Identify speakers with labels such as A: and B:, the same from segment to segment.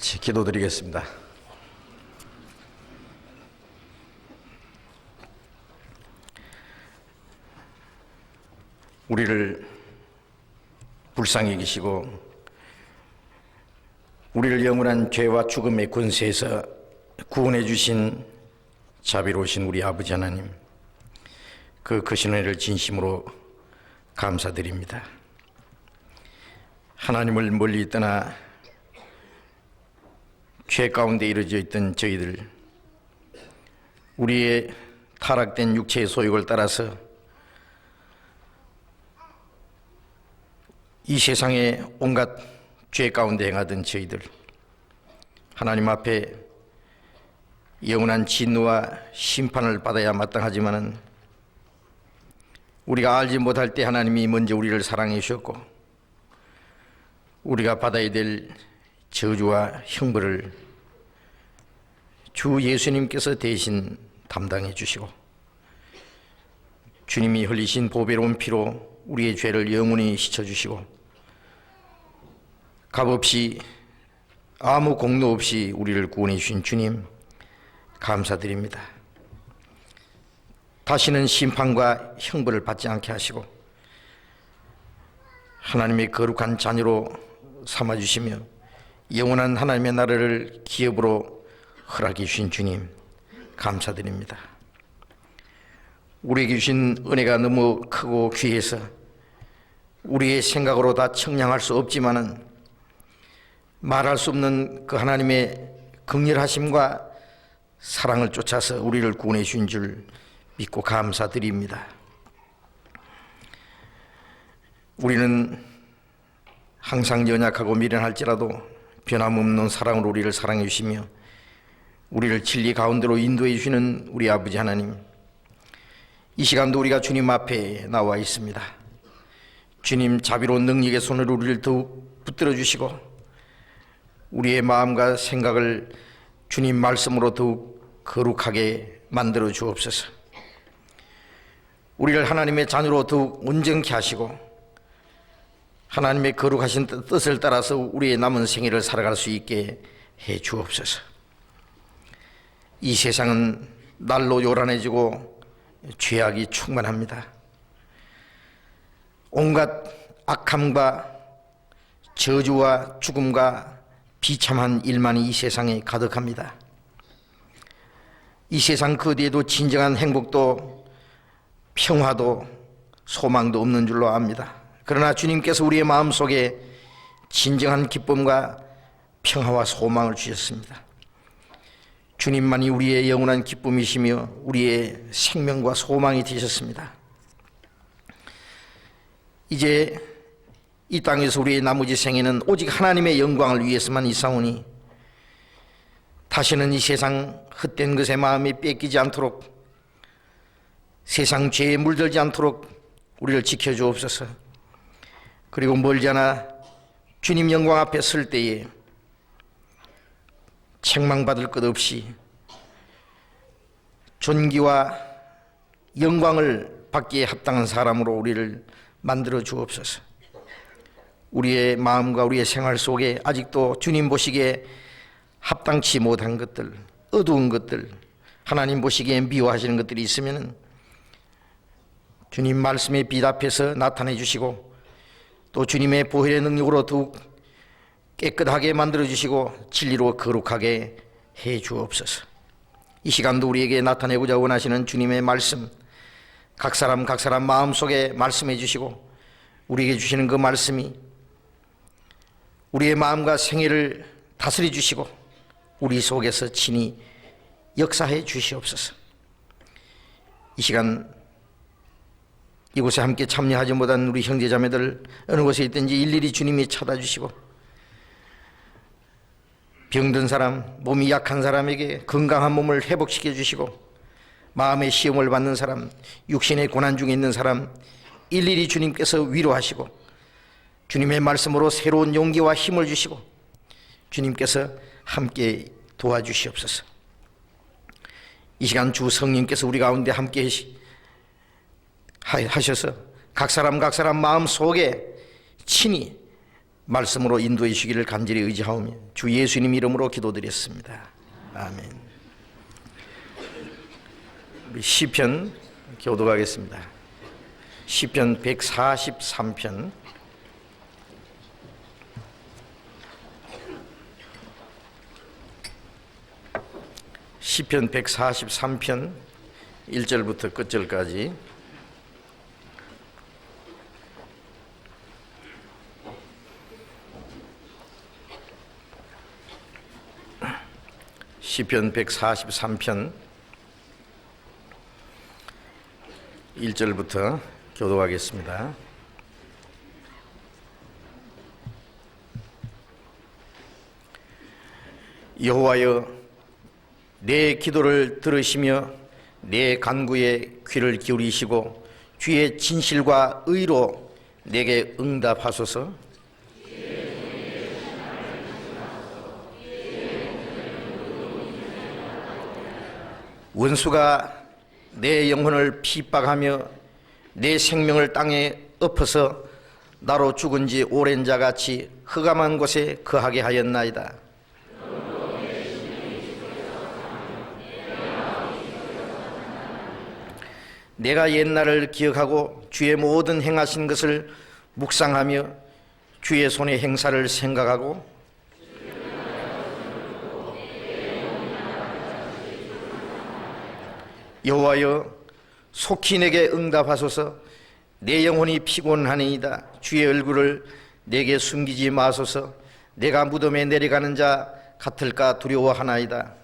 A: 같이 기도드리겠습니다. 우리를 불쌍히 여기시고 우리를 영원한 죄와 죽음의 권세에서 구원해 주신 자비로우신 우리 아버지 하나님, 그 크신 은혜를 진심으로 감사드립니다. 하나님을 멀리 떠나 죄 가운데 이루어져 있던 저희들, 우리의 타락된 육체의 소욕을 따라서 이 세상의 온갖 죄 가운데 행하던 저희들, 하나님 앞에 영원한 진노와 심판을 받아야 마땅하지만은 우리가 알지 못할 때 하나님이 먼저 우리를 사랑해 주셨고 우리가 받아야 될 저주와 형벌을 주 예수님께서 대신 담당해 주시고 주님이 흘리신 보배로운 피로 우리의 죄를 영원히 씻어주시고 값없이 아무 공로 없이 우리를 구원해 주신 주님 감사드립니다. 다시는 심판과 형벌을 받지 않게 하시고 하나님의 거룩한 자녀로 삼아주시며 영원한 하나님의 나라를 기업으로 허락해 주신 주님 감사드립니다. 우리에게 주신 은혜가 너무 크고 귀해서 우리의 생각으로 다 청량할 수 없지만은 말할 수 없는 그 하나님의 긍휼하심과 사랑을 쫓아서 우리를 구원해 주신 줄 믿고 감사드립니다. 우리는 항상 연약하고 미련할지라도 변함없는 사랑으로 우리를 사랑해 주시며 우리를 진리 가운데로 인도해 주시는 우리 아버지 하나님, 이 시간도 우리가 주님 앞에 나와 있습니다. 주님 자비로운 능력의 손으로 우리를 더욱 붙들어 주시고 우리의 마음과 생각을 주님 말씀으로 더욱 거룩하게 만들어 주옵소서. 우리를 하나님의 자녀로 더욱 온전케 하시고 하나님의 거룩하신 뜻을 따라서 우리의 남은 생애를 살아갈 수 있게 해 주옵소서. 이 세상은 날로 요란해지고 죄악이 충만합니다. 온갖 악함과 저주와 죽음과 비참한 일만이 이 세상에 가득합니다. 이 세상 그 뒤에도 진정한 행복도 평화도 소망도 없는 줄로 압니다. 그러나 주님께서 우리의 마음속에 진정한 기쁨과 평화와 소망을 주셨습니다. 주님만이 우리의 영원한 기쁨이시며 우리의 생명과 소망이 되셨습니다. 이제 이 땅에서 우리의 나머지 생애는 오직 하나님의 영광을 위해서만 있사오니 다시는 이 세상 헛된 것에 마음이 뺏기지 않도록 세상 죄에 물들지 않도록 우리를 지켜주옵소서. 그리고 멀지 않아 주님 영광 앞에 설 때에 책망받을 것 없이 존귀와 영광을 받기에 합당한 사람으로 우리를 만들어 주옵소서. 우리의 마음과 우리의 생활 속에 아직도 주님 보시기에 합당치 못한 것들, 어두운 것들, 하나님 보시기에 미워하시는 것들이 있으면 주님 말씀의 빛 앞에서 나타내 주시고 또 주님의 보혈의 능력으로 더욱 깨끗하게 만들어 주시고 진리로 거룩하게 해 주옵소서. 이 시간도 우리에게 나타내고자 원하시는 주님의 말씀, 각 사람 마음속에 말씀해 주시고 우리에게 주시는 그 말씀이 우리의 마음과 생애를 다스려 주시고 우리 속에서 친히 역사해 주시옵소서. 이 시간 이곳에 함께 참여하지 못한 우리 형제자매들 어느 곳에 있든지 일일이 주님이 찾아주시고 병든 사람, 몸이 약한 사람에게 건강한 몸을 회복시켜 주시고 마음의 시험을 받는 사람, 육신의 고난 중에 있는 사람 일일이 주님께서 위로하시고 주님의 말씀으로 새로운 용기와 힘을 주시고 주님께서 함께 도와주시옵소서. 이 시간 주 성령께서 우리 가운데 함께 하셔서 각 사람 마음 속에 친히 말씀으로 인도해 주시기를 간절히 의지하오며 주 예수님 이름으로 기도드렸습니다. 아멘. 우리 시편 교독하겠습니다. 시편 143편 시편 143편 1절부터 끝절까지. 시편 143편 1절부터 교독하겠습니다. 여호와여, 내 기도를 들으시며 내 간구에 귀를 기울이시고 주의 진실과 의로 내게 응답하소서. 원수가 내 영혼을 핍박하며 내 생명을 땅에 엎어서 나로 죽은 지 오랜 자같이 흑암한 곳에 거하게 하였나이다. 내가 옛날을 기억하고 주의 모든 행하신 것을 묵상하며 주의 손의 행사를 생각하고 여호와여, 속히 내게 응답하소서. 내 영혼이 피곤하니이다. 주의 얼굴을 내게 숨기지 마소서. 내가 무덤에 내려가는 자 같을까 두려워하나이다.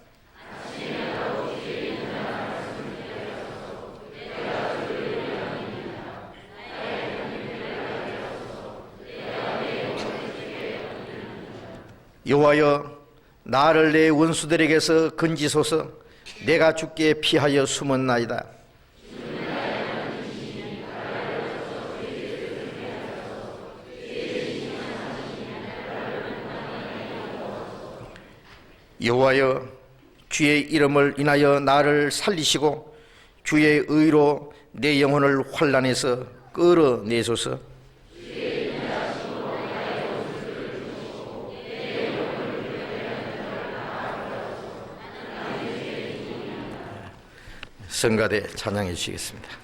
A: 여호와여, 나를 내 원수들에게서 건지소서. 내가 주께 피하여 숨었나이다. 여호와여, 주의 이름을 인하여 나를 살리시고 주의 의로 내 영혼을 환난에서 끌어내소서. 성가대 찬양해 주시겠습니다.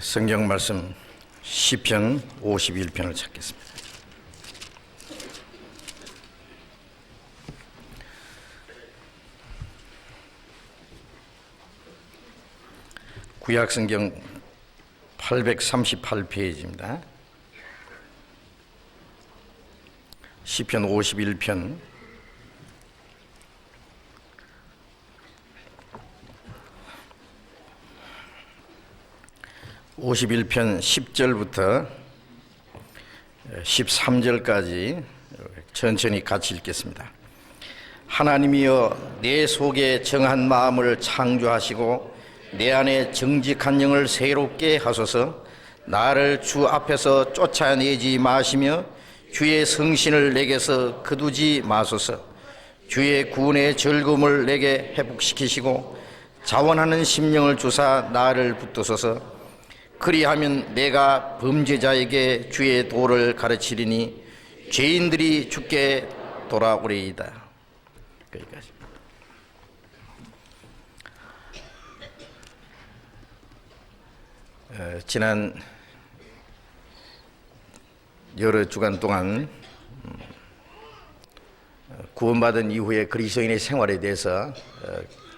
B: 성경 말씀 시편 51편을 찾겠습니다. 구약 성경 838페이지입니다. 시편 51편 10절부터 13절까지 천천히 같이 읽겠습니다. 하나님이여, 내 속에 정한 마음을 창조하시고 내 안에 정직한 영을 새롭게 하소서. 나를 주 앞에서 쫓아내지 마시며 주의 성신을 내게서 거두지 마소서. 주의 구원의 즐거움을 내게 회복시키시고 자원하는 심령을 주사 나를 붙드소서. 그리하면 내가 범죄자에게 주의 도를 가르치리니 죄인들이 주께 돌아오리이다. 여기까지. 지난 여러 주간 동안 구원받은 이후에 그리스도인의 생활에 대해서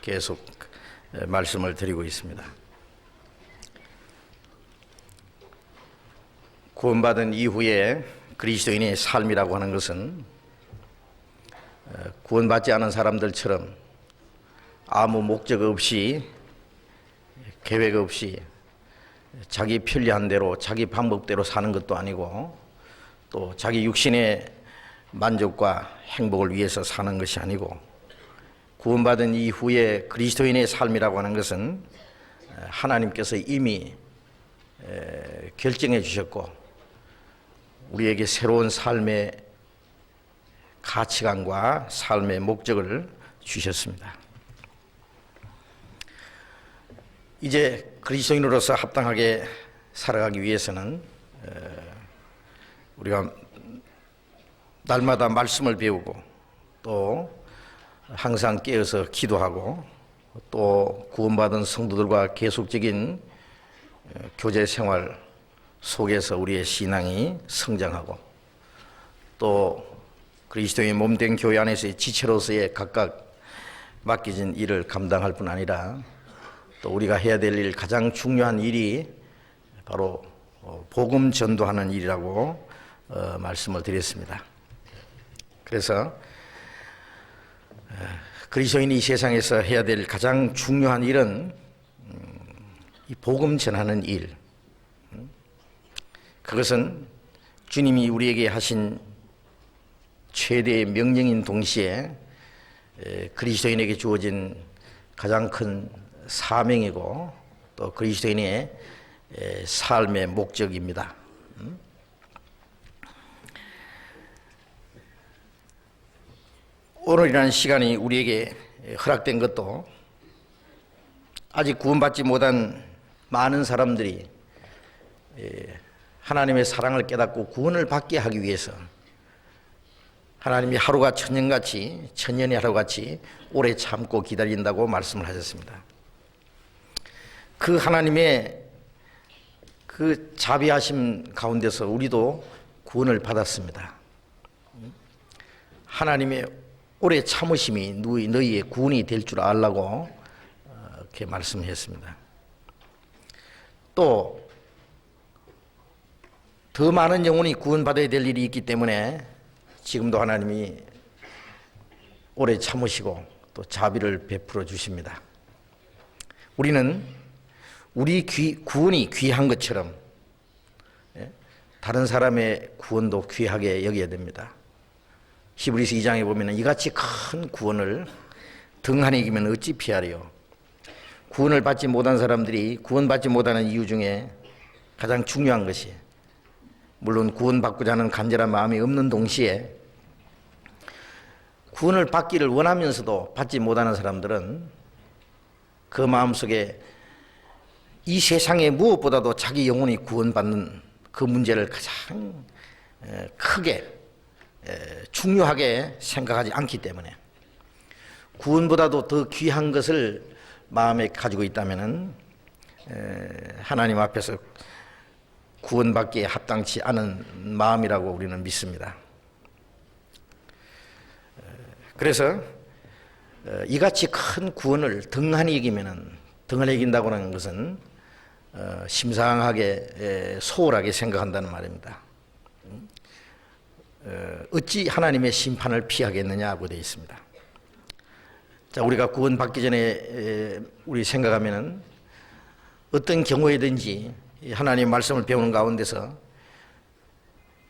B: 계속 말씀을 드리고 있습니다. 구원받은 이후에 그리스도인의 삶이라고 하는 것은 구원받지 않은 사람들처럼 아무 목적 없이, 계획 없이 자기 편리한 대로 자기 방법대로 사는 것도 아니고, 또 자기 육신의 만족과 행복을 위해서 사는 것이 아니고, 구원받은 이후에 그리스도인의 삶이라고 하는 것은 하나님께서 이미 결정해 주셨고 우리에게 새로운 삶의 가치관과 삶의 목적을 주셨습니다. 이제 그리스도인으로서 합당하게 살아가기 위해서는 우리가 날마다 말씀을 배우고 또 항상 깨어서 기도하고 또 구원받은 성도들과 계속적인 교제 생활 속에서 우리의 신앙이 성장하고 또 그리스도의 몸된 교회 안에서의 지체로서의 각각 맡겨진 일을 감당할 뿐 아니라 또 우리가 해야 될 일, 가장 중요한 일이 바로 복음 전도하는 일이라고 말씀을 드렸습니다. 그래서 그리스도인이 이 세상에서 해야 될 가장 중요한 일은 이 복음 전하는 일, 그것은 주님이 우리에게 하신 최대의 명령인 동시에 그리스도인에게 주어진 가장 큰 사명이고 또 그리스도인의 삶의 목적입니다. 오늘이라는 시간이 우리에게 허락된 것도 아직 구원받지 못한 많은 사람들이 하나님의 사랑을 깨닫고 구원을 받게 하기 위해서 하나님이 하루가 천년같이, 천년이 하루같이 오래 참고 기다린다고 말씀을 하셨습니다. 그 하나님의 그 자비하심 가운데서 우리도 구원을 받았습니다. 하나님의 오래 참으심이 너희의 구원이 될 줄 알라고 이렇게 말씀했습니다. 또 더 많은 영혼이 구원받아야 될 일이 있기 때문에 지금도 하나님이 오래 참으시고 또 자비를 베풀어 주십니다. 우리는 우리 구원이 귀한 것처럼 다른 사람의 구원도 귀하게 여겨야 됩니다. 히브리서 2장에 보면 이같이 큰 구원을 등한히 이기면 어찌 피하리요. 구원을 받지 못한 사람들이 구원받지 못하는 이유 중에 가장 중요한 것이, 물론 구원받고자 하는 간절한 마음이 없는 동시에 구원을 받기를 원하면서도 받지 못하는 사람들은 그 마음속에 이 세상에 무엇보다도 자기 영혼이 구원받는 그 문제를 가장 크게 중요하게 생각하지 않기 때문에, 구원보다도 더 귀한 것을 마음에 가지고 있다면
A: 하나님 앞에서 구원받기에 합당치 않은 마음이라고 우리는 믿습니다. 그래서 이같이 큰 구원을 등한히 이긴다고 하는 것은 심상하게 소홀하게 생각한다는 말입니다. 어찌 하나님의 심판을 피하겠느냐고 되어 있습니다. 자, 우리가 구원받기 전에 우리 생각하면은 어떤 경우에든지 하나님의 말씀을 배우는 가운데서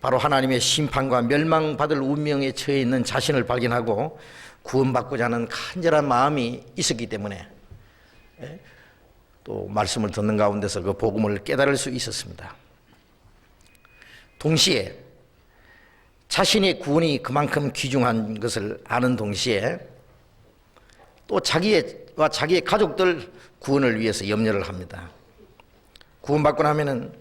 A: 바로 하나님의 심판과 멸망받을 운명에 처해 있는 자신을 발견하고 구원받고자 하는 간절한 마음이 있었기 때문에 또 말씀을 듣는 가운데서 그 복음을 깨달을 수 있었습니다. 동시에 자신의 구원이 그만큼 귀중한 것을 아는 동시에 또 자기와 자기의 가족들 구원을 위해서 염려를 합니다. 구원받고 나면은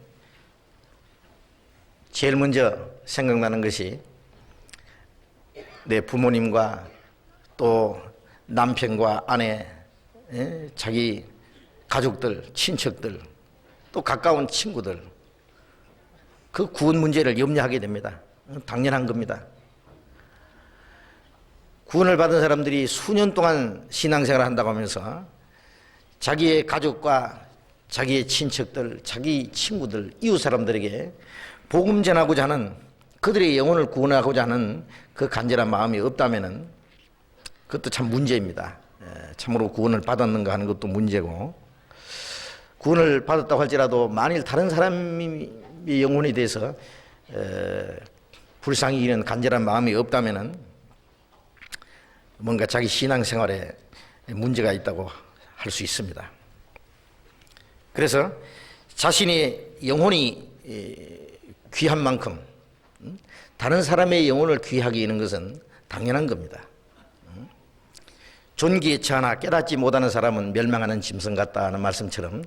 A: 제일 먼저 생각나는 것이 내 부모님과 또 남편과 아내, 자기 가족들, 친척들, 또 가까운 친구들, 그 구원 문제를 염려하게 됩니다. 당연한 겁니다. 구원을 받은 사람들이 수년 동안 신앙생활을 한다고 하면서 자기의 가족과 자기의 친척들, 자기 친구들, 이웃 사람들에게 복음 전하고자 하는, 그들의 영혼을 구원하고자 하는 그 간절한 마음이 없다면은 그것도 참 문제입니다. 참으로 구원을 받았는가 하는 것도 문제고, 구원을 받았다고 할지라도 만일 다른 사람의 영혼에 대해서 불쌍히 여기는 간절한 마음이 없다면은 뭔가 자기 신앙생활에 문제가 있다고 할 수 있습니다. 그래서 자신의 영혼이 귀한 만큼 다른 사람의 영혼을 귀하게 여기는 것은 당연한 겁니다. 존귀에 처하나 깨닫지 못하는 사람은 멸망하는 짐승 같다는 말씀처럼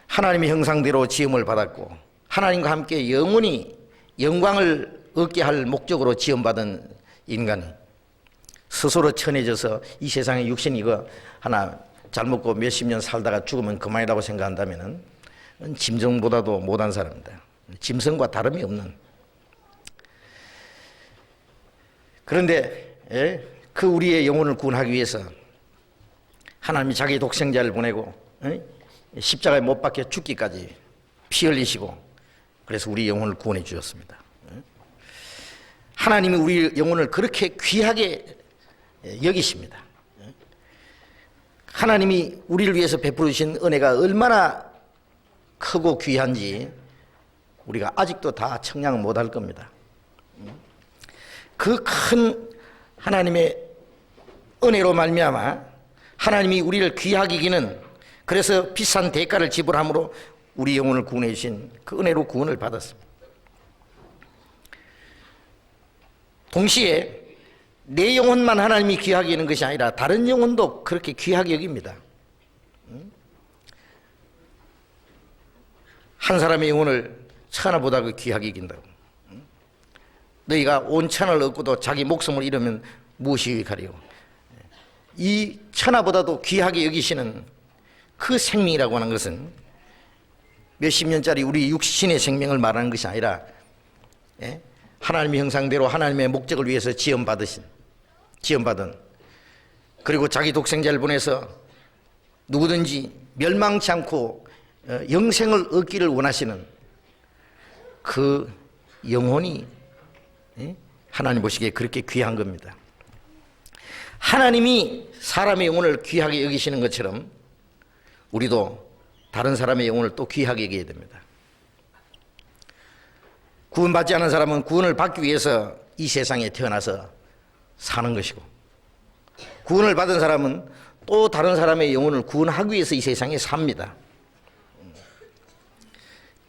A: 하나님의 형상대로 지음을 받았고 하나님과 함께 영원히 영광을 얻게 할 목적으로 지음받은 인간이 스스로 천해져서 이 세상에 육신 이거 하나 잘 먹고 몇십 년 살다가 죽으면 그만이라고 생각한다면 짐승보다도 못한 사람입니다. 짐승과 다름이 없는. 그런데 그 우리의 영혼을 구원하기 위해서 하나님이 자기 독생자를 보내고 십자가에 못 박혀 죽기까지 피 흘리시고 그래서 우리 영혼을 구원해 주셨습니다. 하나님이 우리 영혼을 그렇게 귀하게 여기십니다. 하나님이 우리를 위해서 베풀어 주신 은혜가 얼마나 크고 귀한지 우리가 아직도 다 청량을 못할 겁니다. 그 큰 하나님의 은혜로 말미암아 하나님이 우리를 귀하게 여기는, 그래서 비싼 대가를 지불함으로 우리 영혼을 구원해 주신 그 은혜로 구원을 받았습니다. 동시에 내 영혼만 하나님이 귀하게 여기는 것이 아니라 다른 영혼도 그렇게 귀하게 여깁니다. 한 사람의 영혼을 천하보다 그 귀하게 여긴다고. 너희가 온 천을 얻고도 자기 목숨을 잃으면 무엇이 유익하리요. 이 천하보다도 귀하게 여기시는 그 생명이라고 하는 것은 몇십 년짜리 우리 육신의 생명을 말하는 것이 아니라 하나님의 형상대로 하나님의 목적을 위해서 지음받은, 그리고 자기 독생자를 보내서 누구든지 멸망치 않고 영생을 얻기를 원하시는 그 영혼이 하나님 보시기에 그렇게 귀한 겁니다. 하나님이 사람의 영혼을 귀하게 여기시는 것처럼 우리도 다른 사람의 영혼을 또 귀하게 여겨야 됩니다. 구원받지 않은 사람은 구원을 받기 위해서 이 세상에 태어나서 사는 것이고, 구원을 받은 사람은 또 다른 사람의 영혼을 구원하기 위해서 이 세상에 삽니다.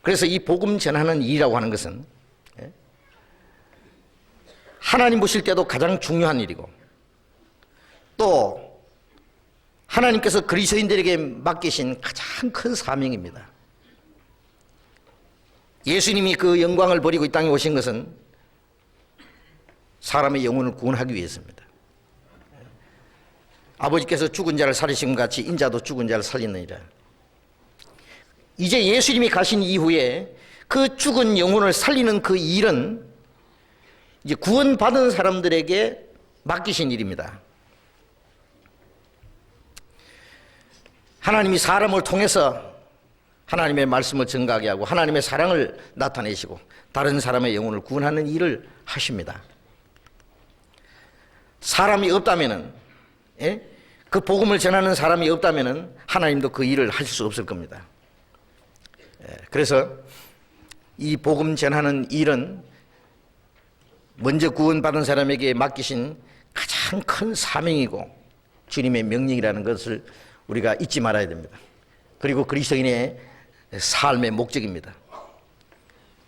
A: 그래서 이 복음 전하는 일이라고 하는 것은 하나님 보실 때도 가장 중요한 일이고, 또 하나님께서 그리스도인들에게 맡기신 가장 큰 사명입니다. 예수님이 그 영광을 버리고 이 땅에 오신 것은 사람의 영혼을 구원하기 위해서입니다. 아버지께서 죽은 자를 살리신 것 같이 인자도 죽은 자를 살리느니라. 이제 예수님이 가신 이후에 그 죽은 영혼을 살리는 그 일은 이제 구원받은 사람들에게 맡기신 일입니다. 하나님이 사람을 통해서 하나님의 말씀을 증가하게 하고 하나님의 사랑을 나타내시고 다른 사람의 영혼을 구원하는 일을 하십니다. 사람이 없다면은, 예? 그 복음을 전하는 사람이 없다면은 하나님도 그 일을 할 수 없을 겁니다. 예, 그래서 이 복음 전하는 일은 먼저 구원받은 사람에게 맡기신 가장 큰 사명이고 주님의 명령이라는 것을 우리가 잊지 말아야 됩니다. 그리고 그리스도인의 삶의 목적입니다.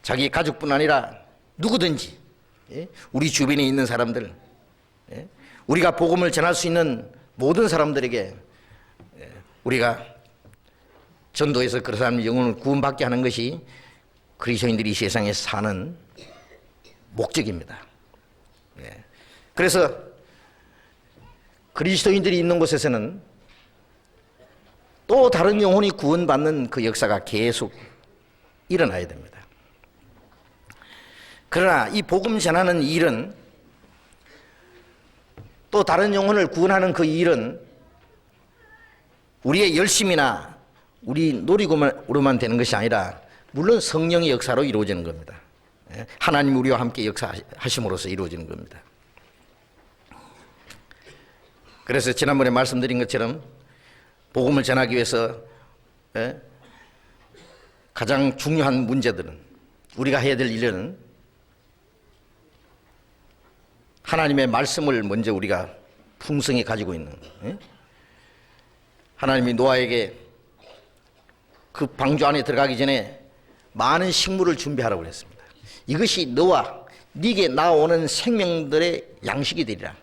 A: 자기 가족뿐 아니라 누구든지, 우리 주변에 있는 사람들, 우리가 복음을 전할 수 있는 모든 사람들에게 우리가 전도해서 그 사람의 영혼을 구원받게 하는 것이 그리스도인들이 이 세상에 사는 목적입니다. 그래서 그리스도인들이 있는 곳에서는 또 다른 영혼이 구원받는 그 역사가 계속 일어나야 됩니다. 그러나 이 복음 전하는 일은, 또 다른 영혼을 구원하는 그 일은 우리의 열심이나 우리 노력으로만 되는 것이 아니라 물론 성령의 역사로 이루어지는 겁니다. 하나님 우리와 함께 역사하심으로써 이루어지는 겁니다. 그래서 지난번에 말씀드린 것처럼 복음을 전하기 위해서 가장 중요한 문제들은, 우리가 해야 될 일은 하나님의 말씀을 먼저 우리가 풍성히 가지고 있는, 하나님이 노아에게 그 방주 안에 들어가기 전에 많은 식물을 준비하라고 그랬습니다. 이것이 너와 네게 나오는 생명들의 양식이 되리라.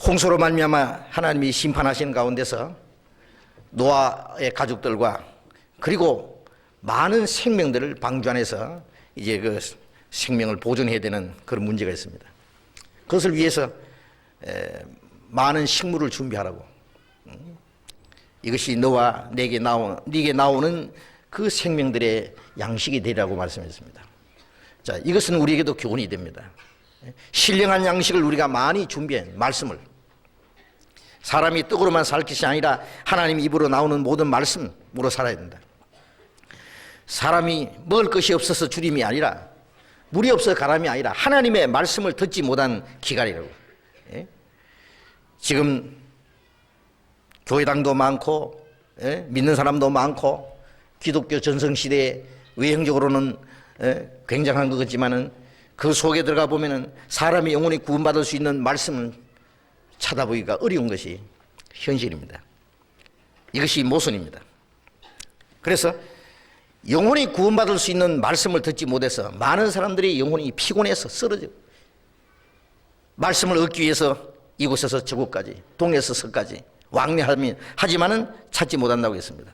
A: 홍수로 말미암아 하나님이 심판하신 가운데서 노아의 가족들과 그리고 많은 생명들을 방주 안에서 이제 그 생명을 보존해야 되는 그런 문제가 있습니다. 그것을 위해서 많은 식물을 준비하라고, 이것이 너와 네게 나오는 그 생명들의 양식이 되리라고 말씀했습니다. 자, 이것은 우리에게도 교훈이 됩니다. 신령한 양식을 우리가 많이 준비해, 말씀을. 사람이 떡으로만 살 것이 아니라 하나님 입으로 나오는 모든 말씀으로 살아야 된다. 사람이 먹을 것이 없어서 주림이 아니라, 물이 없어 가람이 아니라 하나님의 말씀을 듣지 못한 기갈이라고. 지금 교회당도 많고, 믿는 사람도 많고, 기독교 전성시대에 외형적으로는 굉장한 것 같지만은 그 속에 들어가 보면은 사람이 영혼이 구원받을 수 있는 말씀을 찾아보기가 어려운 것이 현실입니다. 이것이 모순입니다. 그래서 영혼이 구원받을 수 있는 말씀을 듣지 못해서 많은 사람들이 영혼이 피곤해서 쓰러져, 말씀을 얻기 위해서 이곳에서 저곳까지, 동에서 서까지 왕래하지만은 찾지 못한다고 했습니다.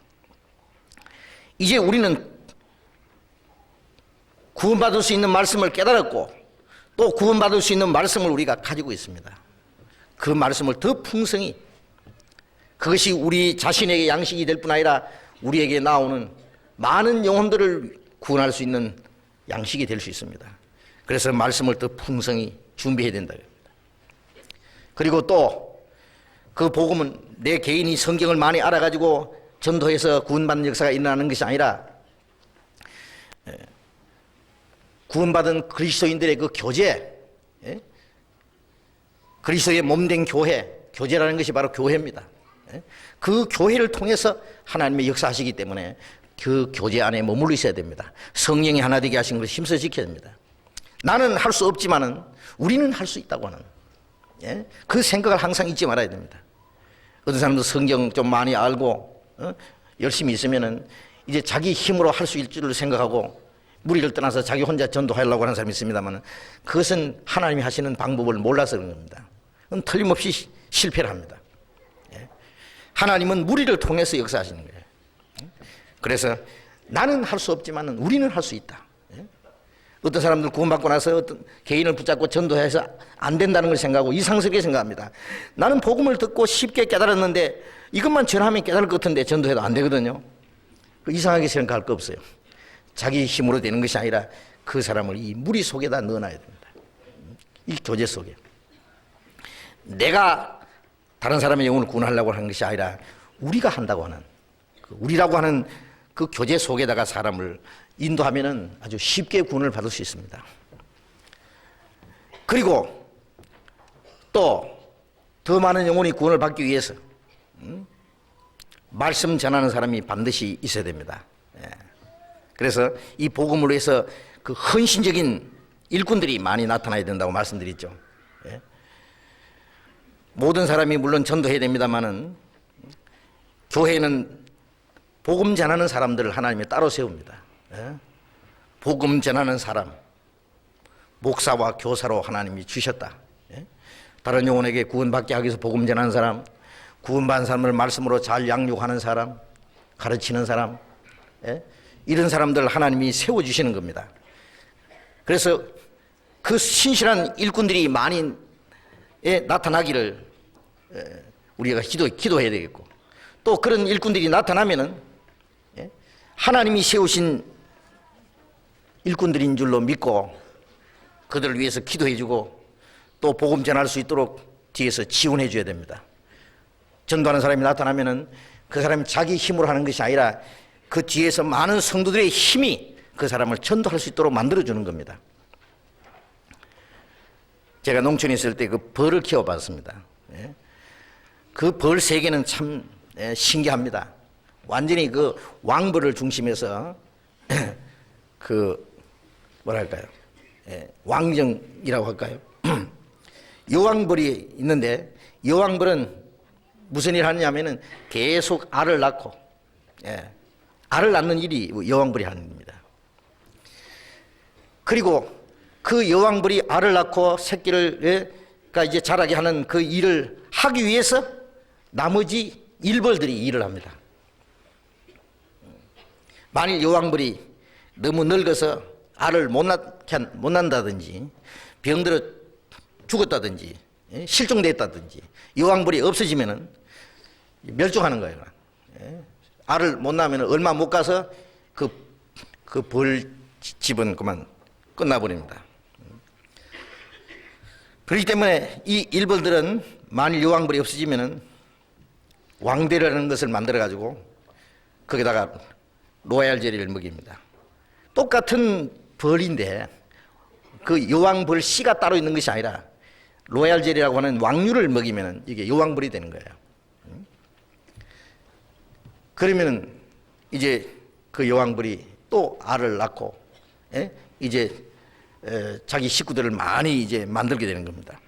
A: 이제 우리는 구원받을 수 있는 말씀을 깨달았고 또 구원받을 수 있는 말씀을 우리가 가지고 있습니다. 그 말씀을 더 풍성히, 그것이 우리 자신에게 양식이 될 뿐 아니라 우리에게 나오는 많은 영혼들을 구원할 수 있는 양식이 될 수 있습니다. 그래서 말씀을 더 풍성히 준비해야 된다. 그리고 또 그 복음은 내 개인이 성경을 많이 알아가지고 전도해서 구원받는 역사가 일어나는 것이 아니라 구원받은 그리스도인들의 그 교제, 그리스도의 몸된 교제라는 것이 바로 교회입니다. 그 교회를 통해서 하나님의 역사하시기 때문에 그 교제 안에 머물러 있어야 됩니다. 성령이 하나 되게 하신 것을 힘써 지켜야 됩니다. 나는 할 수 없지만은 우리는 할 수 있다고 하는, 그 생각을 항상 잊지 말아야 됩니다. 어떤 사람도 성경 좀 많이 알고 열심히 있으면은 이제 자기 힘으로 할 수 있을 줄 생각하고 무리를 떠나서 자기 혼자 전도하려고 하는 사람이 있습니다만 그것은 하나님이 하시는 방법을 몰라서 그런 겁니다. 그건 틀림없이 실패를 합니다. 하나님은 무리를 통해서 역사하시는 거예요. 그래서 나는 할 수 없지만 우리는 할 수 있다. 어떤 사람들 구원받고 나서 어떤 개인을 붙잡고 전도해서 안 된다는 걸 생각하고 이상스럽게 생각합니다. 나는 복음을 듣고 쉽게 깨달았는데
B: 이것만 전하면 깨달을 것 같은데 전도해도 안 되거든요. 이상하게 생각할 거 없어요. 자기 힘으로 되는 것이 아니라 그 사람을 이 무리 속에다 넣어놔야 됩니다. 이 교제 속에. 내가 다른 사람의 영혼을 구원하려고 하는 것이 아니라 우리가 한다고 하는, 우리라고 하는 그 교제 속에다가 사람을 인도하면은 아주 쉽게 구원을 받을 수 있습니다. 그리고 또 더 많은 영혼이 구원을 받기 위해서 말씀 전하는 사람이 반드시 있어야 됩니다. 그래서 이 복음을 위해서 그 헌신적인 일꾼들이 많이 나타나야 된다고 말씀드렸죠. 모든 사람이 물론 전도해야 됩니다만은 교회는 복음 전하는 사람들을 하나님이 따로 세웁니다. 복음 전하는 사람, 목사와 교사로 하나님이 주셨다. 다른 영혼에게 구원받게 하기 위해서 복음 전하는 사람, 구원받은 사람을 말씀으로 잘 양육하는 사람, 가르치는 사람, 이런 사람들 하나님이 세워주시는 겁니다. 그래서 그 신실한 일꾼들이 많이 나타나기를 우리가 기도해야 되겠고, 또 그런 일꾼들이 나타나면은 하나님이 세우신 일꾼들인 줄로 믿고 그들을 위해서 기도해주고 또 복음 전할 수 있도록 뒤에서 지원해 줘야 됩니다. 전도하는 사람이 나타나면은 그 사람이 자기 힘으로 하는 것이 아니라 그 뒤에서 많은 성도들의 힘이 그 사람을 전도할 수 있도록 만들어주는 겁니다. 제가 농촌에 있을 때 그 벌을 키워봤습니다. 그 벌 세계는 참 신기합니다. 완전히 그 왕벌을 중심해서 그 뭐랄까요, 왕정이라고 할까요? 여왕벌이 있는데 여왕벌은 무슨 일을 하느냐면은 계속 알을 낳고, 알을 낳는 일이 여왕벌이 하는 일입니다. 그리고 그 여왕벌이 알을 낳고 새끼를 이제 자라게 하는 그 일을 하기 위해서 나머지 일벌들이 일을 합니다. 만일 여왕벌이 너무 늙어서 알을 못 낳는다든지 병들어 죽었다든지 실종됐다든지 여왕벌이 없어지면은 멸종하는 거예요. 알을 못 낳으면 얼마 못 가서 그 벌집은 그만 끝나버립니다. 그렇기 때문에 이 일벌들은 만일 여왕벌이 없어지면은 왕대라는 것을 만들어 가지고 거기다가 로얄 젤리를 먹입니다. 똑같은 벌인데 그 여왕벌 씨가 따로 있는 것이 아니라 로얄 젤리라고 하는 왕류를 먹이면 이게 여왕벌이 되는 거예요. 그러면 이제 그 여왕벌이 또 알을 낳고 이제 자기 식구들을 많이 이제 만들게 되는 겁니다.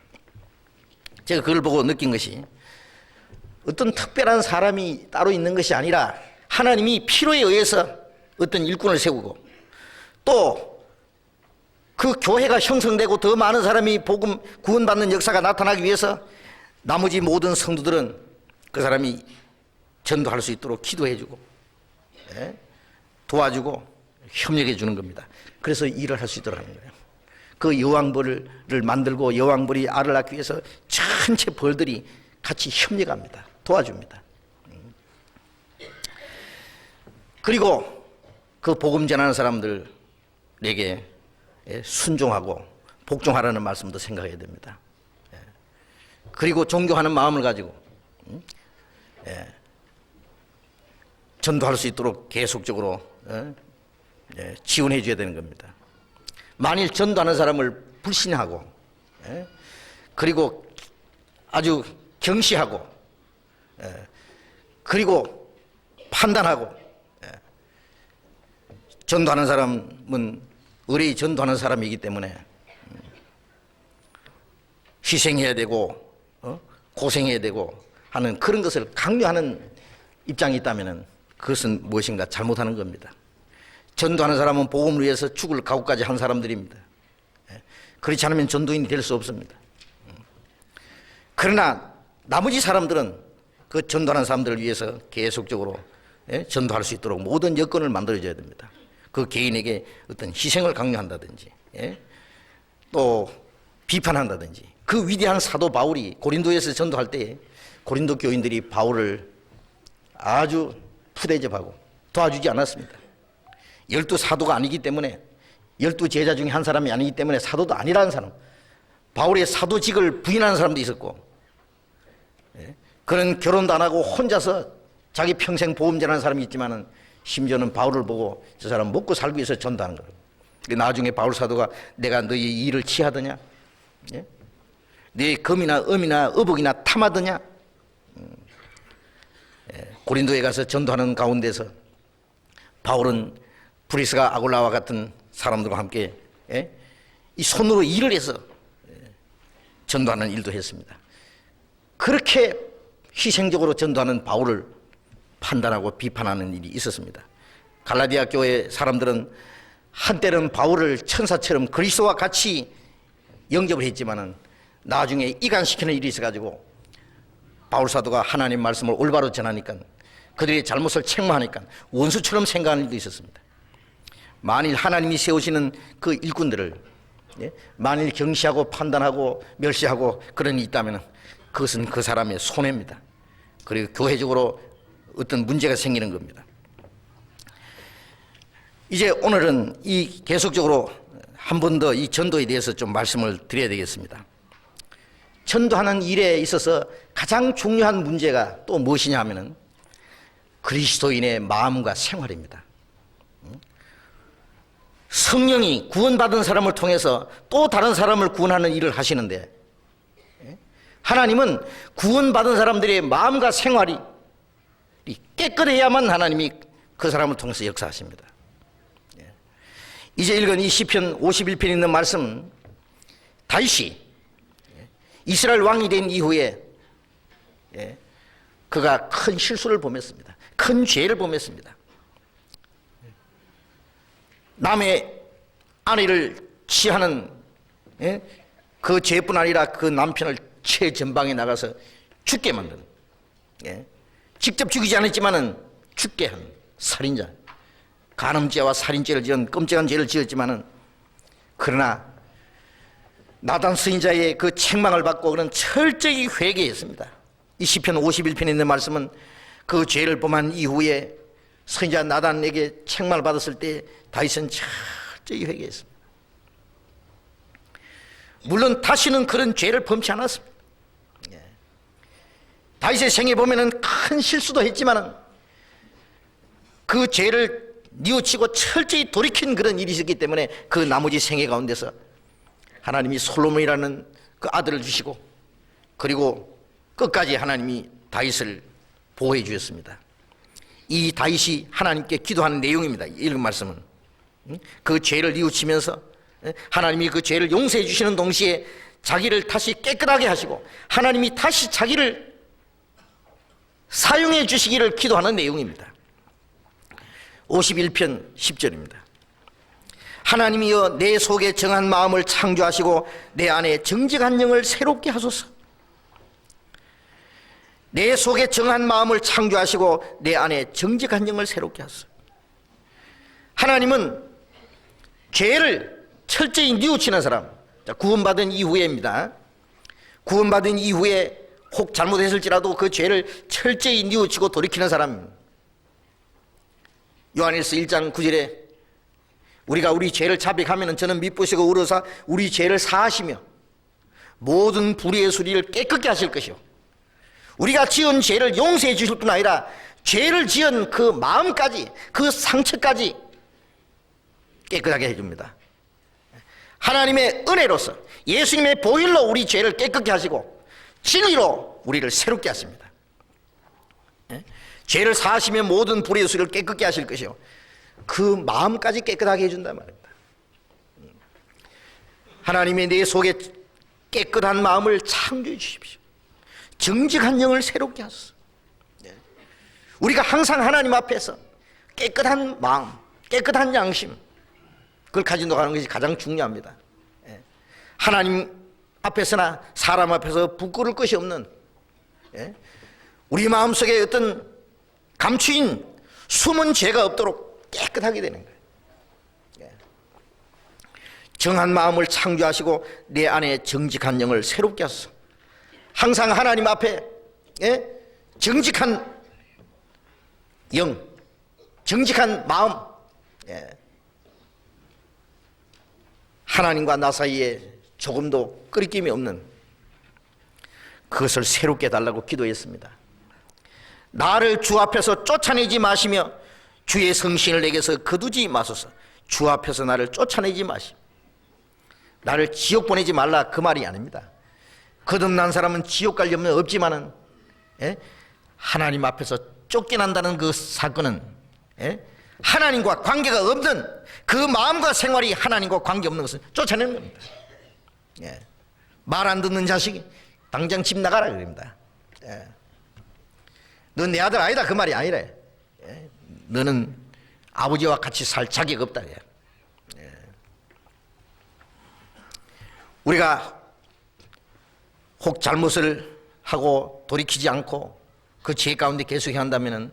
B: 제가 그걸 보고 느낀 것이 어떤 특별한 사람이 따로 있는 것이 아니라 하나님이 필요에 의해서 어떤 일꾼을 세우고 또 그 교회가 형성되고 더 많은 사람이 복음 구원받는 역사가 나타나기 위해서 나머지 모든 성도들은 그 사람이 전도할 수 있도록 기도해주고 도와주고 협력해 주는 겁니다. 그래서 일을 할 수 있도록 하는 거예요. 그 여왕벌을 만들고 여왕벌이 알을 낳기 위해서 전체 벌들이 같이 협력합니다. 도와줍니다. 그리고 그 복음 전하는 사람들에게 순종하고 복종하라는 말씀도 생각해야 됩니다. 그리고 존경하는 마음을 가지고 전도할 수 있도록 계속적으로 지원해 줘야 되는 겁니다. 만일 전도하는 사람을 불신하고 그리고 아주 경시하고 그리고 판단하고 전도하는 사람은 의뢰의 전도하는 사람이기 때문에 희생해야 되고 고생해야 되고 하는 그런 것을 강요하는 입장이 있다면 그것은 무엇인가 잘못하는 겁니다. 전도하는 사람은 복음을 위해서 죽을 각오까지 한 사람들입니다. 그렇지 않으면 전도인이 될 수 없습니다. 그러나 나머지 사람들은 그 전도하는 사람들을 위해서 계속적으로 전도할 수 있도록 모든 여건을 만들어줘야 됩니다. 그 개인에게 어떤 희생을 강요한다든지 또 비판한다든지 그 위대한 사도 바울이 고린도에서 전도할 때 고린도 교인들이 바울을 아주 푸대접하고 도와주지 않았습니다. 12사도가 아니기 때문에, 12제자 중에 한 사람이 아니기 때문에 사도도 아니라는 사람, 바울의 사도직을 부인하는 사람도 있었고, 그는 결혼도 안 하고 혼자서 자기 평생 보험자라는 사람이 있지만은 심지어는 바울을 보고 저 사람 먹고 살기 위해서 전도하는 거예요. 나중에 바울 사도가 내가 너희 일을 취하더냐? 네 금이나 음이나 어복이나 탐하더냐? 고린도에 가서 전도하는 가운데서 바울은 브리스가 아굴라와 같은 사람들과 함께 이 손으로 일을 해서 전도하는 일도 했습니다. 그렇게 희생적으로 전도하는 바울을 판단하고 비판하는 일이 있었습니다. 갈라디아 교회 사람들은 한때는 바울을 천사처럼 그리스도와 같이 영접을 했지만은 나중에 이간시키는 일이 있어가지고 바울 사도가 하나님 말씀을 올바로 전하니까 그들의 잘못을 책망하니까 원수처럼 생각하는 일도 있었습니다. 만일 하나님이 세우시는 그 일꾼들을 만일 경시하고 판단하고 멸시하고 그런 일이 있다면 그것은 그 사람의 손해입니다. 그리고 교회적으로 어떤 문제가 생기는 겁니다. 이제 오늘은 이 계속적으로 한 번 더 이 전도에 대해서 좀 말씀을 드려야 되겠습니다. 전도하는 일에 있어서 가장 중요한 문제가 또 무엇이냐 하면은 그리스도인의 마음과 생활입니다. 성령이 구원받은 사람을 통해서 또 다른 사람을 구원하는 일을 하시는데 하나님은 구원받은 사람들의 마음과 생활이 깨끗해야만 하나님이 그 사람을 통해서 역사하십니다. 이제 읽은 이 시편 51편에 있는 말씀, 다윗이 이스라엘 왕이 된 이후에 그가 큰 실수를 범했습니다. 큰 죄를 범했습니다. 남의 아내를 취하는 그 죄뿐 아니라 그 남편을 최전방에 나가서 죽게 만든, 직접 죽이지 않았지만은 죽게 한 살인자, 간음죄와 살인죄를 지은 끔찍한 죄를 지었지만은 그러나 나단 선지자의 그 책망을 받고 그는 철저히 회개했습니다. 이 시편 51편에 있는 말씀은 그 죄를 범한 이후에 선지자 나단에게 책망을 받았을 때 다윗은 철저히 회개했습니다. 물론 다시는 그런 죄를 범치 않았습니다. 다윗의 생에 보면은 큰 실수도 했지만은 그 죄를 뉘우치고 철저히 돌이킨 그런 일이 있었기 때문에 그 나머지 생애 가운데서 하나님이 솔로몬이라는 그 아들을 주시고 그리고 끝까지 하나님이 다윗을 보호해 주셨습니다. 이 다윗이 하나님께 기도하는 내용입니다. 읽은 말씀은 그 죄를 뉘우치면서 하나님이 그 죄를 용서해 주시는 동시에 자기를 다시 깨끗하게 하시고 하나님이 다시 자기를 사용해 주시기를 기도하는 내용입니다. 51편 10절입니다. 하나님이여 내 속에 정한 마음을 창조하시고 내 안에 정직한 영을 새롭게 하소서. 내 속에 정한 마음을 창조하시고 내 안에 정직한 영을 새롭게 하소서. 하나님은 죄를 철저히 뉘우치는 사람, 구원받은 이후에입니다. 구원받은 이후에 혹 잘못했을지라도 그 죄를 철저히 뉘우치고 돌이키는 사람입니다. 요한일서 1장 9절에 우리가 우리 죄를 자백하면 저는 미쁘시고 의로사 우리 죄를 사하시며 모든 불의의 수리를 깨끗게 하실 것이요 우리가 지은 죄를 용서해 주실 뿐 아니라 죄를 지은 그 마음까지 그 상처까지 깨끗하게 해줍니다. 하나님의 은혜로서 예수님의 보혈로 우리 죄를 깨끗게 하시고 진리로 우리를 새롭게 하십니다. 죄를 사하시면 모든 불의의 수리를 깨끗게 하실 것이요 그 마음까지 깨끗하게 해준단 말입니다. 하나님의 내 속에 깨끗한 마음을 창조해 주십시오. 정직한 영을 새롭게 하소서. 우리가 항상 하나님 앞에서 깨끗한 마음, 깨끗한 양심 그걸 가지고 가는 것이 가장 중요합니다. 하나님 앞에서나 사람 앞에서 부끄러울 것이 없는 우리 마음속에 어떤 감추인 숨은 죄가 없도록 깨끗하게 되는 거예요. 정한 마음을 창조하시고 내 안에 정직한 영을 새롭게 하소서. 항상 하나님 앞에 정직한
A: 영, 정직한 마음, 하나님과 나 사이에 조금도 끓임이 없는 그것을 새롭게 해달라고 기도했습니다. 나를 주 앞에서 쫓아내지 마시며 주의 성신을 내게서 거두지 마소서. 주 앞에서 나를 쫓아내지 마시며 나를 지옥 보내지 말라, 그 말이 아닙니다. 거듭난 사람은 지옥 갈 염려는 없지만은 하나님 앞에서 쫓겨난다는 그 사건은 하나님과 관계가 없는 그 마음과 생활이 하나님과 관계없는 것을 쫓아내는 겁니다. 말 안 듣는 자식이 당장 집 나가라 그럽니다. 넌 내 아들 아니다, 그 말이 아니래. 너는 아버지와 같이 살 자격 없다. 우리가 혹 잘못을 하고 돌이키지 않고 그 죄 가운데 계속 한다면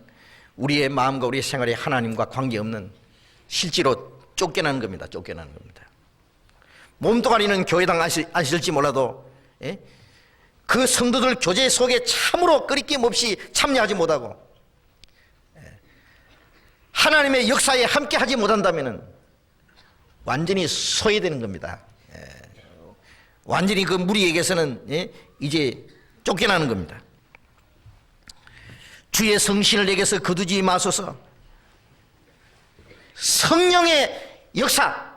A: 우리의 마음과 우리의 생활이 하나님과 관계없는 실제로 쫓겨나는 겁니다. 쫓겨나는 겁니다. 몸뚱아리는 교회당 안 실지 몰라도 그 성도들 교제 속에 참으로 끄리낌 없이 참여하지 못하고 하나님의 역사에 함께 하지 못한다면 완전히 소외되는 겁니다. 완전히 그 무리에게서는 이제 쫓겨나는 겁니다. 주의 성신을 내게서 거두지 마소서. 성령의 역사,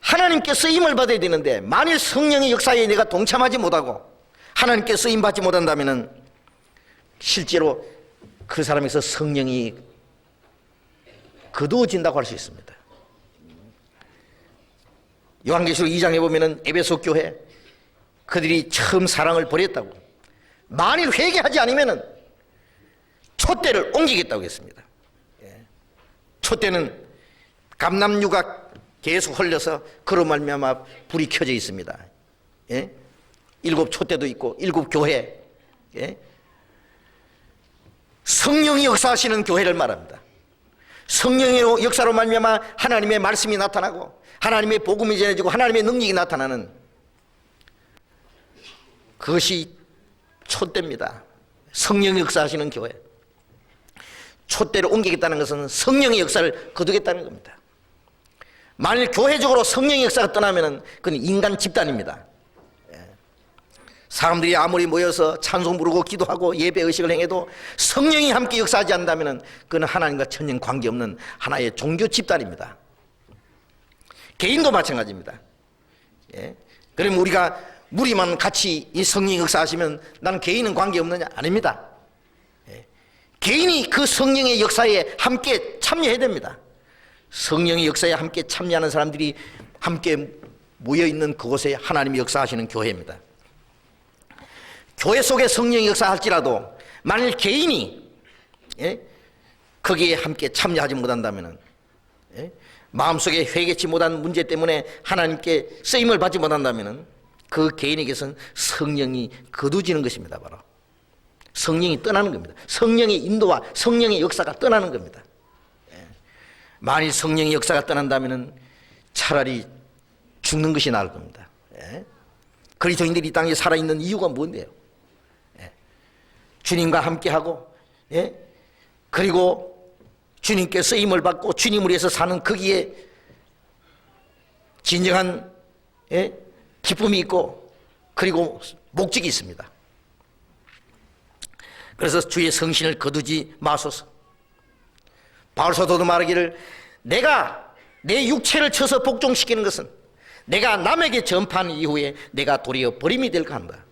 A: 하나님께 쓰임을 받아야 되는데 만일 성령의 역사에 내가 동참하지 못하고 하나님께 쓰임 받지 못한다면 실제로 그 사람에서 성령이 거두어진다고 할 수 있습니다. 요한계시록 2장에 보면은 에베소 교회 그들이 처음 사랑을 버렸다고, 만일 회개하지 않으면은 촛대를 옮기겠다고 했습니다. 촛대는 감람유가 계속 흘려서 그로 말미암아 불이 켜져 있습니다. 7 촛대도 있고 7 교회, 성령이 역사하시는 교회를 말합니다. 성령의 역사로 말미암아 하나님의 말씀이 나타나고 하나님의 복음이 전해지고 하나님의 능력이 나타나는 그것이 촛대입니다. 성령이 역사하시는 교회. 촛대를 옮기겠다는 것은 성령의 역사를 거두겠다는 겁니다. 만일 교회적으로 성령의 역사가 떠나면 그건 인간 집단입니다. 사람들이 아무리 모여서 찬송 부르고 기도하고 예배 의식을 행해도 성령이 함께 역사하지 않는다면 그건 하나님과 전혀 관계없는 하나의 종교 집단입니다. 개인도 마찬가지입니다. 그러면 우리가 무리만 같이 이 성령 역사하시면 나는 개인은 관계없느냐? 아닙니다. 개인이 그 성령의 역사에 함께 참여해야 됩니다. 성령의 역사에 함께 참여하는 사람들이 함께 모여있는 그곳에 하나님이 역사하시는 교회입니다. 교회 속에 성령이 역사할지라도 만일 개인이 거기에 함께 참여하지 못한다면 마음속에 회개치 못한 문제 때문에 하나님께 쓰임을 받지 못한다면 그 개인에게서는 성령이 거두지는 것입니다. 바로 성령이 떠나는 겁니다. 성령의 인도와 성령의 역사가 떠나는 겁니다. 만일 성령의 역사가 떠난다면 차라리 죽는 것이 나을 겁니다. 그리스도인들이 이 땅에 살아있는 이유가 뭔데요? 주님과 함께하고 그리고 주님께 쓰임을 받고 주님을 위해서 사는 거기에 진정한 기쁨이 있고 그리고 목적이 있습니다. 그래서 주의 성신을 거두지 마소서. 바울 사도도 말하기를 내가 내 육체를 쳐서 복종시키는 것은 내가 남에게 전파한 이후에 내가 도리어 버림이 될까 한다.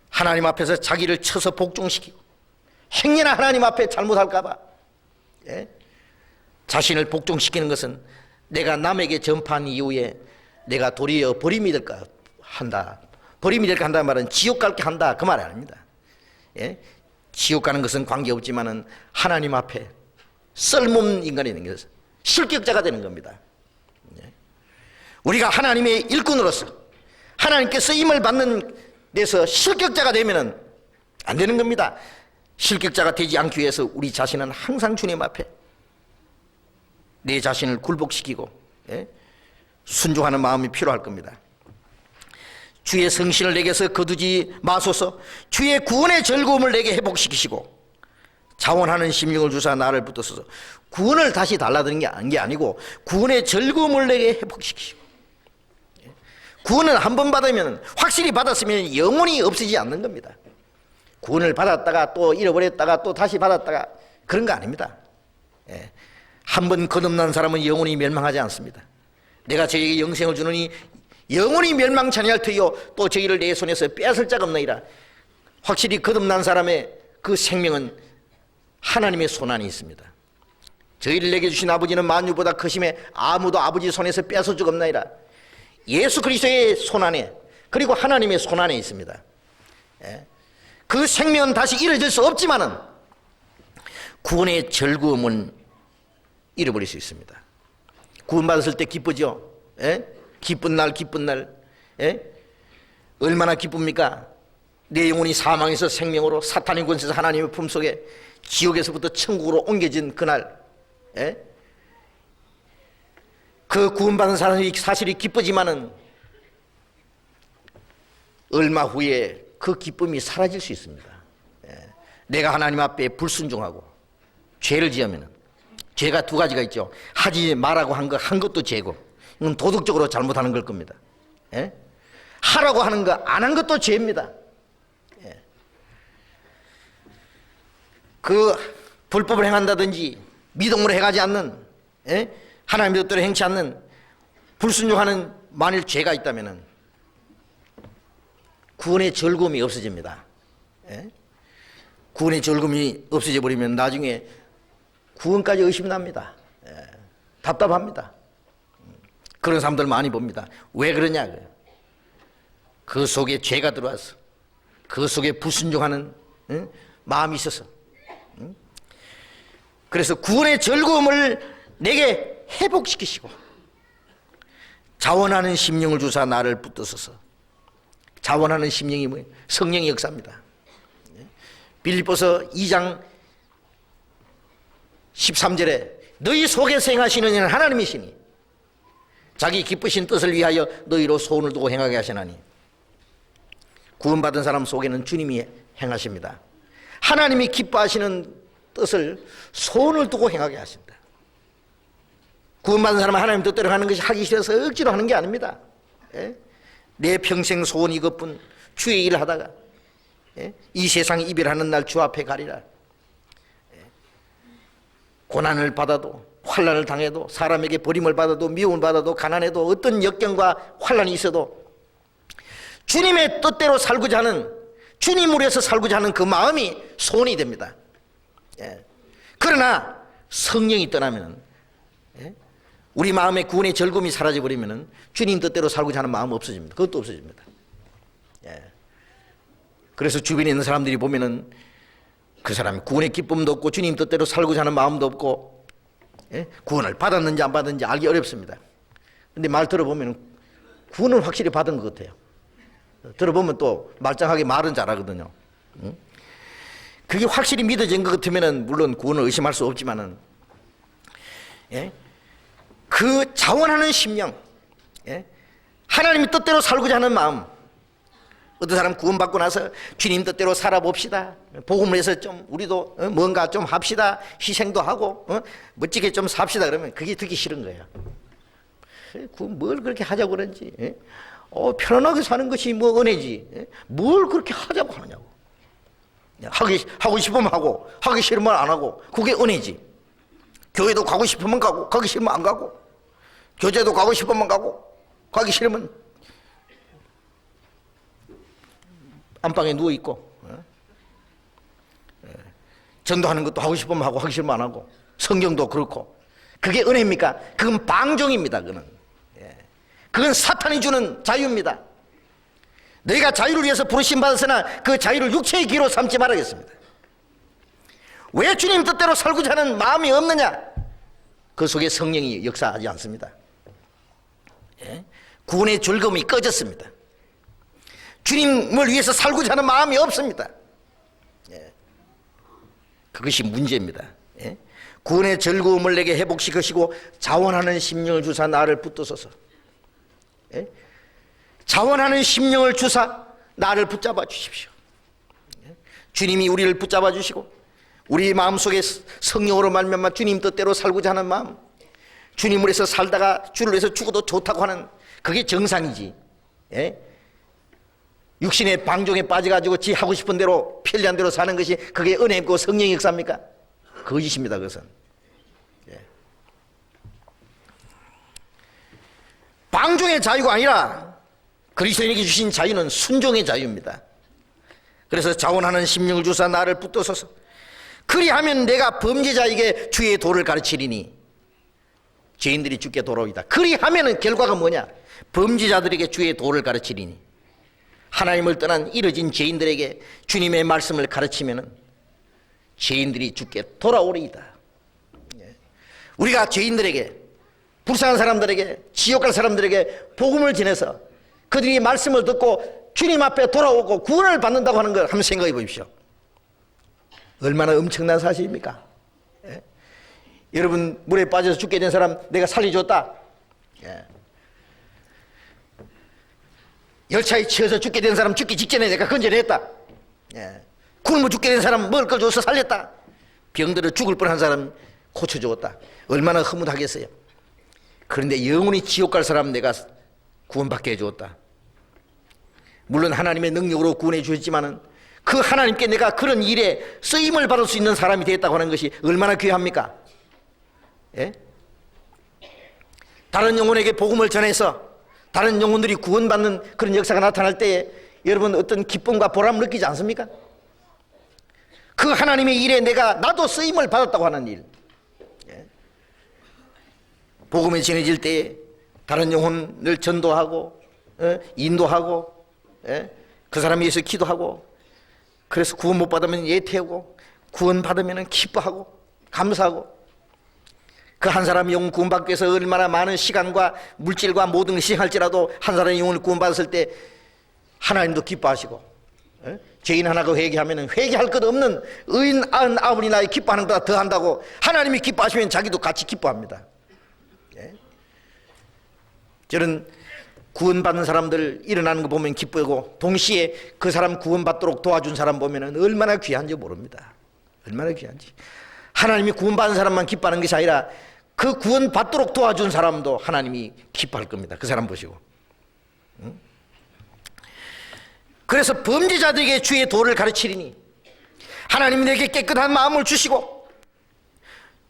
A: 하나님 앞에서 자기를 쳐서 복종시키고 행여나 하나님 앞에 잘못할까 봐 자신을 복종시키는 것은 내가 남에게 전파한 이후에 내가 도리어 버림이 될까 한다. 버림이 될까 한다는 말은 지옥 갈게 한다 그 말이 아닙니다. 지옥 가는 것은 관계없지만은 하나님 앞에 쓸모없는 인간이 되는 것은 실격자가 되는 겁니다. 우리가 하나님의 일꾼으로서 하나님께 쓰임을 받는 데서 실격자가 되면은 안 되는 겁니다. 실격자가 되지 않기 위해서 우리 자신은 항상 주님 앞에 내 자신을 굴복시키고 순종하는 마음이 필요할 겁니다. 주의 성신을 내게서 거두지 마소서. 주의 구원의 즐거움을 내게 회복시키시고 자원하는 심령을 주사 나를 붙드소서. 구원을 다시 달라드는 게 아니고 구원의 즐거움을 내게 회복시키시고, 구원은 한 번 받으면, 확실히 받았으면 영원히 없어지지 않는 겁니다. 구원을 받았다가 또 잃어버렸다가 또 다시 받았다가 그런 거 아닙니다. 한 번 거듭난 사람은 영원히 멸망하지 않습니다. 내가 저에게 영생을 주느니 영원히 멸망치 아니할 터이요 또 저희를 내 손에서 빼앗을 자가 없나이다. 확실히 거듭난 사람의 그 생명은 하나님의 손안에 있습니다. 저희를 내게 주신 아버지는 만유보다 크심에 아무도 아버지 손에서 빼앗을 적 없나이다. 예수 그리스도의 손안에, 그리고 하나님의 손안에 있습니다. 그 생명은 다시 잃어질 수 없지만은 구원의 즐거움은 잃어버릴 수 있습니다. 구원받았을 때 기쁘죠? 기쁜 날, 기쁜 날. 얼마나 기쁩니까? 내 영혼이 사망에서 생명으로, 사탄의 권세에서 하나님의 품속에, 지옥에서부터 천국으로 옮겨진 그날. 그 구원받은 사람이 사실이 기쁘지만은 얼마 후에 그 기쁨이 사라질 수 있습니다. 내가 하나님 앞에 불순종하고 죄를 지으면, 죄가 두 가지가 있죠. 하지 말라고 한 것도 죄고, 이건 도덕적으로 잘못하는 걸 겁니다. 하라고 하는 거 안 한 것도 죄입니다. 그 불법을 행한다든지 미동으로 행하지 않는, 하나님의 뜻대로 행치 않는, 불순종하는 만일 죄가 있다면 구원의 즐거움이 없어집니다. 구원의 즐거움이 없어져 버리면 나중에 구원까지 의심납니다. 답답합니다. 그런 사람들 많이 봅니다. 왜 그러냐? 그 속에 죄가 들어와서, 그 속에 불순종하는 마음이 있어서. 그래서 구원의 즐거움을 내게 회복시키시고 자원하는 심령을 주사 나를 붙드소서. 자원하는 심령이 뭐예요? 성령의 역사입니다. 빌립보서 2장 13절에 너희 속에서 행하시는 이는 하나님이시니 자기 기쁘신 뜻을 위하여 너희로 소원을 두고 행하게 하시나니. 구원받은 사람 속에는 주님이 행하십니다. 하나님이 기뻐하시는 뜻을 소원을 두고 행하게 하신다. 구원받은 사람은 하나님 뜻대로 하는 것이 하기 싫어서 억지로 하는 게 아닙니다. 내 평생 소원 이것뿐. 주의 일을 하다가 이 세상 이별하는 날 주 앞에 가리라. 고난을 받아도, 환난을 당해도, 사람에게 버림을 받아도, 미움을 받아도, 가난해도, 어떤 역경과 환난이 있어도 주님의 뜻대로 살고자 하는, 주님을 위해서 살고자 하는 그 마음이 소원이 됩니다. 그러나 성령이 떠나면, 우리 마음의 구원의 즐거움이 사라져버리면 주님 뜻대로 살고자 하는 마음 없어집니다. 그것도 없어집니다. 그래서 주변에 있는 사람들이 보면은 그 사람이 구원의 기쁨도 없고 주님 뜻대로 살고자 하는 마음도 없고, 구원을 받았는지 안 받았는지 알기 어렵습니다. 근데 말 들어보면 구원은 확실히 받은 것 같아요. 들어보면 또 말짱하게 말은 잘하거든요. 그게 확실히 믿어진 것 같으면 물론 구원을 의심할 수 없지만은, 그 자원하는 심령, 하나님의 뜻대로 살고자 하는 마음. 어떤 사람 구원받고 나서 주님 뜻대로 살아봅시다, 복음을 해서 좀 우리도 뭔가 좀 합시다, 희생도 하고 멋지게 좀 삽시다, 그러면 그게 듣기 싫은 거예요. 뭘 그렇게 하자고 그런지, 편안하게 사는 것이 뭐 은혜지, 뭘 그렇게 하자고 하느냐고. 하고 싶으면 하고, 하기 싫으면 안 하고, 그게 은혜지. 교회도 가고 싶으면 가고, 가기 싫으면 안 가고, 교제도 가고 싶으면 가고, 가기 싫으면 안방에 누워있고, 전도하는 것도 하고 싶으면 하고, 하기 싫으면 안 하고, 성경도 그렇고. 그게 은혜입니까? 그건 방종입니다. 그건 사탄이 주는 자유입니다. 너희가 자유를 위해서 부르심 받았으나 그 자유를 육체의 기로 삼지 말아야겠습니다. 왜 주님 뜻대로 살고자 하는 마음이 없느냐? 그 속에 성령이 역사하지 않습니다. 구원의 즐거움이 꺼졌습니다. 주님을 위해서 살고자 하는 마음이 없습니다. 그것이 문제입니다. 구원의 즐거움을 내게 회복시키시고 자원하는 심령을 주사 나를 붙드소서. 자원하는 심령을 주사 나를 붙잡아 주십시오. 주님이 우리를 붙잡아 주시고 우리 마음속에 성령으로 말미암아 주님 뜻대로 살고자 하는 마음, 주님을 위해서 살다가 주를 위해서 죽어도 좋다고 하는, 그게 정상이지. 예? 육신의 방종에 빠져가지고 지 하고 싶은 대로 편리한 대로 사는 것이 그게 은혜고 성령의 역사입니까? 거짓입니다. 그것은. 예. 방종의 자유가 아니라 그리스도인에게 주신 자유는 순종의 자유입니다. 그래서 자원하는 심령을 주사 나를 붙들소서. 그리하면 내가 범죄자에게 주의 도를 가르치리니 죄인들이 주께 돌아오이다. 그리하면은 결과가 뭐냐? 범죄자들에게 주의 도를 가르치리니, 하나님을 떠난 이뤄진 죄인들에게 주님의 말씀을 가르치면은 죄인들이 주께 돌아오리이다. 우리가 죄인들에게, 불쌍한 사람들에게, 지옥 갈 사람들에게 복음을 전해서 그들이 말씀을 듣고 주님 앞에 돌아오고 구원을 받는다고 하는 걸 한번 생각해 보십시오. 얼마나 엄청난 사실입니까? 예? 여러분, 물에 빠져서 죽게 된 사람 내가 살려줬다. 예. 열차에 치여서 죽게 된 사람 죽기 직전에 내가 건져냈다. 예. 굶어 죽게 된 사람 먹을 걸 줘서 살렸다. 병들어 죽을 뻔한 사람 고쳐주었다. 얼마나 흐뭇하겠어요. 그런데 영원히 지옥 갈 사람 내가 구원받게 해주었다. 물론 하나님의 능력으로 구원해 주셨지만은 그 하나님께 내가 그런 일에 쓰임을 받을 수 있는 사람이 됐다고 하는 것이 얼마나 귀합니까? 예? 다른 영혼에게 복음을 전해서 다른 영혼들이 구원받는 그런 역사가 나타날 때에 여러분 어떤 기쁨과 보람을 느끼지 않습니까? 그 하나님의 일에 나도 쓰임을 받았다고 하는 일. 예? 복음이 전해질 때에 다른 영혼을 전도하고 인도하고 그 사람에 의해서 기도하고, 그래서 구원 못 받으면 예태하고, 구원 받으면 기뻐하고 감사하고, 그 한 사람의 영혼 구원받기 위해서 얼마나 많은 시간과 물질과 모든 것을 희생할지라도 한 사람의 영혼을 구원받았을 때 하나님도 기뻐하시고, 죄인 하나가 회개하면 회개할 것 없는 의인 99이 나의 기뻐하는 것보다 더한다고 하나님이 기뻐하시면 자기도 같이 기뻐합니다. 저는 구원받는 사람들 일어나는 거 보면 기쁘고, 동시에 그 사람 구원받도록 도와준 사람 보면 얼마나 귀한지 모릅니다. 얼마나 귀한지. 하나님이 구원받은 사람만 기뻐하는 것이 아니라 그 구원받도록 도와준 사람도 하나님이 기뻐할 겁니다. 그 사람 보시고. 그래서 범죄자들에게 주의 도를 가르치리니, 하나님이 내게 깨끗한 마음을 주시고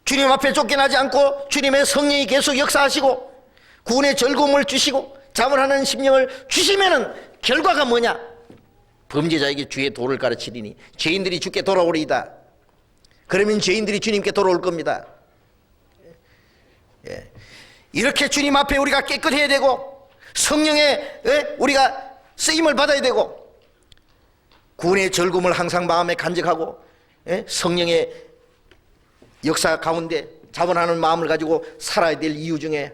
A: 주님 앞에 쫓겨나지 않고 주님의 성령이 계속 역사하시고 구원의 즐거움을 주시고 자원하는 심령을 주시면은 결과가 뭐냐? 범죄자에게 주의 도를 가르치리니 죄인들이 주께 돌아오리이다. 그러면 죄인들이 주님께 돌아올 겁니다. 예. 이렇게 주님 앞에 우리가 깨끗해야 되고 성령의 우리가 쓰임을 받아야 되고 구원의 즐거움을 항상 마음에 간직하고 성령의 역사 가운데 자원하는 마음을 가지고 살아야 될 이유 중에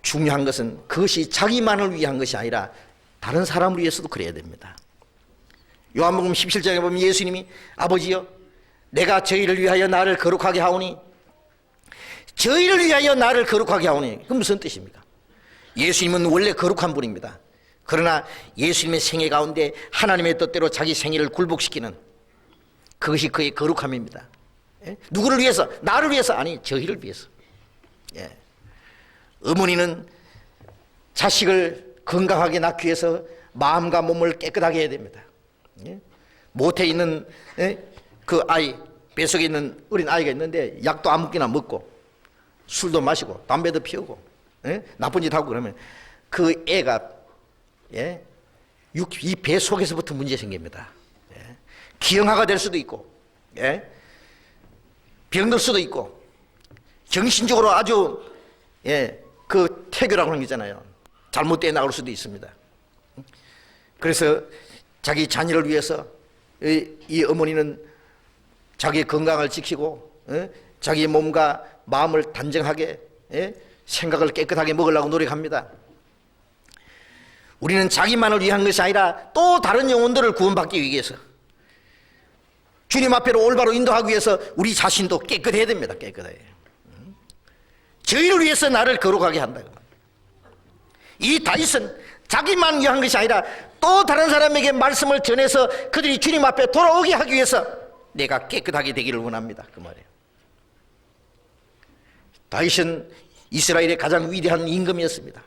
A: 중요한 것은 그것이 자기만을 위한 것이 아니라 다른 사람을 위해서도 그래야 됩니다. 요한복음 17장에 보면 예수님이 아버지여 내가 저희를 위하여 나를 거룩하게 하오니, 저희를 위하여 나를 거룩하게 하오니, 그건 무슨 뜻입니까? 예수님은 원래 거룩한 분입니다. 그러나 예수님의 생애 가운데 하나님의 뜻대로 자기 생애를 굴복시키는 그것이 그의 거룩함입니다. 예? 누구를 위해서? 나를 위해서? 아니, 저희를 위해서. 예. 어머니는 자식을 건강하게 낳기 위해서 마음과 몸을 깨끗하게 해야 됩니다. 예? 못해 있는 그 아이, 뱃속에 있는 어린 아이가 있는데 약도 아무렇게나 먹고 술도 마시고 담배도 피우고 나쁜 짓 하고 그러면 그 애가 이 배 속에서부터 문제 생깁니다. 기형아가 될 수도 있고 병들 수도 있고 정신적으로 아주 그 태교라고 하는 게 있잖아요. 잘못되어 나올 수도 있습니다. 그래서 자기 자녀를 위해서 이 어머니는 자기의 건강을 지키고 자기의 몸과 마음을 단정하게 생각을 깨끗하게 먹으려고 노력합니다. 우리는 자기만을 위한 것이 아니라 또 다른 영혼들을 구원받기 위해서 주님 앞에로 올바로 인도하기 위해서 우리 자신도 깨끗해야 됩니다. 깨끗해야. 저희를 위해서 나를 거룩하게 한다. 이 다윗은 자기만 위한 것이 아니라 또 다른 사람에게 말씀을 전해서 그들이 주님 앞에 돌아오게 하기 위해서 내가 깨끗하게 되기를 원합니다. 그 말이에요. 다윗은 이스라엘의 가장 위대한 임금이었습니다.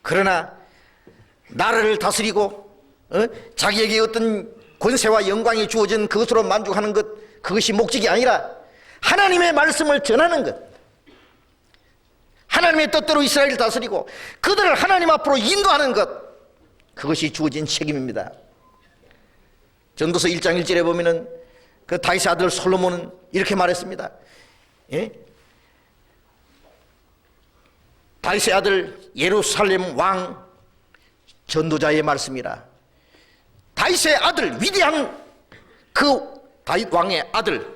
A: 그러나 나라를 다스리고 자기에게 어떤 권세와 영광이 주어진 그것으로 만족하는 것, 그것이 목적이 아니라 하나님의 말씀을 전하는 것, 하나님의 뜻대로 이스라엘을 다스리고 그들을 하나님 앞으로 인도하는 것, 그것이 주어진 책임입니다. 전도서 1장 1절에 보면은 그 다윗의 아들 솔로몬은 이렇게 말했습니다. 예? 다윗의 아들 예루살렘 왕 전도자의 말씀이라. 다윗의 아들, 위대한 그 다윗 왕의 아들,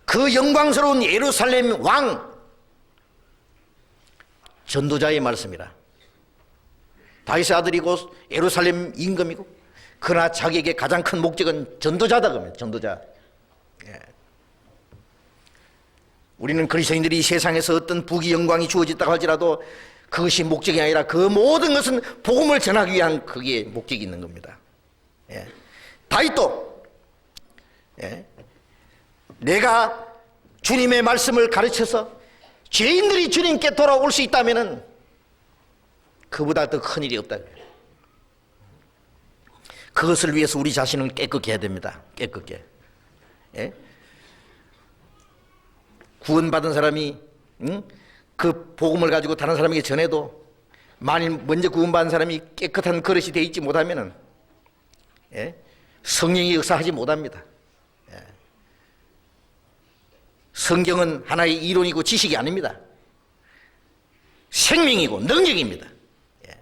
A: 그 영광스러운 예루살렘 왕 전도자의 말씀이라. 다윗의 아들이고 예루살렘 임금이고, 그러나 자기에게 가장 큰 목적은 전도자다. 그러면 전도자. 예. 우리는 그리스도인들이 세상에서 어떤 부귀 영광이 주어졌다고 할지라도 그것이 목적이 아니라 그 모든 것은 복음을 전하기 위한 그게 목적이 있는 겁니다. 예. 다윗도 내가 주님의 말씀을 가르쳐서 죄인들이 주님께 돌아올 수 있다면 그보다 더 큰 일이 없다. 그것을 위해서 우리 자신을 깨끗게 해야 됩니다. 깨끗게. 예? 구원받은 사람이 그 복음을 가지고 다른 사람에게 전해도 만일 먼저 구원받은 사람이 깨끗한 그릇이 되어 있지 못하면 성령이 역사하지 못합니다. 예. 성경은 하나의 이론이고 지식이 아닙니다. 생명이고 능력입니다. 예.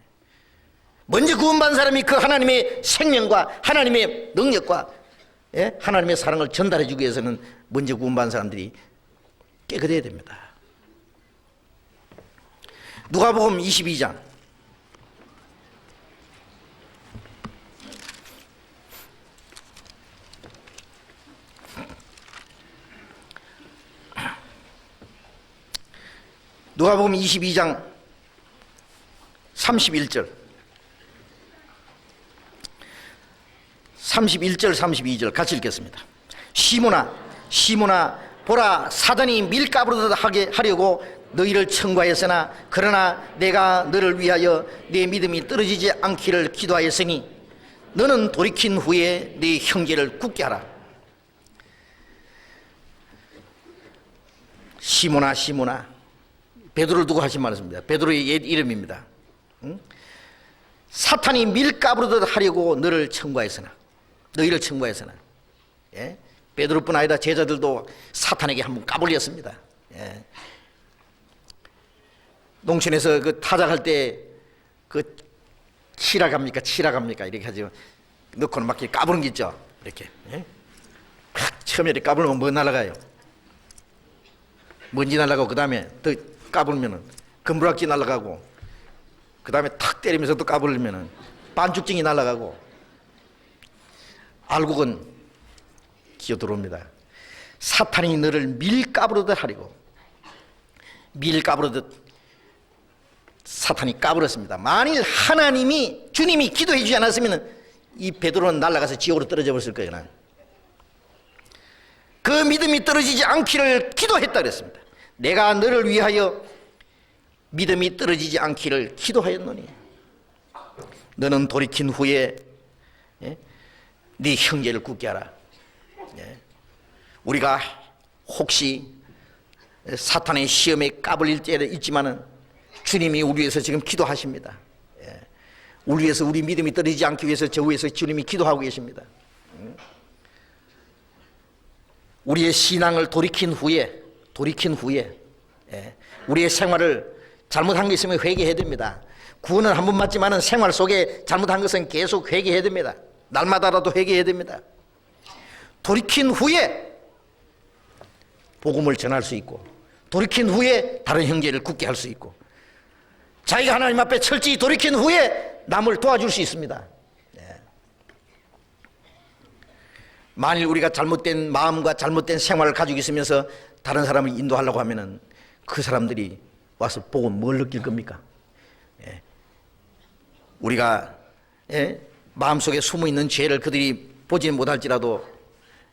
A: 먼저 구원받은 사람이 그 하나님의 생명과 하나님의 능력과 하나님의 사랑을 전달해 주기 위해서는 먼저 구원받은 사람들이 깨끗해야 됩니다. 누가복음 22장 31절 32절 같이 읽겠습니다. 시몬아 보라, 사단이 밀가부르듯 하게 하려고 너희를 청구하였으나 그러나 내가 너를 위하여 네 믿음이 떨어지지 않기를 기도하였으니 너는 돌이킨 후에 네 형제를 굳게 하라. 시몬아, 베드로를 두고 하신 말씀입니다. 베드로의 옛 이름입니다. 사탄이 밀가부르듯 하려고 너희를 청구하였으나 예? 베드로뿐 아니라 제자들도 사탄에게 한번 까불렸습니다. 예. 농촌에서 그 타작할 때 그 치라갑니까 이렇게 하죠. 넣고는 막 까부는 게 있죠. 이렇게. 예? 처음에 이렇게 까불면 뭐 날아가요? 먼지 날아가고, 그 다음에 더 까불면은 금부락지 날아가고, 그 다음에 탁 때리면서 또 까불면은 반죽증이 날아가고, 알곡은 기어 들어옵니다. 사탄이 너를 밀가부르듯 하려고, 밀가부르듯 사탄이 까불었습니다. 만일 주님이 기도해 주지 않았으면 이 베드로는 날아가서 지옥으로 떨어져 버렸을 거예요. 그 믿음이 떨어지지 않기를 기도했다 그랬습니다. 내가 너를 위하여 믿음이 떨어지지 않기를 기도하였노니 너는 돌이킨 후에 네 형제를 굳게 하라. 우리가 혹시 사탄의 시험에 까불릴 때도 있지만은 주님이 우리 위해서 지금 기도하십니다. 우리 위해서, 우리 믿음이 떨어지지 않기 위해서 저 위해서 주님이 기도하고 계십니다. 우리의 신앙을 돌이킨 후에 우리의 생활을 잘못한 게 있으면 회개해야 됩니다. 구원은 한 번 맞지만은 생활 속에 잘못한 것은 계속 회개해야 됩니다. 날마다라도 회개해야 됩니다. 돌이킨 후에 복음을 전할 수 있고, 돌이킨 후에 다른 형제를 굳게 할 수 있고, 자기가 하나님 앞에 철저히 돌이킨 후에 남을 도와줄 수 있습니다. 만일 우리가 잘못된 마음과 잘못된 생활을 가지고 있으면서 다른 사람을 인도하려고 하면은 그 사람들이 와서 보고 뭘 느낄 겁니까? 우리가 마음속에 숨어있는 죄를 그들이 보지 못할지라도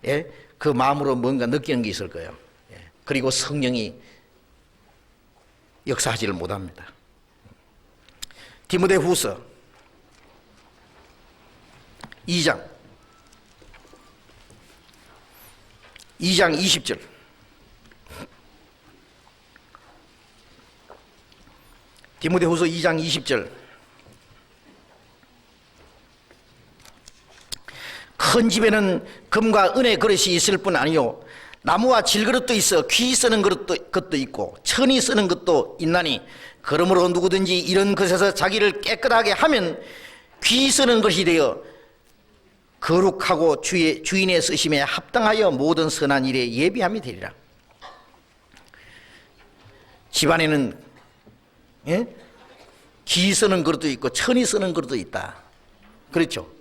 B: 예? 그 마음으로 뭔가 느끼는 게 있을 거예요. 예. 그리고 성령이 역사하지를 못합니다. 디모데후서 2장 20절. 디모데후서 2장 20절. 큰 집에는 금과 은의 그릇이 있을 뿐 아니요 나무와 질그릇도 있어 귀 쓰는 것도 있고 천이 쓰는 것도 있나니 그러므로 누구든지 이런 것에서 자기를 깨끗하게 하면 귀 쓰는 것이 되어 거룩하고 주인의 쓰심에 합당하여 모든 선한 일에 예비함이 되리라. 집안에는 귀 쓰는 그릇도 있고 천이 쓰는 그릇도 있다. 그렇죠?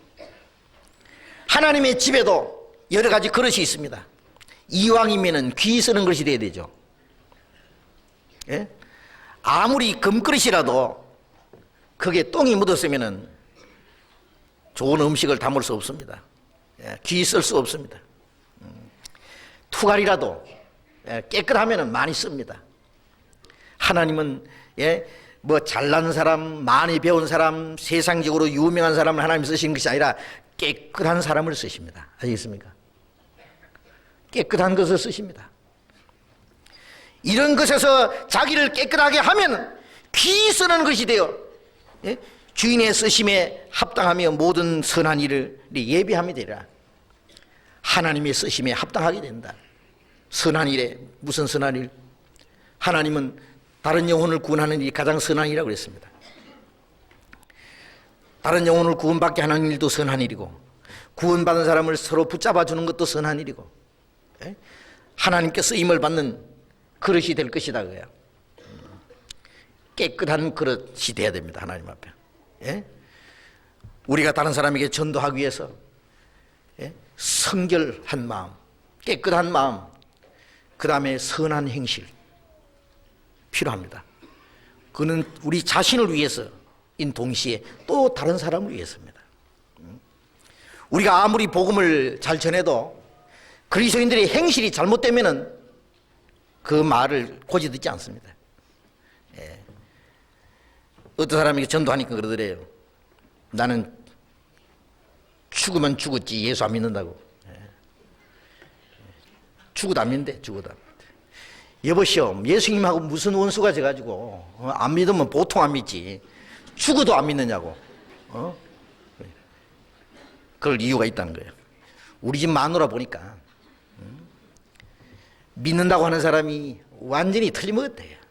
B: 하나님의 집에도 여러 가지 그릇이 있습니다. 이왕이면은 귀 쓰는 그릇이 돼야 되죠. 예? 아무리 금그릇이라도 그게 똥이 묻었으면은 좋은 음식을 담을 수 없습니다. 예, 귀 쓸 수 없습니다. 투갈이라도 깨끗하면은 많이 씁니다. 하나님은 뭐 잘난 사람, 많이 배운 사람, 세상적으로 유명한 사람을 하나님 쓰시는 것이 아니라 깨끗한 사람을 쓰십니다. 아시겠습니까? 깨끗한 것을 쓰십니다. 이런 것에서 자기를 깨끗하게 하면 귀 쓰는 것이 되어 주인의 쓰심에 합당하며 모든 선한 일을 예비함이 되리라. 하나님의 쓰심에 합당하게 된다. 선한 일에 무슨 선한 일? 하나님은 다른 영혼을 구원하는 일이 가장 선한 일이라고 그랬습니다. 다른 영혼을 구원받게 하는 일도 선한 일이고 구원받은 사람을 서로 붙잡아 주는 것도 선한 일이고 하나님께 쓰임을 받는 그릇이 될 것이다 그거야. 깨끗한 그릇이 돼야 됩니다. 하나님 앞에. 우리가 다른 사람에게 전도하기 위해서 성결한 마음, 깨끗한 마음, 그 다음에 선한 행실 필요합니다. 그는 우리 자신을 위해서인 동시에 또 다른 사람을 위해서입니다. 우리가 아무리 복음을 잘 전해도 그리스도인들의 행실이 잘못되면은 그 말을 고지 듣지 않습니다. 어떤 사람에게 전도하니까 그러더래요. 나는 죽으면 죽었지 예수 안 믿는다고. 죽어도 안 믿는데 죽어도 안 믿는데. 여보시오, 예수님하고 무슨 원수가 져가지고 안 믿으면 보통 안 믿지 죽어도 안 믿느냐고. 그럴 이유가 있다는 거예요. 우리 집 마누라 보니까 믿는다고 하는 사람이 완전히 틀림없대요.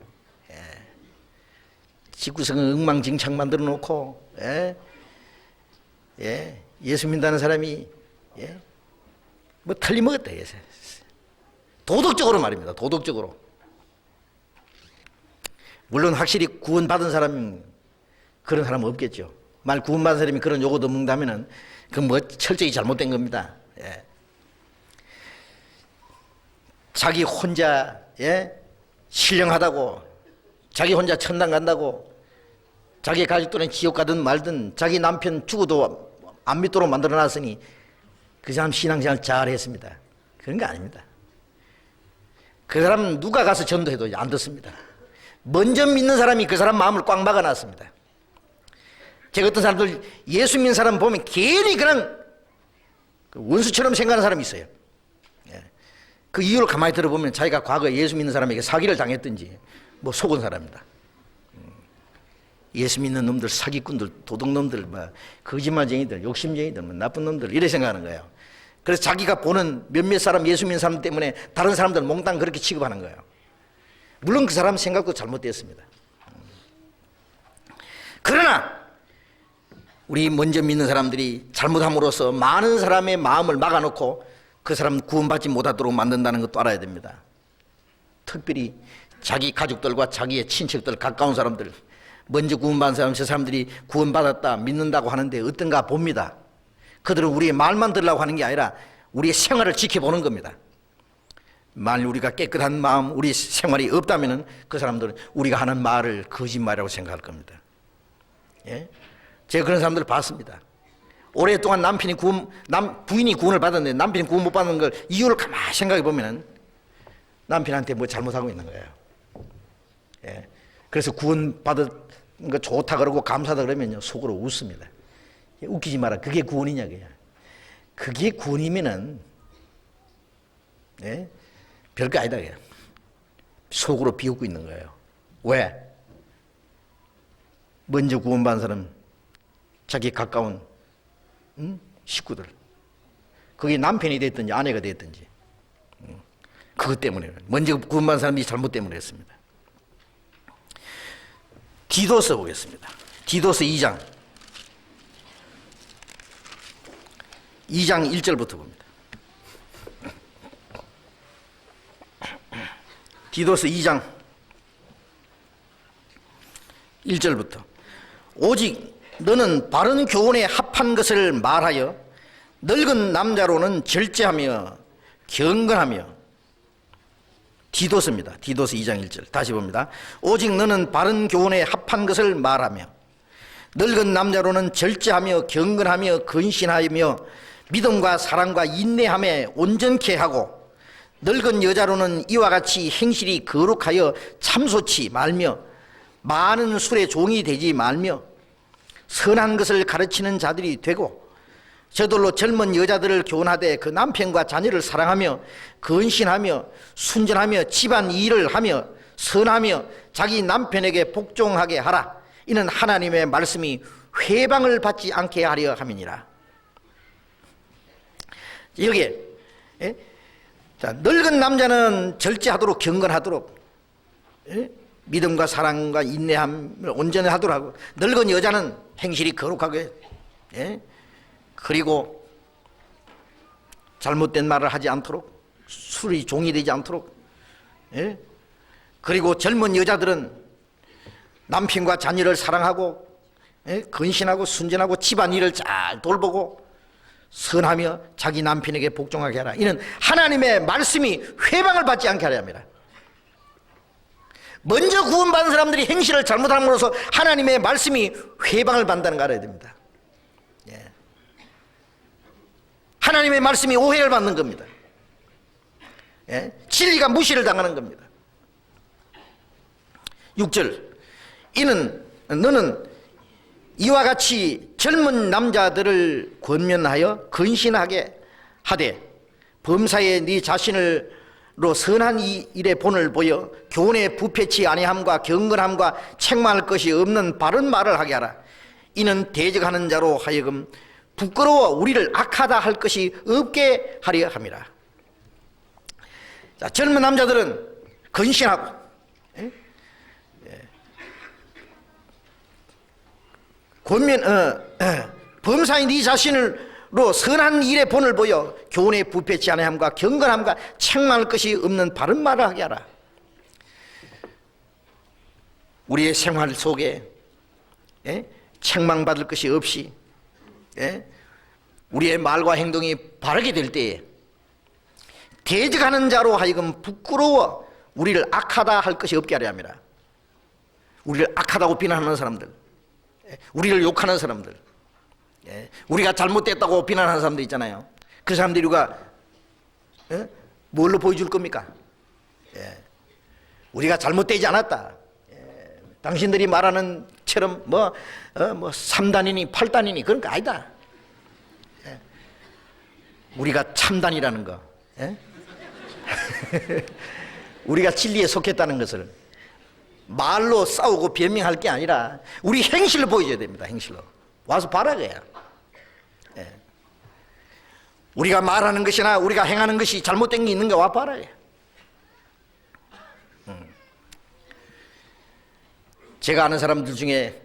B: 집구석은 엉망진창 만들어 놓고 예수 믿는다는 사람이 뭐 틀림없대요. 도덕적으로 말입니다. 도덕적으로. 물론 확실히 구원받은 사람은 그런 사람은 없겠죠. 만약 구원받은 사람이 그런 요구도 먹는다면은 그건 뭐 철저히 잘못된 겁니다. 자기 혼자 신령하다고, 자기 혼자 천당 간다고, 자기 가족들은 지옥 가든 말든 자기 남편 죽어도 안 믿도록 만들어놨으니 그 사람 신앙생활 잘 했습니다. 그런 거 아닙니다. 그 사람은 누가 가서 전도해도 안 듣습니다. 먼저 믿는 사람이 그 사람 마음을 꽉 막아놨습니다. 제가 어떤 사람들 예수 믿는 사람 보면 괜히 그냥 원수처럼 생각하는 사람이 있어요. 그 이유를 가만히 들어보면 자기가 과거에 예수 믿는 사람에게 사기를 당했든지 뭐 속은 사람입니다. 예수 믿는 놈들, 사기꾼들, 도둑놈들, 뭐 거짓말쟁이들, 욕심쟁이들, 뭐 나쁜 놈들 이래 생각하는 거예요. 그래서 자기가 보는 몇몇 사람, 예수 믿는 사람 때문에 다른 사람들 몽땅 그렇게 취급하는 거예요. 물론 그 사람 생각도 잘못됐습니다. 그러나 우리 먼저 믿는 사람들이 잘못함으로써 많은 사람의 마음을 막아놓고 그 사람 구원받지 못하도록 만든다는 것도 알아야 됩니다. 특별히 자기 가족들과 자기의 친척들, 가까운 사람들, 먼저 구원받은 사람, 저 사람들이 구원받았다 믿는다고 하는데 어떤가 봅니다. 그들은 우리의 말만 들으려고 하는 게 아니라 우리의 생활을 지켜보는 겁니다. 만일 우리가 깨끗한 마음, 우리 생활이 없다면 그 사람들은 우리가 하는 말을 거짓말이라고 생각할 겁니다. 제가 그런 사람들을 봤습니다.
A: 오랫동안 부인이 구원을 받았는데 남편이 구원 못 받는 걸 이유를 가만히 생각해 보면은 남편한테 뭐 잘못하고 있는 거예요. 예. 그래서 구원 받은 거 좋다 그러고 감사하다 그러면요 속으로 웃습니다. 웃기지 마라. 그게 구원이냐 그야. 그게 구원이면은 예? 별거 아니다 그야. 속으로 비웃고 있는 거예요. 왜? 먼저 구원받은 사람 자기 가까운 식구들, 그게 남편이 됐든지 아내가 됐든지 그것 때문에 먼저 구원받은 사람이 잘못 때문에 했습니다. 디도서 보겠습니다. 디도서 2장 1절부터 봅니다. 디도서 2장 1절부터 오직 너는 바른 교훈에 합한 것을 말하여 늙은 남자로는 절제하며 경건하며. 디도서입니다. 디도서 2장 1절 다시 봅니다. 오직 너는 바른 교훈에 합한 것을 말하며 늙은 남자로는 절제하며 경건하며 근신하며 믿음과 사랑과 인내함에 온전케 하고 늙은 여자로는 이와 같이 행실이 거룩하여 참소치 말며 많은 술의 종이 되지 말며 선한 것을 가르치는 자들이 되고 저들로 젊은 여자들을 교훈하되 그 남편과 자녀를 사랑하며 근신하며 순전하며 집안 일을 하며 선하며 자기 남편에게 복종하게 하라. 이는 하나님의 말씀이 회방을 받지 않게 하려 함이니라. 여기에 자, 늙은 남자는 절제하도록 경건하도록 믿음과 사랑과 인내함을 온전히 하도록 하고 늙은 여자는 행실이 거룩하게 그리고 잘못된 말을 하지 않도록 술이 종이 되지 않도록 그리고 젊은 여자들은 남편과 자녀를 사랑하고 근신하고 순전하고 집안일을 잘 돌보고 선하며 자기 남편에게 복종하게 하라. 이는 하나님의 말씀이 회방을 받지 않게 하려 합니다. 먼저 구원받은 사람들이 행실을 잘못함으로써 하나님의 말씀이 회방을 받는다는 거 알아야 됩니다. 하나님의 말씀이 오해를 받는 겁니다. 진리가 무시를 당하는 겁니다. 6절 이는 너는 이와 같이 젊은 남자들을 권면하여 근신하게 하되 범사에 네 자신을로 선한 이 일의 본을 보여 교훈에 부패치 아니함과 경건함과 책망할 것이 없는 바른 말을 하게 하라. 이는 대적하는 자로 하여금 부끄러워 우리를 악하다 할 것이 없게 하려 함이라. 자, 젊은 남자들은 근신하고 범사인 네 자신으로 선한 일의 본을 보여 교훈에 부패치 아니함과 경건함과 책망할 것이 없는 바른 말을 하게 하라. 우리의 생활 속에 책망받을 것이 없이 우리의 말과 행동이 바르게 될 때에 대적하는 자로 하여금 부끄러워 우리를 악하다 할 것이 없게 하려 합니다. 우리를 악하다고 비난하는 사람들, 우리를 욕하는 사람들, 우리가 잘못됐다고 비난하는 사람들 있잖아요. 그 사람들이 우리가 뭘로 보여줄 겁니까? 우리가 잘못되지 않았다. 당신들이 말하는 처럼 뭐 3단이니 8단이니 그런 거 아니다. 우리가 참단이라는 거, 우리가 진리에 속했다는 것을 말로 싸우고 변명할 게 아니라 우리 행실로 보여줘야 됩니다. 행실로 와서 봐라 그야. 우리가 말하는 것이나 우리가 행하는 것이 잘못된 게 있는가 와 봐라. 제가 아는 사람들 중에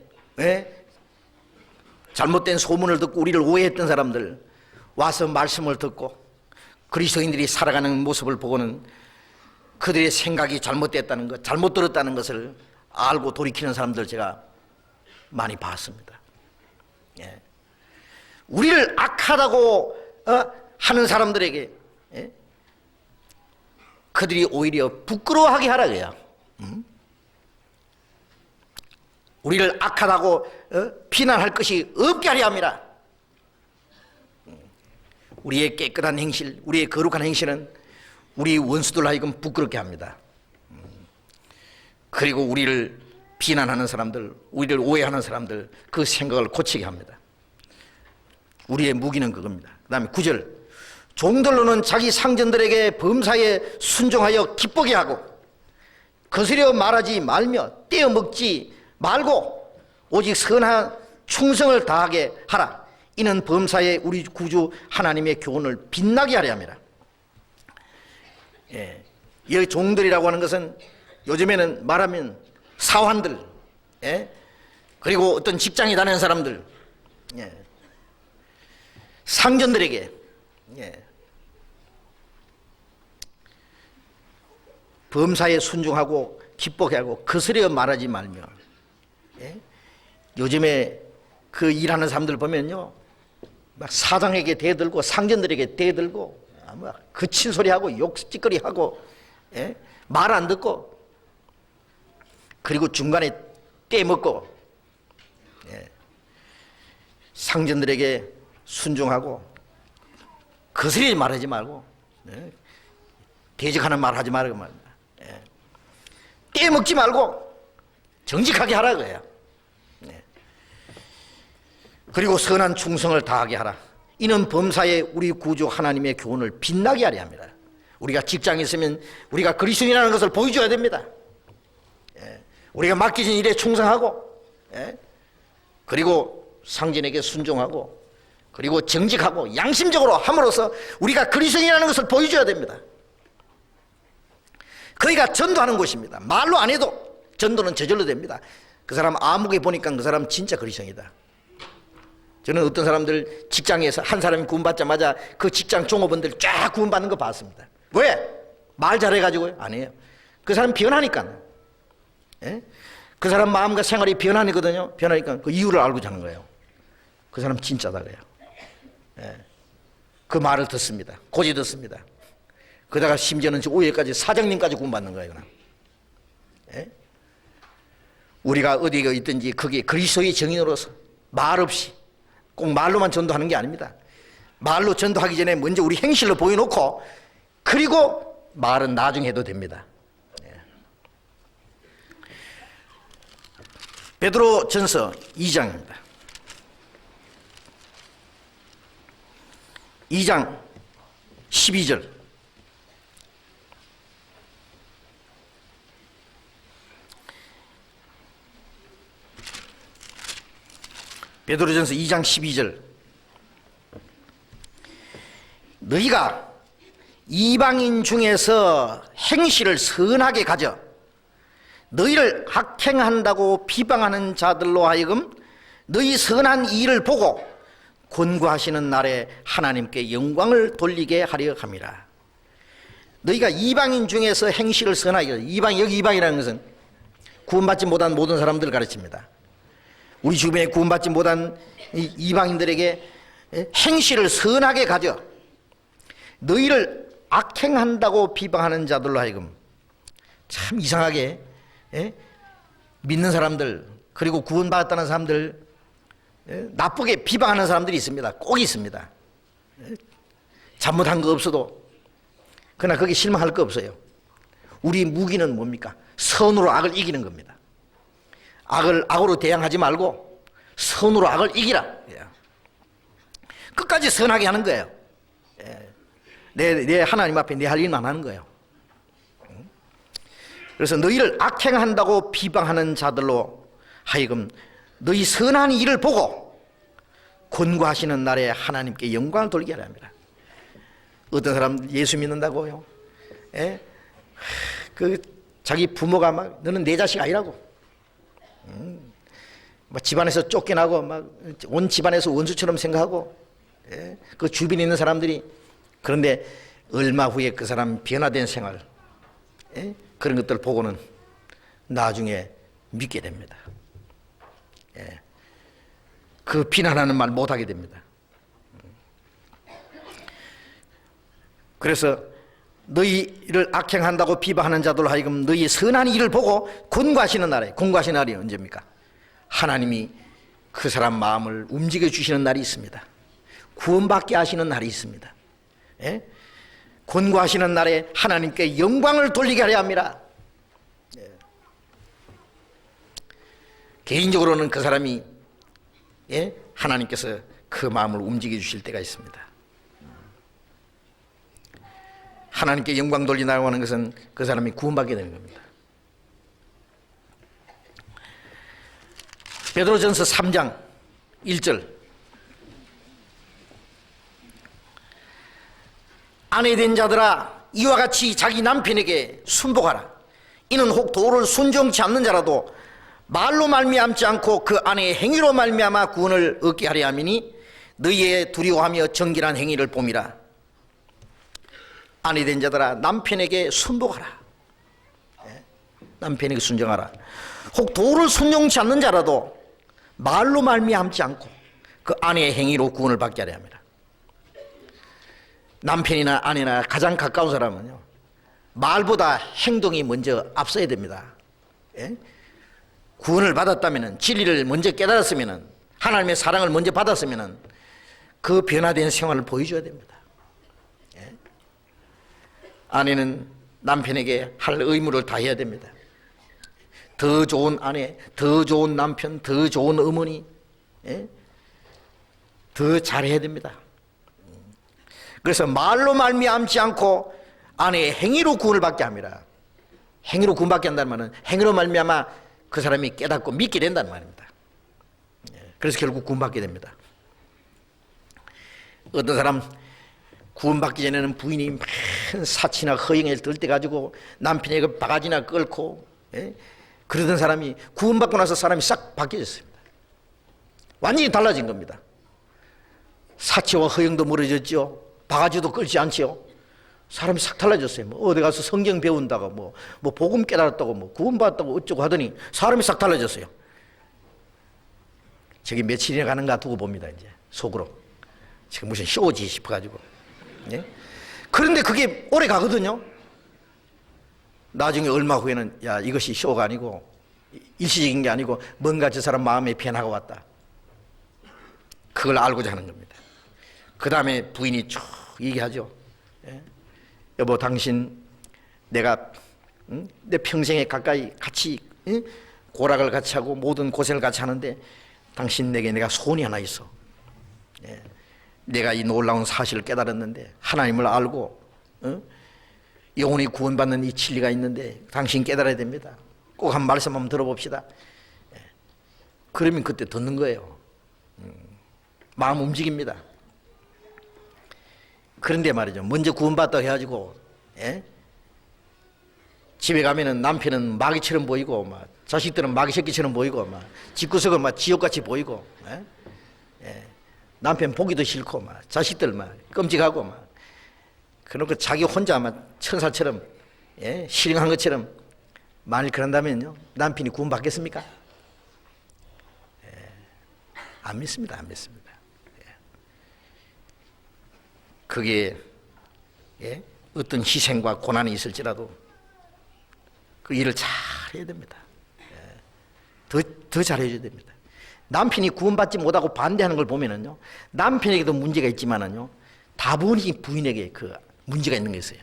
A: 잘못된 소문을 듣고 우리를 오해했던 사람들 와서 말씀을 듣고 그리스도인들이 살아가는 모습을 보고는 그들의 생각이 잘못됐다는 것, 잘못 들었다는 것을 알고 돌이키는 사람들 제가 많이 봤습니다. 우리를 악하다고 하는 사람들에게 그들이 오히려 부끄러워하게 하라 그래요. 우리를 악하다고 비난할 것이 없게 하려 합니다. 우리의 깨끗한 행실, 우리의 거룩한 행실은 우리 원수들 하여금 부끄럽게 합니다. 그리고 우리를 비난하는 사람들, 우리를 오해하는 사람들 그 생각을 고치게 합니다. 우리의 무기는 그겁니다. 그 다음에 9절, 종들로는 자기 상전들에게 범사에 순종하여 기쁘게 하고 거스려 말하지 말며 떼어먹지 말고 오직 선한 충성을 다하게 하라. 이는 범사에 우리 구주 하나님의 교훈을 빛나게 하려 함이라. 예, 이 종들이라고 하는 것은 요즘에는 말하면 사환들, 예? 그리고 어떤 직장에 다니는 사람들, 예. 상전들에게, 예. 범사에 순종하고 기쁘게 하고 거스려 말하지 말며, 예? 요즘에 그 일하는 사람들 보면요, 막 사장에게 대들고 상전들에게 대들고 막 거친 소리하고 욕짓거리하고, 예? 말 안 듣고, 그리고 중간에 떼먹고, 예. 상전들에게 순종하고 거스리 말하지 말고, 예. 대적하는 말 하지 말고 말입니다. 예. 떼먹지 말고 정직하게 하라 그래요. 예. 그리고 선한 충성을 다하게 하라. 이는 범사에 우리 구주 하나님의 교훈을 빛나게 하려 합니다. 우리가 직장에 있으면 우리가 그리스도인이라는 것을 보여줘야 됩니다. 예. 우리가 맡겨진 일에 충성하고, 예. 그리고 상전에게 순종하고, 그리고 정직하고 양심적으로 함으로써 우리가 그리스도인이라는 것을 보여줘야 됩니다. 거기가 전도하는 곳입니다. 말로 안 해도 전도는 저절로 됩니다. 그 사람 아무개 보니까 그 사람 진짜 그리스도인이다. 저는 어떤 사람들 직장에서 한 사람이 구원받자마자 그 직장 종업원들 쫙 구원받는 거 봤습니다. 왜? 말 잘해가지고요? 아니에요. 그 사람 변하니까. 예? 그 사람 마음과 생활이 변하거든요. 변하니까 그 이유를 알고 자는 거예요. 그 사람 진짜다 그래요. 예. 그 말을 듣습니다. 고지 듣습니다. 그러다가 심지어는 오해까지 사장님까지 구원받는 거예요. 예? 우리가 어디에 있든지 거기에 그리스도의 증인으로서 말 없이 꼭 말로만 전도하는 게 아닙니다. 말로 전도하기 전에 먼저 우리 행실로 보여놓고 그리고 말은 나중에 해도 됩니다. 예. 베드로 전서 2장입니다. 2장 12절. 베드로전서 2장 12절. 너희가 이방인 중에서 행실을 선하게 가져 너희를 악행한다고 비방하는 자들로 하여금 너희 선한 일을 보고 권고하시는 날에 하나님께 영광을 돌리게 하려 함이라. 너희가 이방인 중에서 행실을 선하게 가져. 여기 이방이라는 것은 구원받지 못한 모든 사람들을 가르칩니다. 우리 주변에 구원받지 못한 이방인들에게 행실을 선하게 가져 너희를 악행한다고 비방하는 자들로 하여금, 참 이상하게 믿는 사람들 그리고 구원받았다는 사람들 나쁘게 비방하는 사람들이 있습니다. 꼭 있습니다. 잘못한 거 없어도 그러나 거기 실망할 거 없어요. 우리 무기는 뭡니까? 선으로 악을 이기는 겁니다. 악을 악으로 대항하지 말고 선으로 악을 이기라. 끝까지 선하게 하는 거예요. 내 하나님 앞에 내 할 일만 하는 거예요. 그래서 너희를 악행한다고 비방하는 자들로 하여금 너희 선한 일을 보고 권고하시는 날에 하나님께 영광을 돌리게 하려 합니다. 어떤 사람 예수 믿는다고요? 그 자기 부모가 막 너는 내 자식 아니라고. 막 집안에서 쫓겨나고 막 온 집안에서 원수처럼 생각하고, 그 주변에 있는 사람들이, 그런데 얼마 후에 그 사람 변화된 생활, 그런 것들 보고는 나중에 믿게 됩니다. 그 비난하는 말 못하게 됩니다. 그래서 너희를 악행한다고 비방하는 자들로 하여금 너희 선한 일을 보고 권고하시는 날에, 권고하시는 날이 언제입니까? 하나님이 그 사람 마음을 움직여 주시는 날이 있습니다. 구원받게 하시는 날이 있습니다. 예? 권고하시는 날에 하나님께 영광을 돌리게 하려 합니다. 예. 개인적으로는 그 사람이 예? 하나님께서 그 마음을 움직여 주실 때가 있습니다. 하나님께 영광 돌리라고 하는 것은 그 사람이 구원받게 되는 겁니다. 베드로전서 3장 1절, 아내된 자들아 이와 같이 자기 남편에게 순복하라. 이는 혹 도를 순종치 않는 자라도 말로 말미암지 않고 그 아내의 행위로 말미암아 구원을 얻게 하려 함이니 너희의 두려워하며 정결한 행위를 봄이라. 아내된 자들아 남편에게 순복하라. 남편에게 순종하라. 혹 도를 순종치 않는 자라도 말로 말미암지 않고 그 아내의 행위로 구원을 받게 하려 합니다. 남편이나 아내나 가장 가까운 사람은요, 말보다 행동이 먼저 앞서야 됩니다. 예? 구원을 받았다면, 진리를 먼저 깨달았으면, 하나님의 사랑을 먼저 받았으면 그 변화된 생활을 보여줘야 됩니다. 예? 아내는 남편에게 할 의무를 다해야 됩니다. 더 좋은 아내, 더 좋은 남편, 더 좋은 어머니, 예? 더 잘해야 됩니다. 그래서 말로 말미암지 않고 아내의 행위로 구원을 받게 합니다. 행위로 구원받게 한다는 말은 행위로 말미암아 그 사람이 깨닫고 믿게 된다는 말입니다. 그래서 결국 구원받게 됩니다. 어떤 사람 구원받기 전에는 부인이 많은 사치나 허영을 들 때 가지고 남편에게 바가지나 끌고, 예? 그러던 사람이 구원받고 나서 사람이 싹 바뀌어졌습니다. 완전히 달라진 겁니다. 사치와 허영도 멀어졌죠. 바가지도 끌지 않지요. 사람이 싹 달라졌어요. 뭐 어디 가서 성경 배운다고 뭐 복음 깨달았다고 뭐 구원받았다고 어쩌고 하더니 사람이 싹 달라졌어요. 저기 며칠이나 가는가 두고 봅니다. 이제 속으로 지금 무슨 쇼지 싶어가지고. 예? 그런데 그게 오래 가거든요. 나중에 얼마 후에는 야 이것이 쇼가 아니고 일시적인 게 아니고 뭔가 저 사람 마음에 변화가 왔다. 그걸 알고자 하는 겁니다. 그 다음에 부인이 쭉 얘기하죠. 예? 여보 당신 내가 내 평생에 가까이 같이 고락을 같이 하고 모든 고생을 같이 하는데 당신 내게 내가 소원이 하나 있어. 예? 내가 이 놀라운 사실을 깨달았는데 하나님을 알고 영혼이 구원받는 이 진리가 있는데 당신 깨달아야 됩니다. 꼭 한 말씀 한번 들어봅시다. 예? 그러면 그때 듣는 거예요. 마음 움직입니다. 그런데 말이죠. 먼저 구원받다고 해가지고, 예? 집에 가면은 남편은 마귀처럼 보이고, 막 자식들은 마귀 새끼처럼 보이고, 막 집구석은 막 지옥같이 보이고, 예? 예. 남편 보기도 싫고, 막 자식들 막 끔찍하고, 막 그러고 자기 혼자 막 천사처럼, 예? 실행한 것처럼 만일 그런다면요, 남편이 구원받겠습니까? 예. 안 믿습니다, 안 믿습니다. 그게 예? 어떤 희생과 고난이 있을지라도 그 일을 잘 해야 됩니다. 예. 더 잘해줘야 됩니다. 남편이 구원받지 못하고 반대하는 걸 보면은요, 남편에게도 문제가 있지만은요, 다분히 부인에게 그 문제가 있는 게 있어요.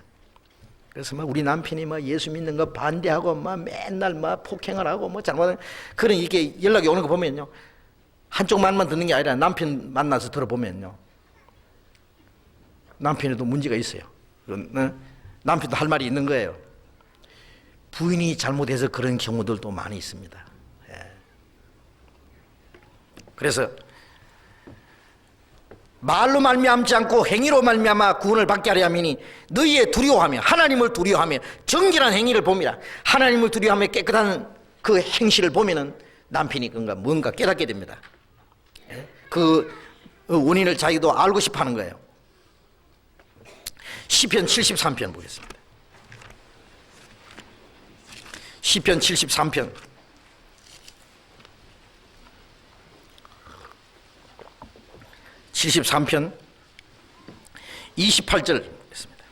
A: 그래서 막 우리 남편이 막 예수 믿는 거 반대하고 막 맨날 막 폭행을 하고 뭐 잘못하는 그런 이게 연락이 오는 거 보면요, 한쪽 말만 듣는 게 아니라 남편 만나서 들어보면요, 남편에도 문제가 있어요. 남편도 할 말이 있는 거예요. 부인이 잘못해서 그런 경우들도 많이 있습니다. 예. 그래서 말로 말미암지 않고 행위로 말미암아 구원을 받게 하려 함이니 너희의 두려워하며 하나님을 두려워하며 정결한 행위를 봅니다. 하나님을 두려워하며 깨끗한 그 행실을 보면은 남편이 뭔가 깨닫게 됩니다. 예. 그 원인을 자기도 알고 싶어하는 거예요. 시편 73편 보겠습니다. 시편 73편 73편 28절 보겠습니다.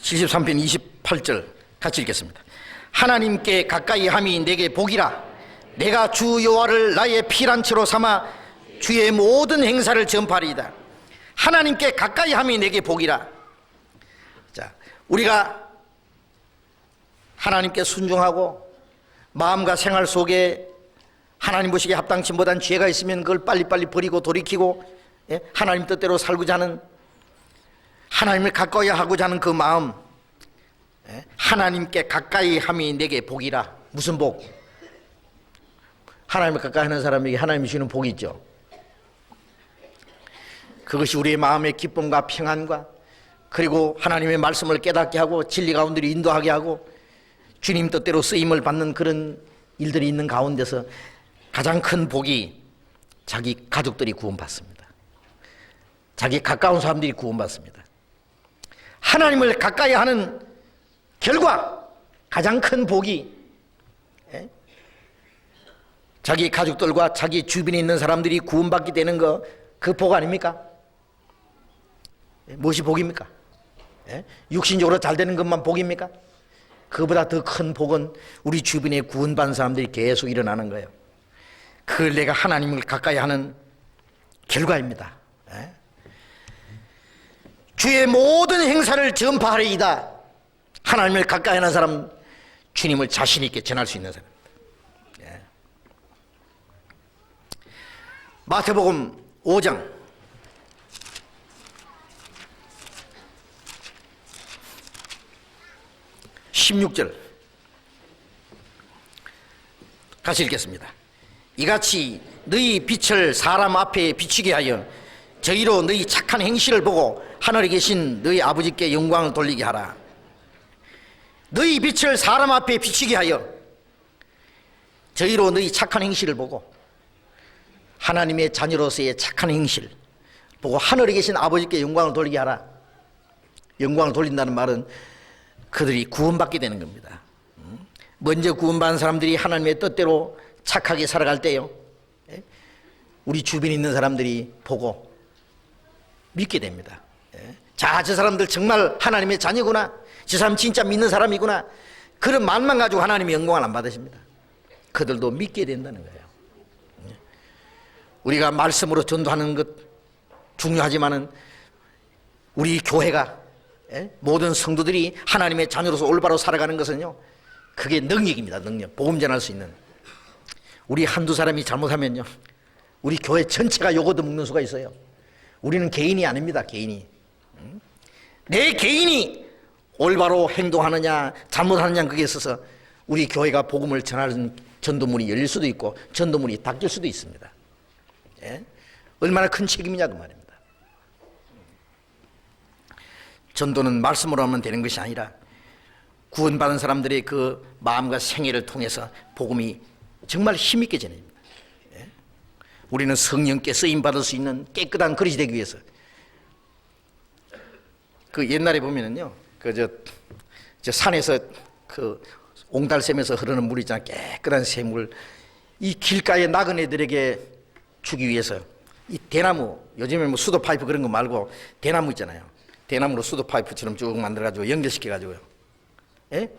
A: 73편 28절 같이 읽겠습니다. 하나님께 가까이 함이 내게 복이라. 내가 주 여호와를 나의 피난처로 삼아 주의 모든 행사를 전파리이다. 하나님께 가까이 함이 내게 복이라. 자, 우리가 하나님께 순종하고 마음과 생활 속에 하나님 보시기에 합당치 못한 죄가 있으면 그걸 빨리빨리 버리고 돌이키고, 예? 하나님 뜻대로 살고자 하는, 하나님을 가까이 하고자 하는 그 마음, 예? 하나님께 가까이 함이 내게 복이라. 무슨 복? 하나님을 가까이 하는 사람에게 하나님이 주는 복이 있죠. 그것이 우리의 마음의 기쁨과 평안과, 그리고 하나님의 말씀을 깨닫게 하고 진리 가운데로 인도하게 하고 주님 뜻대로 쓰임을 받는 그런 일들이 있는 가운데서 가장 큰 복이 자기 가족들이 구원받습니다. 자기 가까운 사람들이 구원받습니다. 하나님을 가까이 하는 결과 가장 큰 복이, 예? 자기 가족들과 자기 주변에 있는 사람들이 구원받게 되는 거, 그 복 아닙니까? 무엇이 복입니까? 예? 육신적으로 잘 되는 것만 복입니까? 그보다 더 큰 복은 우리 주변에 구원받은 사람들이 계속 일어나는 거예요. 그걸 내가 하나님을 가까이 하는 결과입니다. 예? 주의 모든 행사를 전파하리이다. 하나님을 가까이 하는 사람, 주님을 자신 있게 전할 수 있는 사람입니다. 예. 마태복음 5장 16절 같이 읽겠습니다. 이같이 너희 빛을 사람 앞에 비추게 하여 저희로 너희 착한 행실을 보고 하늘에 계신 너희 아버지께 영광을 돌리게 하라. 너희 빛을 사람 앞에 비추게 하여 저희로 너희 착한 행실을 보고, 하나님의 자녀로서의 착한 행실 보고 하늘에 계신 아버지께 영광을 돌리게 하라. 영광을 돌린다는 말은 그들이 구원받게 되는 겁니다. 먼저 구원받은 사람들이 하나님의 뜻대로 착하게 살아갈 때요, 우리 주변에 있는 사람들이 보고 믿게 됩니다. 자, 저 사람들 정말 하나님의 자녀구나, 저 사람 진짜 믿는 사람이구나, 그런 말만 가지고 하나님의 영광을 안 받으십니다. 그들도 믿게 된다는 거예요. 우리가 말씀으로 전도하는 것 중요하지만은 우리 교회가, 모든 성도들이 하나님의 자녀로서 올바로 살아가는 것은요, 그게 능력입니다. 능력. 복음 전할 수 있는. 우리 한두 사람이 잘못하면요, 우리 교회 전체가 요거도 먹는 수가 있어요. 우리는 개인이 아닙니다. 개인이. 내 개인이 올바로 행동하느냐 잘못하느냐, 그게 있어서 우리 교회가 복음을 전하는 전도문이 열릴 수도 있고 전도문이 닫힐 수도 있습니다. 예? 얼마나 큰 책임이냐 그 말입니다. 전도는 말씀으로 하면 되는 것이 아니라 구원받은 사람들의 그 마음과 생애를 통해서 복음이 정말 힘있게 전해집니다. 예? 우리는 성령께 쓰임받을 수 있는 깨끗한 그릇이 되기 위해서, 그 옛날에 보면은요, 저 산에서 그 옹달샘에서 흐르는 물 있잖아요. 깨끗한 샘물, 이 길가에 나그네들에게 주기 위해서 이 대나무, 요즘에 뭐 수도 파이프 그런 거 말고 대나무 있잖아요. 대나무로 수도 파이프처럼 쭉 만들어가지고 연결시켜가지고요, 예?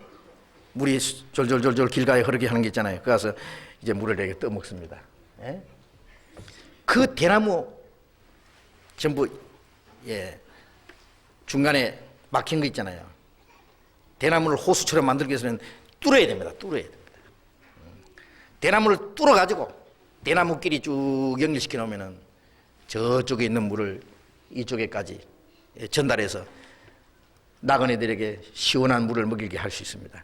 A: 물이 졸졸졸졸 길가에 흐르게 하는 게 있잖아요. 그 가서 이제 물을 이렇게 떠먹습니다. 예? 그 대나무 전부, 예, 중간에 막힌 거 있잖아요. 대나무를 호수처럼 만들기 위해서는 뚫어야 됩니다. 뚫어야 됩니다. 대나무를 뚫어가지고 대나무끼리 쭉 연결시켜 놓으면은 저쪽에 있는 물을 이쪽에까지 전달해서 나그네들에게 시원한 물을 먹이게 할 수 있습니다.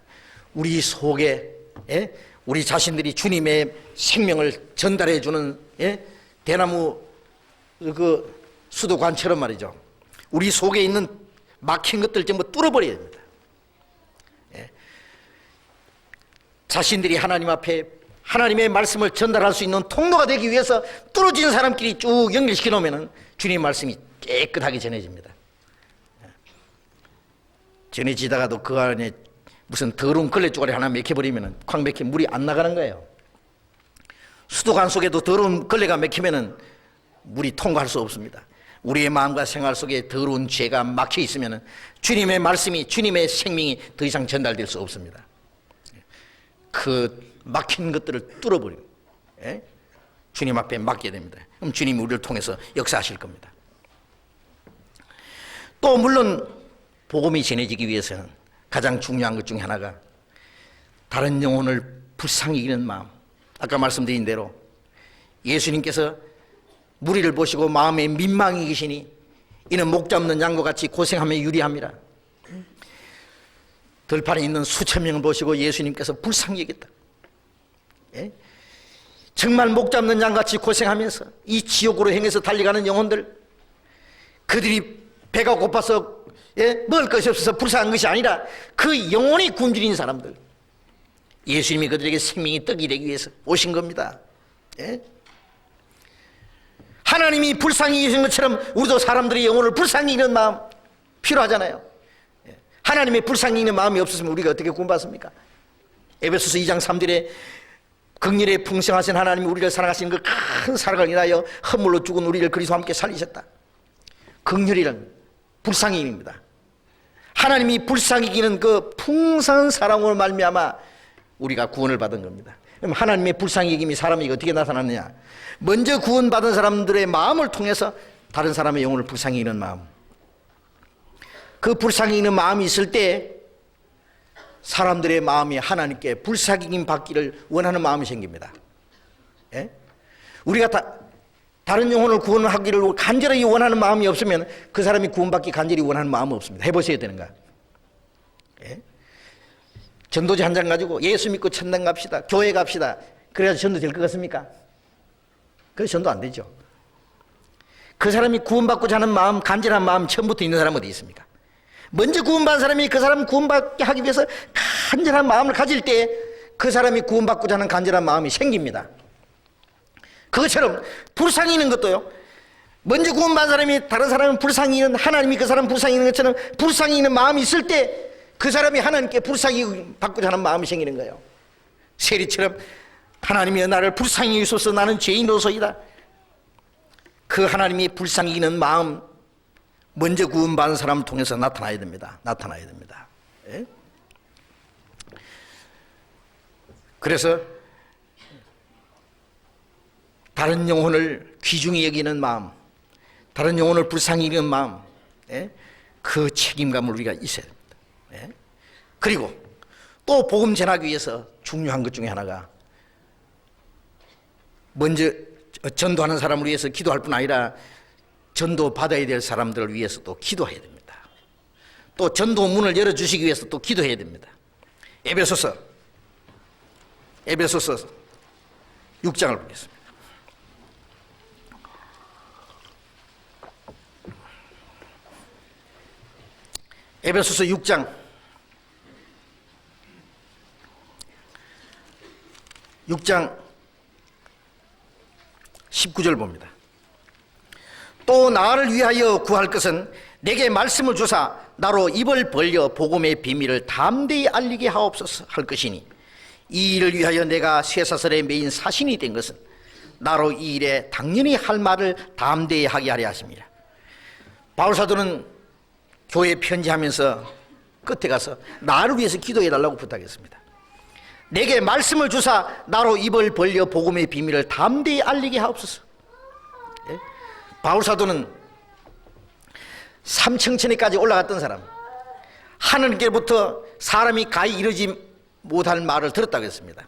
A: 우리 속에, 예? 우리 자신들이 주님의 생명을 전달해 주는, 예? 대나무 그 수도관처럼 말이죠. 우리 속에 있는 막힌 것들 전부 뚫어버려야 됩니다. 예? 자신들이 하나님 앞에 하나님의 말씀을 전달할 수 있는 통로가 되기 위해서 뚫어진 사람끼리 쭉 연결시켜 놓으면 주님의 말씀이 깨끗하게 전해집니다. 전해지다가도 그 안에 무슨 더러운 걸레 쪼가리 하나 맥혀버리면 콱 맥혀 물이 안 나가는 거예요. 수도관 속에도 더러운 걸레가 맥히면 물이 통과할 수 없습니다. 우리의 마음과 생활 속에 더러운 죄가 막혀 있으면 주님의 말씀이, 주님의 생명이 더 이상 전달될 수 없습니다. 그 막힌 것들을 뚫어버리고, 예? 주님 앞에 맡게 됩니다. 그럼 주님이 우리를 통해서 역사하실 겁니다.
B: 또 물론 복음이 전해지기 위해서는 가장 중요한 것 중에 하나가 다른 영혼을 불쌍히 여기는 마음. 아까 말씀드린 대로 예수님께서 무리를 보시고 마음에 민망히 계시니 이는 목 잡는 양과 같이 고생하며 유리함이라. 들판에 있는 수천 명을 보시고 예수님께서 불쌍히 여겼다. 예? 정말 목 잡는 양같이 고생하면서 이 지옥으로 행해서 달려가는 영혼들, 그들이 배가 고파서 먹을 것이 없어서 불쌍한 것이 아니라 그 영혼이 굶주린 사람들, 예수님이 그들에게 생명이 떡이 되기 위해서 오신 겁니다. 예? 하나님이 불쌍히 여기신 것처럼 우리도 사람들의 영혼을 불쌍히 여기는 마음 필요하잖아요. 예? 하나님의 불쌍히 여기는 마음이 없었으면 우리가 어떻게 구원받습니까? 에베소서 2장 3절에 긍휼에 풍성하신 하나님이 우리를 사랑하시는 그 큰 사랑을 인하여 허물로 죽은 우리를 그리스도와 함께 살리셨다. 긍휼이란 불쌍히 여김입니다. 하나님이 불쌍히 여기는 그 풍성한 사랑으로 말미암아 우리가 구원을 받은 겁니다. 그럼 하나님의 불쌍히 여김이 사람에게 어떻게 나타났느냐? 먼저 구원받은 사람들의 마음을 통해서 다른 사람의 영혼을 불쌍히 여기는 마음. 그 불쌍히 여기는 마음이 있을 때 사람들의 마음이 하나님께 불쌍히 여김 받기를 원하는 마음이 생깁니다. 예? 우리가 다른 영혼을 구원하기를 간절히 원하는 마음이 없으면 그 사람이 구원받기 간절히 원하는 마음은 없습니다. 해보셔야 되는 거야. 예? 전도지 한 장 가지고 예수 믿고 천당 갑시다, 교회 갑시다, 그래야 전도 될 것 같습니까? 그래서 전도 안 되죠. 그 사람이 구원받고자 하는 마음, 간절한 마음 처음부터 있는 사람은 어디 있습니까? 먼저 구원받은 사람이 그 사람 구원받게 하기 위해서 간절한 마음을 가질 때 그 사람이 구원받고자 하는 간절한 마음이 생깁니다. 그것처럼 불쌍히 여기는 것도요, 먼저 구원받은 사람이 다른 사람을 불쌍히 여기는, 하나님이 그 사람 불쌍히 여기는 것처럼 불쌍히 여기는 마음이 있을 때 그 사람이 하나님께 불쌍히 받고자 하는 마음이 생기는 거예요. 세리처럼 하나님이 나를 불쌍히 여기소서, 나는 죄인으로서이다. 그 하나님이 불쌍히 여기는 마음 먼저 구원받은 사람을 통해서 나타나야 됩니다. 나타나야 됩니다. 예? 그래서 다른 영혼을 귀중히 여기는 마음, 다른 영혼을 불쌍히 여기는 마음, 예? 그 책임감을 우리가 있어야 됩니다. 예? 그리고 또 복음 전하기 위해서 중요한 것 중에 하나가 먼저 전도하는 사람을 위해서 기도할 뿐 아니라 전도 받아야 될 사람들을 위해서 또 기도해야 됩니다. 또 전도 문을 열어주시기 위해서 또 기도해야 됩니다. 에베소서 6장을 보겠습니다. 에베소서 6장 19절 봅니다. 또 나를 위하여 구할 것은 내게 말씀을 주사 나로 입을 벌려 복음의 비밀을 담대히 알리게 하옵소서 할 것이니, 이 일을 위하여 내가 쇠사슬에 매인 사신이 된 것은 나로 이 일에 당연히 할 말을 담대히 하게 하려 하십니다. 바울사도는 교회 편지하면서 끝에 가서 나를 위해서 기도해 달라고 부탁했습니다. 내게 말씀을 주사 나로 입을 벌려 복음의 비밀을 담대히 알리게 하옵소서. 예? 바울사도는 삼층천에까지 올라갔던 사람, 하늘께로부터 사람이 가히 이르지 못할 말을 들었다고 했습니다.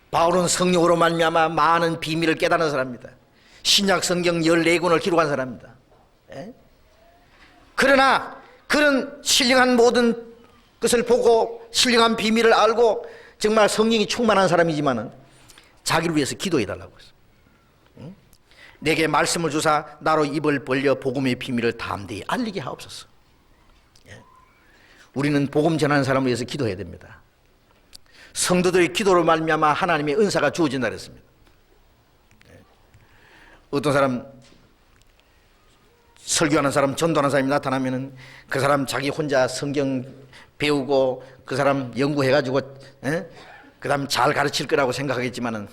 B: 바울은 성령으로 말미암아 많은 비밀을 깨달은 사람입니다. 신약 성경 14권을 기록한 사람입니다. 예? 그러나 그런 신령한 모든 것을 보고 신령한 비밀을 알고 정말 성령이 충만한 사람이지만은 자기를 위해서 기도해달라고 했어요. 응? 내게 말씀을 주사 나로 입을 벌려 복음의 비밀을 담대히 알리게 하옵소서. 예? 우리는 복음 전하는 사람을 위해서 기도해야 됩니다. 성도들의 기도로 말미암아 하나님의 은사가 주어진다 그랬습니다. 예? 어떤 사람 설교하는 사람, 전도하는 사람이 나타나면은 그 사람 자기 혼자 성경 배우고 그 사람 연구해가지고 그 다음 잘 가르칠 거라고 생각하겠지만은,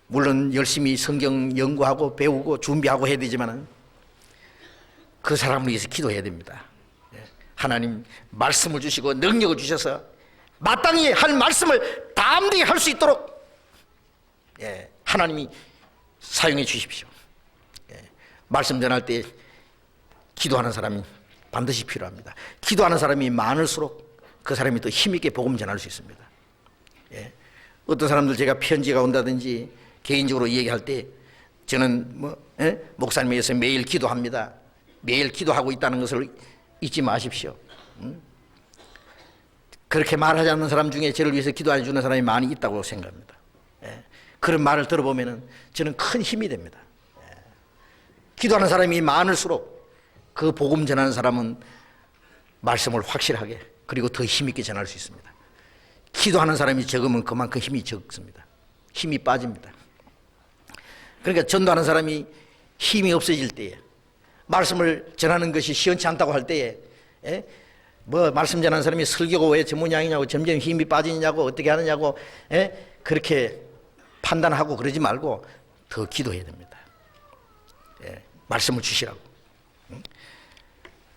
B: 물론 열심히 성경 연구하고 배우고 준비하고 해야 되지만은 그 사람을 위해서 기도해야 됩니다. 하나님 말씀을 주시고 능력을 주셔서 마땅히 할 말씀을 담대히 할 수 있도록 하나님이 사용해 주십시오. 말씀 전할 때 기도하는 사람이
A: 반드시 필요합니다. 기도하는 사람이 많을수록 그 사람이 더 힘있게 복음 전할 수 있습니다. 예. 어떤 사람들 제가 편지가 온다든지 개인적으로 얘기할 때 저는 목사님에 의해서 매일 기도합니다. 매일 기도하고 있다는 것을 잊지 마십시오. 그렇게 말하지 않는 사람 중에 저를 위해서 기도해 주는 사람이 많이 있다고 생각합니다. 예. 그런 말을 들어보면 저는 큰 힘이 됩니다. 예. 기도하는 사람이 많을수록 그 복음 전하는 사람은 말씀을 확실하게 그리고 더 힘있게 전할 수 있습니다. 기도하는 사람이 적으면 그만큼 힘이 적습니다. 힘이 빠집니다. 그러니까 전도하는 사람이 힘이 없어질 때에 말씀을 전하는 것이 시원치 않다고 할 때에 말씀 전하는 사람이 설교가 왜 저 모양이냐고 점점 힘이 빠지냐고 어떻게 하느냐고 그렇게 판단하고 그러지 말고 더 기도해야 됩니다. 말씀을 주시라고.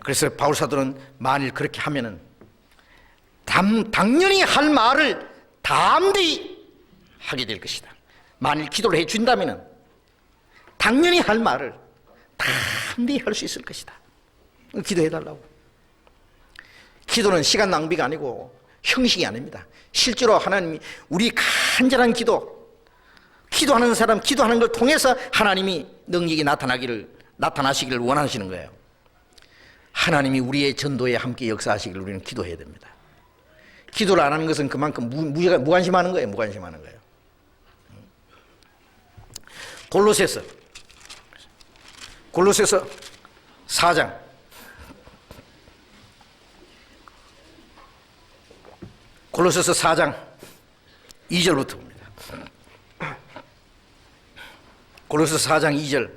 A: 그래서 바울 사도는 만일 그렇게 하면은 당연히 할 말을 담대히 하게 될 것이다. 만일 기도를 해 준다면은 당연히 할 말을 담대히 할 수 있을 것이다. 기도해 달라고. 기도는 시간 낭비가 아니고 형식이 아닙니다. 실제로 하나님이 우리 간절한 기도하는 사람, 기도하는 걸 통해서 하나님이 능력이 나타나시기를 원하시는 거예요. 하나님이 우리의 전도에 함께 역사하시기를 우리는 기도해야 됩니다. 기도를 안 하는 것은 그만큼 무관심하는 거예요. 무관심하는 거예요. 골로새서 4장 골로새서 4장 2절부터 봅니다. 골로새서 4장 2절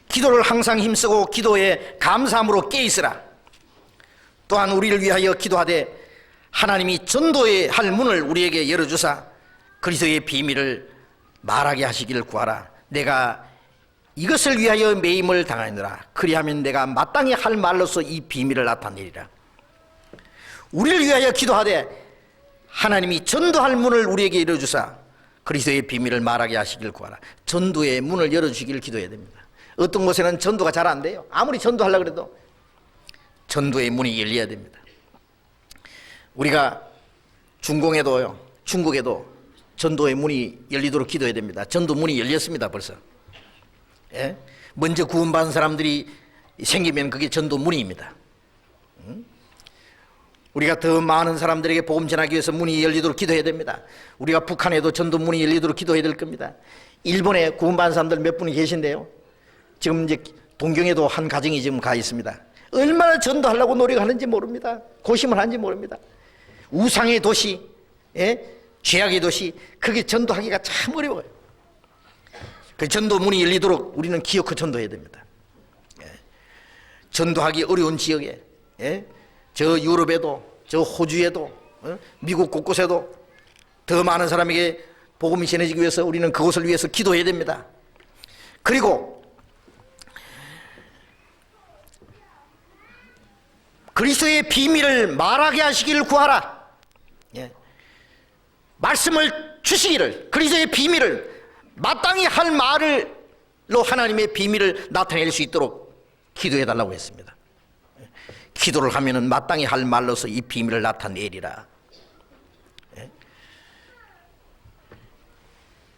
A: 기도를 항상 힘쓰고 기도에 감사함으로 깨있으라. 또한 우리를 위하여 기도하되 하나님이 전도에 할 문을 우리에게 열어주사 그리스도의 비밀을 말하게 하시기를 구하라. 내가 이것을 위하여 매임을 당하느라 그리하면 내가 마땅히 할 말로서 이 비밀을 나타내리라. 우리를 위하여 기도하되 하나님이 전도할 문을 우리에게 열어주사 그리스도의 비밀을 말하게 하시길 구하라. 전도의 문을 열어주시기를 기도해야 됩니다. 어떤 곳에는 전도가 잘 안 돼요. 아무리 전도하려고 해도 전도의 문이 열려야 됩니다. 우리가 중국에도 전도의 문이 열리도록 기도해야 됩니다. 전도 문이 열렸습니다. 벌써. 예? 먼저 구원받은 사람들이 생기면 그게 전도 문입니다. 우리가 더 많은 사람들에게 복음 전하기 위해서 문이 열리도록 기도해야 됩니다. 우리가 북한에도 전도 문이 열리도록 기도해야 될 겁니다. 일본에 구원받은 사람들 몇 분이 계신데요. 지금 이제 동경에도 한 가정이 지금 가 있습니다. 얼마나 전도하려고 노력하는지 모릅니다. 고심을 하는지 모릅니다. 우상의 도시, 죄악의 도시, 그게 전도하기가 참 어려워요. 그 전도 문이 열리도록 우리는 기어코 전도해야 됩니다. 전도하기 어려운 지역에, 저 유럽에도, 저 호주에도, 미국 곳곳에도 더 많은 사람에게 복음이 전해지기 위해서 우리는 그것을 위해서 기도해야 됩니다. 그리고 그리스도의 비밀을 말하게 하시기를 구하라. 말씀을 주시기를, 그리스도의 비밀을 마땅히 할 말로 하나님의 비밀을 나타낼 수 있도록 기도해 달라고 했습니다. 기도를 하면은 마땅히 할 말로서 이 비밀을 나타내리라.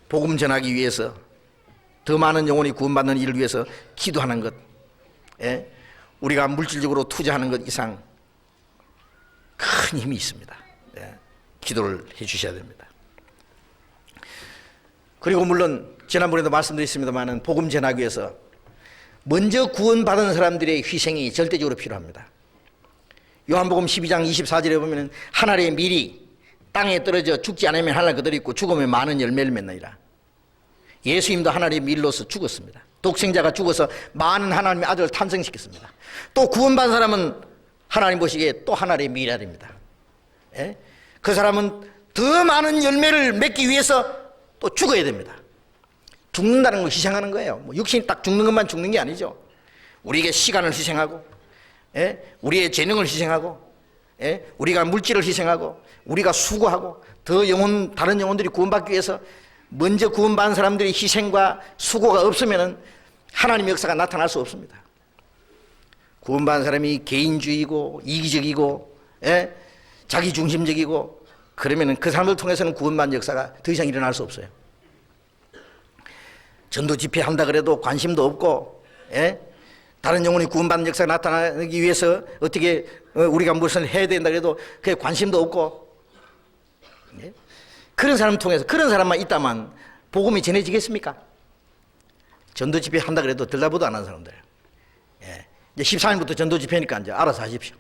A: 복음 전하기 위해서 더 많은 영혼이 구원받는 일을 위해서 기도하는 것, 우리가 물질적으로 투자하는 것 이상 큰 힘이 있습니다. 기도를 해 주셔야 됩니다. 그리고 물론 지난번에도 말씀드렸습니다만 복음 전하기 위해서 먼저 구원받은 사람들의 희생이 절대적으로 필요합니다. 요한복음 12장 24절에 보면 하늘의 밀이 땅에 떨어져 죽지 않으면 하늘 그대로 있고 죽으면 많은 열매를 맺느니라. 예수님도 하늘의 밀로서 죽었습니다. 독생자가 죽어서 많은 하나님의 아들을 탄생시켰습니다. 또 구원받은 사람은 하나님 보시기에 또 하늘의 밀이라 됩니다. 그 사람은 더 많은 열매를 맺기 위해서 또 죽어야 됩니다. 죽는다는 걸 희생하는 거예요. 육신이 딱 죽는 것만 죽는 게 아니죠. 우리에게 시간을 희생하고, 우리의 재능을 희생하고, 우리가 물질을 희생하고, 우리가 수고하고, 다른 영혼들이 구원받기 위해서 먼저 구원받은 사람들의 희생과 수고가 없으면 하나님의 역사가 나타날 수 없습니다. 구원받은 사람이 개인주의고 이기적이고 자기 중심적이고 그러면 그 사람을 통해서는 구원받은 역사가 더 이상 일어날 수 없어요. 전도 집회 한다 그래도 관심도 없고 다른 영혼이 구원받는 역사가 나타나기 위해서 어떻게 우리가 무엇을 해야 된다 그래도 그게 관심도 없고 그런 사람 통해서 그런 사람만 있다만 복음이 전해지겠습니까? 전도 집회 한다 그래도 들다보도 안 하는 사람들. 이제 13일부터 전도 집회니까 이제 알아서 하십시오.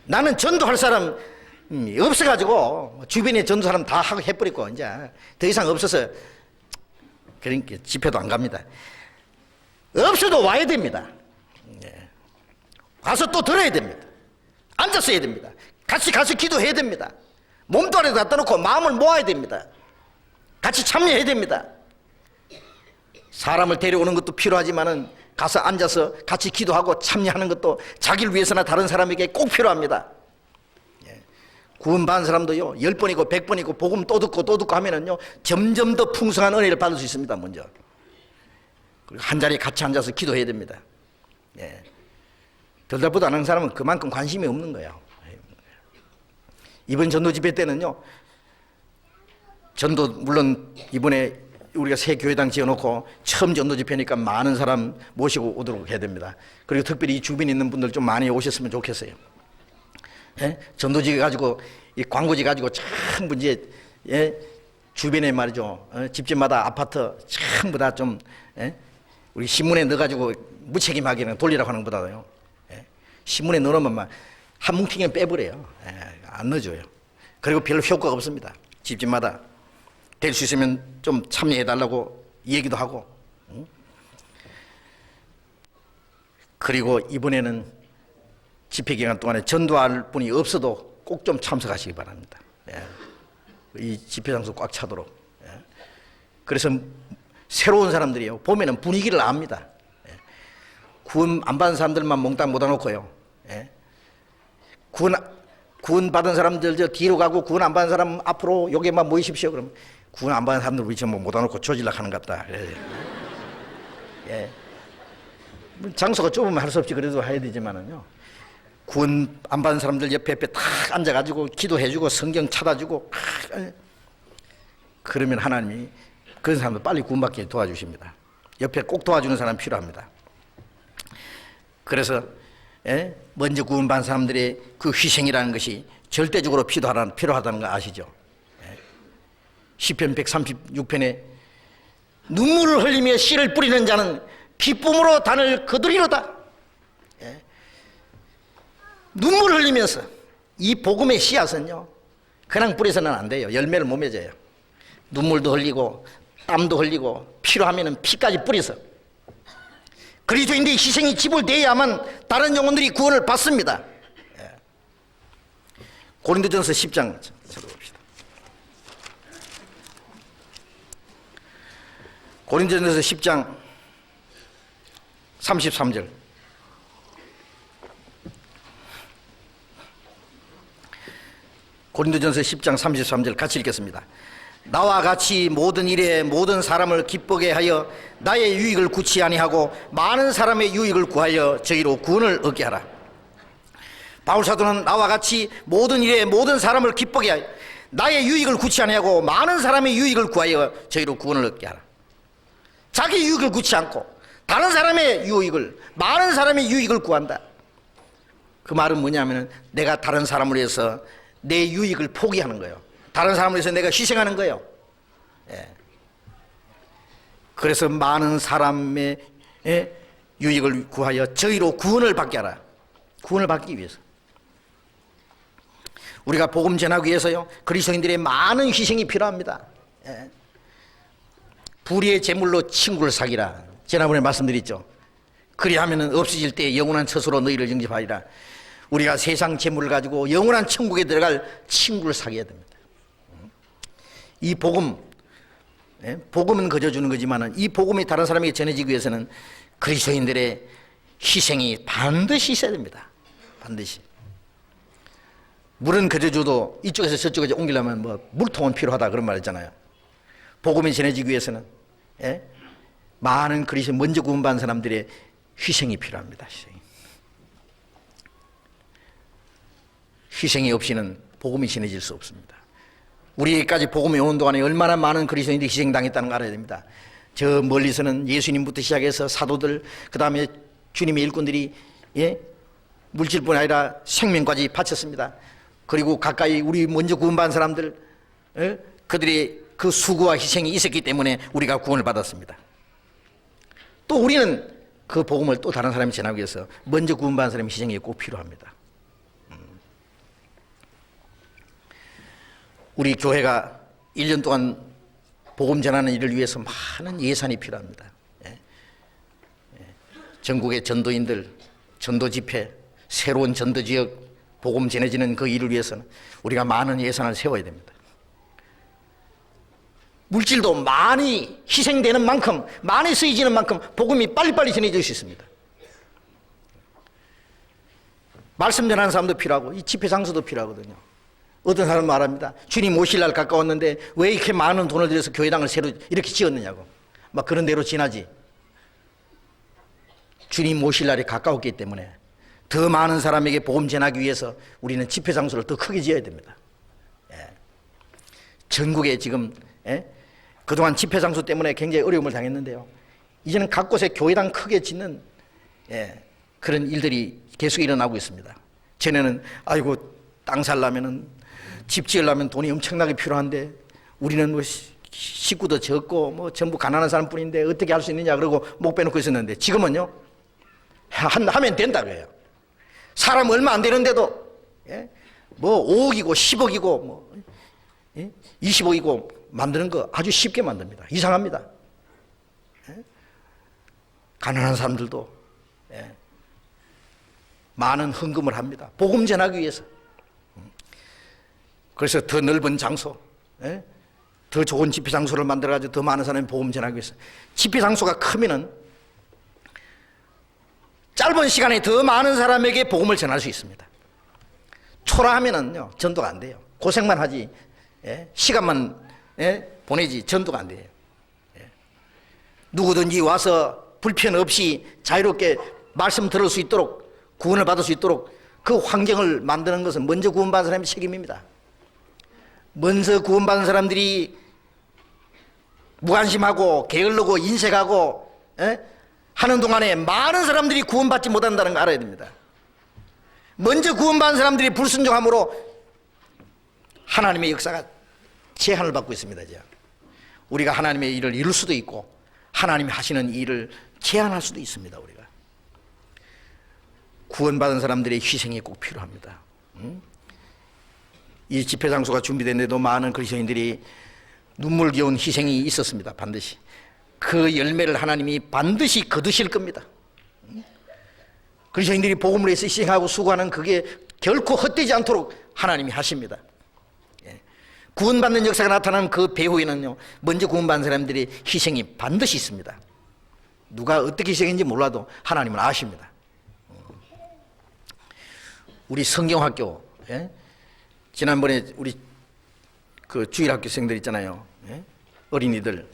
A: 나는 전도할 사람 없어가지고 주변에 전도 사람 다 하고 해버리고 이제 더 이상 없어서 그러니까 집회도 안 갑니다. 없어도 와야 됩니다. 가서 또 들어야 됩니다. 앉아서 해야 됩니다. 같이 가서 기도해야 됩니다. 몸도 안에 갖다 놓고 마음을 모아야 됩니다. 같이 참여해야 됩니다. 사람을 데려오는 것도 필요하지만은 가서 앉아서 같이 기도하고 참여하는 것도 자기를 위해서나 다른 사람에게 꼭 필요합니다. 구원받은 사람도요 10번이고 100번이고 복음 또 듣고 하면은요 점점 더 풍성한 은혜를 받을 수 있습니다. 먼저 그리고 한 자리에 같이 앉아서 기도해야 됩니다. 들다보도 안 하는 사람은 그만큼 관심이 없는 거예요. 이번 전도 집회 때는요 전도 물론 이번에 우리가 새 교회당 지어놓고 처음 전도 집회니까 많은 사람 모시고 오도록 해야 됩니다. 그리고 특별히 이 주변에 있는 분들 좀 많이 오셨으면 좋겠어요. 전도지 가지고 이 광고지 가지고 전부 이제 주변에 말이죠 집집마다 아파트 전부 다 좀 우리 신문에 넣어가지고 무책임하게 돌리라고 하는 것보다요 신문에 넣어놓으면 막 한 뭉텅이는 빼버려요. 안 넣어줘요. 그리고 별로 효과가 없습니다. 집집마다 될 수 있으면 좀 참여해달라고 얘기도 하고 그리고 이번에는 집회 기간 동안에 전도할 분이 없어도 꼭 좀 참석하시기 바랍니다. 이 집회 장소 꽉 차도록. 그래서 새로운 사람들이요 보면은 분위기를 압니다. 구원 안 받은 사람들만 몽땅 묻어놓고요. 구원 받은 사람들 저 뒤로 가고 구원 안 받은 사람 앞으로 여기만 모이십시오. 그럼 구원 안 받은 사람들 우리 전부 묻어놓고 조질락 하는 것 같다. 장소가 좁으면 할 수 없지 그래도 해야 되지만은요. 구원 안 받은 사람들 옆에 탁 앉아가지고 기도해주고 성경 찾아주고 그러면 하나님이 그런 사람들 빨리 구원받게 도와주십니다. 옆에 꼭 도와주는 사람 필요합니다. 그래서 먼저 구원받은 사람들의 그 희생이라는 것이 절대적으로 필요하다는 거 아시죠? 시편 136편에 눈물을 흘리며 씨를 뿌리는 자는 기쁨으로 단을 거두리로다. 눈물을 흘리면서 이 복음의 씨앗은요 그냥 뿌려서는 안 돼요. 열매를 못 맺어요. 눈물도 흘리고 땀도 흘리고 필요하면 피까지 뿌려서 그리스도인들의 희생이 지불되어야만 다른 영혼들이 구원을 받습니다. 고린도전서 10장 찾아봅시다. 고린도전서 10장 33절 고린도전서 10장 33절 같이 읽겠습니다. 나와 같이 모든 일에 모든 사람을 기쁘게 하여 나의 유익을 구치 아니하고 많은 사람의 유익을 구하여 저희로 구원을 얻게 하라. 바울사도는 나와 같이 모든 일에 모든 사람을 기쁘게 하여 나의 유익을 구치 아니하고 많은 사람의 유익을 구하여 저희로 구원을 얻게 하라. 자기 유익을 구치 않고 다른 사람의 유익을 많은 사람의 유익을 구한다. 그 말은 뭐냐면 내가 다른 사람을 위해서 내 유익을 포기하는 거예요. 다른 사람을 위해서 내가 희생하는 거예요. 그래서 많은 사람의 유익을 구하여 저희로 구원을 받게 하라. 구원을 받기 위해서 우리가 복음 전하기 위해서요 그리스도인들의 많은 희생이 필요합니다. 불의의 제물로 친구를 사귀라. 지난번에 말씀드렸죠. 그리하면 없어질 때 영원한 처소로 너희를 영접하리라. 우리가 세상 재물을 가지고 영원한 천국에 들어갈 친구를 사귀어야 됩니다. 이 복음, 복음은 거저 주는 거지만 이 복음이 다른 사람에게 전해지기 위해서는 그리스도인들의 희생이 반드시 있어야 됩니다. 반드시. 물은 거저 줘도 이쪽에서 저쪽에 옮기려면 뭐 물통은 필요하다 그런 말 있잖아요. 복음이 전해지기 위해서는
B: 많은 그리스도인 먼저 구원받은 사람들의 희생이 필요합니다. 희생이 없이는 복음이 전해질 수 없습니다. 우리에게까지 복음이 오는 동안에 얼마나 많은 그리스도인들이 희생당했다는 걸 알아야 됩니다. 저 멀리서는 예수님부터 시작해서 사도들, 그 다음에 주님의 일꾼들이 물질뿐 아니라 생명까지 바쳤습니다. 그리고 가까이 우리 먼저 구원받은 사람들, 그들의 그 수고와 희생이 있었기 때문에 우리가 구원을 받았습니다. 또 우리는 그 복음을 또 다른 사람이 전하기 위해서 먼저 구원받은 사람의 희생이 꼭 필요합니다. 우리 교회가 1년 동안 복음 전하는 일을 위해서 많은 예산이 필요합니다. 전국의 전도인들, 전도 집회, 새로운 전도 지역 복음 전해지는 그 일을 위해서는 우리가 많은 예산을 세워야 됩니다. 물질도 많이 희생되는 만큼, 많이 쓰여지는 만큼 복음이 빨리빨리 전해질 수 있습니다. 말씀 전하는 사람도 필요하고 이 집회 장소도 필요하거든요. 어떤 사람은 말합니다. 주님 오실 날 가까웠는데 왜 이렇게 많은 돈을 들여서 교회당을 새로 이렇게 지었느냐고. 막 그런 대로 지나지. 주님 오실 날이 가까웠기 때문에 더 많은 사람에게 복음 전하기 위해서 우리는 집회 장소를 더 크게 지어야 됩니다. 전국에 지금 그동안 집회 장소 때문에 굉장히 어려움을 당했는데요. 이제는 각 곳에 교회당 크게 짓는 그런 일들이 계속 일어나고 있습니다. 전에는 아이고 땅 살려면은 집 지으려면 돈이 엄청나게 필요한데 우리는 뭐 식구도 적고 뭐 전부 가난한 사람뿐인데 어떻게 할 수 있느냐 그러고 목 빼놓고 있었는데 지금은요 하면 된다고요. 사람 얼마 안 되는데도 뭐 5억이고 10억이고 뭐 20억이고 만드는 거 아주 쉽게 만듭니다. 이상합니다. 가난한 사람들도 많은 헌금을 합니다. 복음 전하기 위해서. 그래서 더 넓은 장소, 더 좋은 집회 장소를 만들어가지고 더 많은 사람이 복음 전하기 위해서. 집회 장소가 크면은 짧은 시간에 더 많은 사람에게 복음을 전할 수 있습니다. 초라하면은요 전도가 안 돼요. 고생만 하지, 시간만 보내지 전도가 안 돼요. 누구든지 와서 불편 없이 자유롭게 말씀 들을 수 있도록 구원을 받을 수 있도록 그 환경을 만드는 것은 먼저 구원받은 사람의 책임입니다. 먼저 구원받은 사람들이 무관심하고 게을르고 인색하고 하는 동안에 많은 사람들이 구원받지 못한다는 거 알아야 됩니다. 먼저 구원받은 사람들이 불순종함으로 하나님의 역사가 제한을 받고 있습니다. 이제. 우리가 하나님의 일을 이룰 수도 있고 하나님이 하시는 일을 제한할 수도 있습니다. 우리가 구원받은 사람들의 희생이 꼭 필요합니다. 이 집회 장소가 준비됐는데도 많은 그리스도인들이 눈물겨운 희생이 있었습니다. 반드시 그 열매를 하나님이 반드시 거두실 겁니다. 그리스도인들이 복음을 위해서 희생하고 수고하는 그게 결코 헛되지 않도록 하나님이 하십니다. 구원받는 역사가 나타나는 그 배후에는요 먼저 구원받은 사람들의 희생이 반드시 있습니다. 누가 어떻게 희생했는지 몰라도 하나님은 아십니다. 우리 성경학교, 지난번에 우리 그 주일학교생들 있잖아요. 어린이들.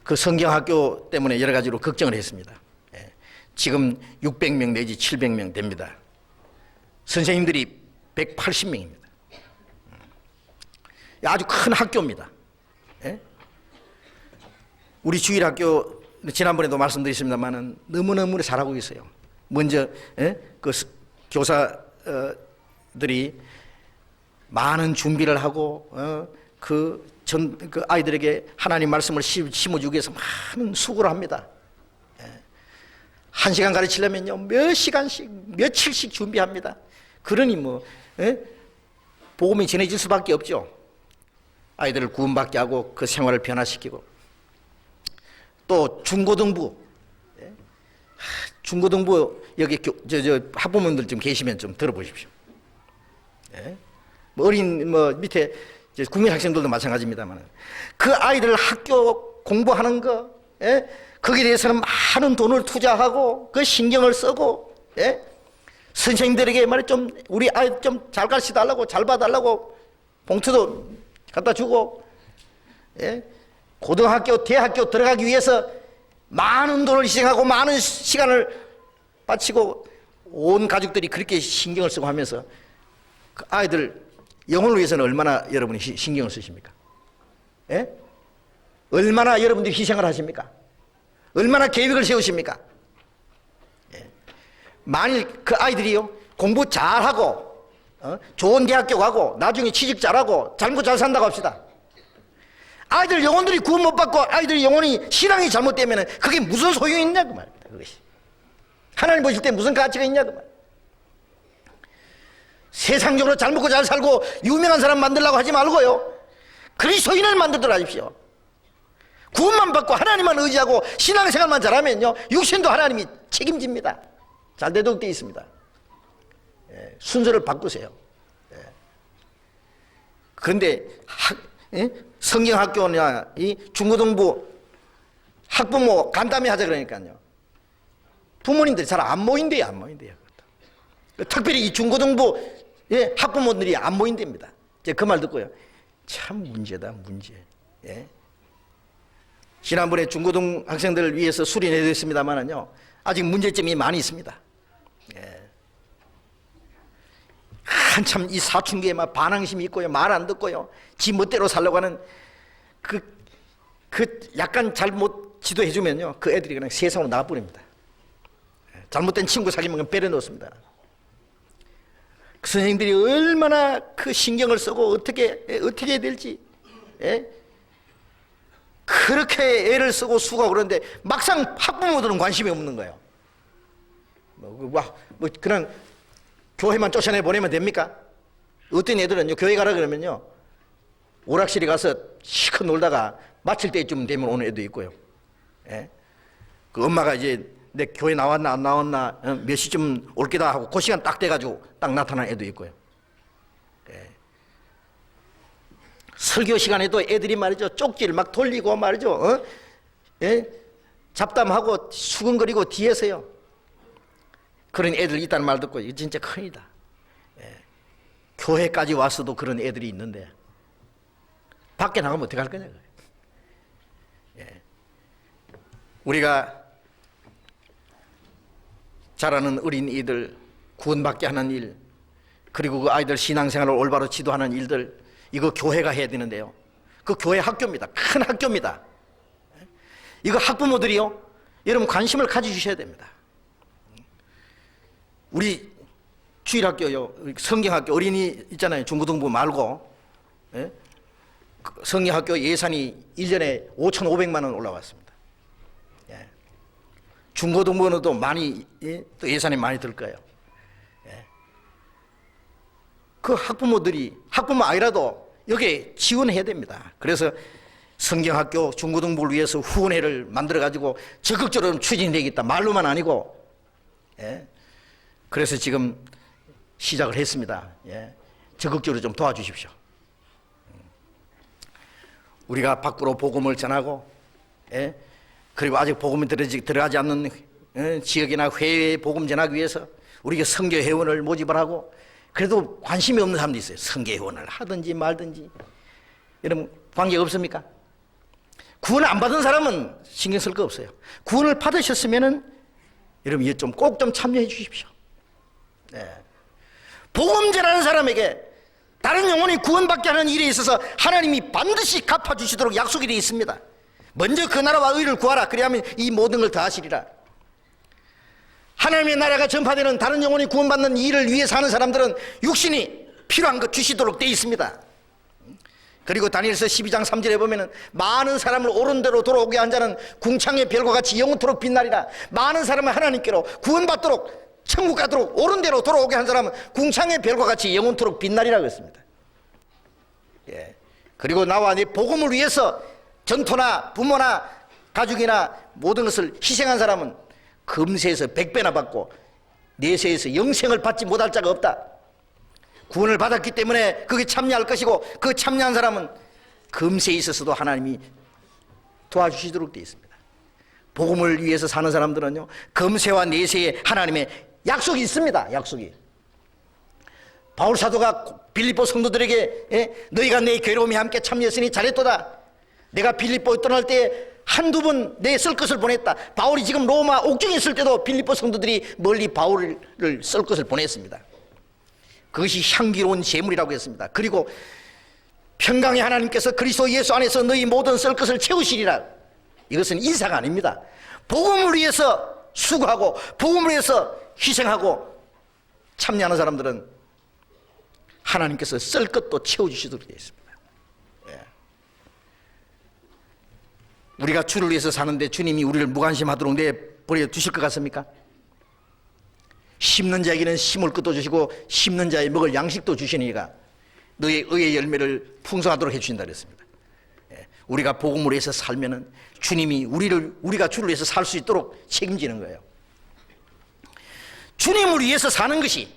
B: 그 성경학교 때문에 여러 가지로 걱정을 했습니다. 지금 600명 내지 700명 됩니다. 선생님들이 180명입니다. 아주 큰 학교입니다. 우리 주일학교 지난번에도 말씀드렸습니다만은 너무너무 잘하고 있어요. 먼저 그 교사들이 많은 준비를 하고 그 아이들에게 하나님 말씀을 심어주기 위해서 많은 수고를 합니다. 1시간 가르치려면요 몇 시간씩 며칠씩 준비합니다. 그러니 뭐 복음이 전해질 수밖에 없죠. 아이들을 구원받게 하고 그 생활을 변화시키고 또 중고등부 여기 저 학부모님들 좀 계시면 좀 들어보십시오. 뭐 어린 뭐 밑에 국민 학생들도 마찬가지입니다만 그 아이들 학교 공부하는 거 거기에 대해서는 많은 돈을 투자하고 그 신경을 쓰고 선생님들에게 말해 좀 우리 아이 좀 잘 가르쳐 달라고 잘 봐달라고 봉투도 갖다 주고 고등학교 대학교 들어가기 위해서
A: 많은 돈을 희생하고 많은 시간을 바치고 온 가족들이 그렇게 신경을 쓰고 하면서 그 아이들 영혼을 위해서는 얼마나 여러분이 신경을 쓰십니까? 예? 얼마나 여러분들이 희생을 하십니까? 얼마나 계획을 세우십니까? 예. 만일 그 아이들이요 공부 잘하고 좋은 대학교 가고 나중에 취직 잘하고 잘못 잘 산다고 합시다. 아이들 영혼들이 구원 못 받고 아이들 영혼이 신앙이 잘못되면 그게 무슨 소용이 있냐고 말입니다. 그것이 하나님 보실 때 무슨 가치가 있냐고 말. 세상적으로 잘 먹고 잘 살고 유명한 사람 만들려고 하지 말고요 그리스도인을 만들도록 하십시오. 구원만 받고 하나님만 의지하고 신앙생활만 잘하면요 육신도 하나님이 책임집니다. 잘 되도록 되어 있습니다. 예, 순서를 바꾸세요. 예. 그런데 성경학교나 이 중고등부 학부모 간담회 하자 그러니까요 부모님들이 잘 안 모인대요. 안 모인대요. 특별히 이 중고등부 학부모들이 안 모인답니다. 제가 그 말 듣고요 참 문제다 문제. 예. 지난번에 중고등 학생들을 위해서 수련해드렸습니다만은요 아직 문제점이 많이 있습니다. 예. 한참 이 사춘기에 막 반항심이 있고요 말 안 듣고요 지 멋대로 살려고 하는 그 약간 잘못 지도해주면요 그 애들이 그냥 세상으로 나가버립니다. 잘못된 친구 사귀면 빼려놓습니다. 그 선생님들이 얼마나 그 신경을 쓰고 어떻게 해야 될지 그렇게 애를 쓰고 수고하고 그러는데 막상 학부모들은 관심이 없는 거예요. 뭐 그냥 교회만 쫓아내 보내면 됩니까? 어떤 애들은요 교회 가라 그러면요 오락실에 가서 시컷 놀다가 마칠 때쯤 되면 오는 애도 있고요. 예? 그 엄마가 이제 내 교회 나왔나 안 나왔나 몇 시쯤 올 게다 하고 그 시간 딱 돼가지고 딱 나타난 애도 있고요. 예. 설교 시간에도 애들이 말이죠 쪽지를 막 돌리고 말이죠 예? 잡담하고 수근거리고 뒤에서요 그런 애들 있다는 말 듣고 이거 진짜 큰일이다. 예. 교회까지 와서도 그런 애들이 있는데 밖에 나가면 어떻게 할 거냐. 예. 우리가 자라는 어린이들 구원받게 하는 일 그리고 그 아이들 신앙생활을 올바로 지도하는 일들 이거 교회가 해야 되는데요 그 교회 학교입니다. 큰 학교입니다. 이거 학부모들이요 여러분 관심을 가져주셔야 됩니다. 우리 주일학교요 성경학교 어린이 있잖아요 중고등부 말고 예? 성경학교 예산이 1년에 5,500만 원 올라왔습니다. 예. 중고등부는 또 많이 또 예산이 많이 들 거예요. 예. 그 학부모들이 학부모 아니라도 여기에 지원해야 됩니다. 그래서 성경학교 중고등부를 위해서 후원회를 만들어 가지고 적극적으로 추진되겠다 말로만 아니고 예. 그래서 지금 시작을 했습니다. 예. 적극적으로 좀 도와주십시오. 우리가 밖으로 복음을 전하고 예? 그리고 아직 복음이 들어가지 않는 지역이나 회에 복음 전하기 위해서 우리가 선교 회원을 모집을 하고 그래도 관심이 없는 사람도 있어요. 선교 회원을 하든지 말든지 여러분 관계가 없습니까? 구원을 안 받은 사람은 신경 쓸 거 없어요. 구원을 받으셨으면은 여러분 이거 좀 꼭 좀 참여해 주십시오. 네. 복음 전하는 사람에게 다른 영혼이 구원받게 하는 일에 있어서 하나님이 반드시 갚아주시도록 약속이 되어 있습니다. 먼저 그 나라와 의를 구하라. 그리하면 이 모든 걸 더하시리라. 하나님의 나라가 전파되는 다른 영혼이 구원받는 일을 위해 사는 사람들은 육신이 필요한 것 주시도록 되어 있습니다. 그리고 다니엘서 12장 3절에 보면은 많은 사람을 옳은 대로 돌아오게 한 자는 궁창의 별과 같이 영원토록 빛나리라. 많은 사람을 하나님께로 구원받도록 천국 가도록 옳은 대로 돌아오게 한 사람은 궁창의 별과 같이 영원토록 빛나리라 그랬습니다. 예. 그리고 나와 내 복음을 위해서 전토나 부모나 가족이나 모든 것을 희생한 사람은 금세에서 100배나 받고 내세에서 영생을 받지 못할 자가 없다. 구원을 받았기 때문에 그게 참여할 것이고 그 참여한 사람은 금세에 있어서도 하나님이 도와주시도록 되어 있습니다. 복음을 위해서 사는 사람들은요 금세와 내세에 하나님의 약속이 있습니다. 약속이. 바울 사도가 빌립보 성도들에게 너희가 내 괴로움에 함께 참여했으니 잘했도다. 내가 빌립보에 떠날 때 한두 번 내 쓸 것을 보냈다. 바울이 지금 로마 옥중에 있을 때도 빌립보 성도들이 멀리 바울을 쓸 것을 보냈습니다. 그것이 향기로운 제물이라고 했습니다. 그리고 평강의 하나님께서 그리스도 예수 안에서 너희 모든 쓸 것을 채우시리라. 이것은 인사가 아닙니다. 복음을 위해서 수고하고 복음을 위해서 희생하고 참여하는 사람들은 하나님께서 쓸 것도 채워주시도록 되어 있습니다. 우리가 주를 위해서 사는데 주님이 우리를 무관심하도록 내버려 두실 것 같습니까? 심는 자에게는 심을 것도 주시고 심는 자에 먹을 양식도 주시니까 너의 의의 열매를 풍성하도록 해주신다 그랬습니다. 우리가 복음을 위해서 살면은 주님이 우리가 주를 위해서 살 수 있도록 책임지는 거예요. 주님을 위해서 사는 것이,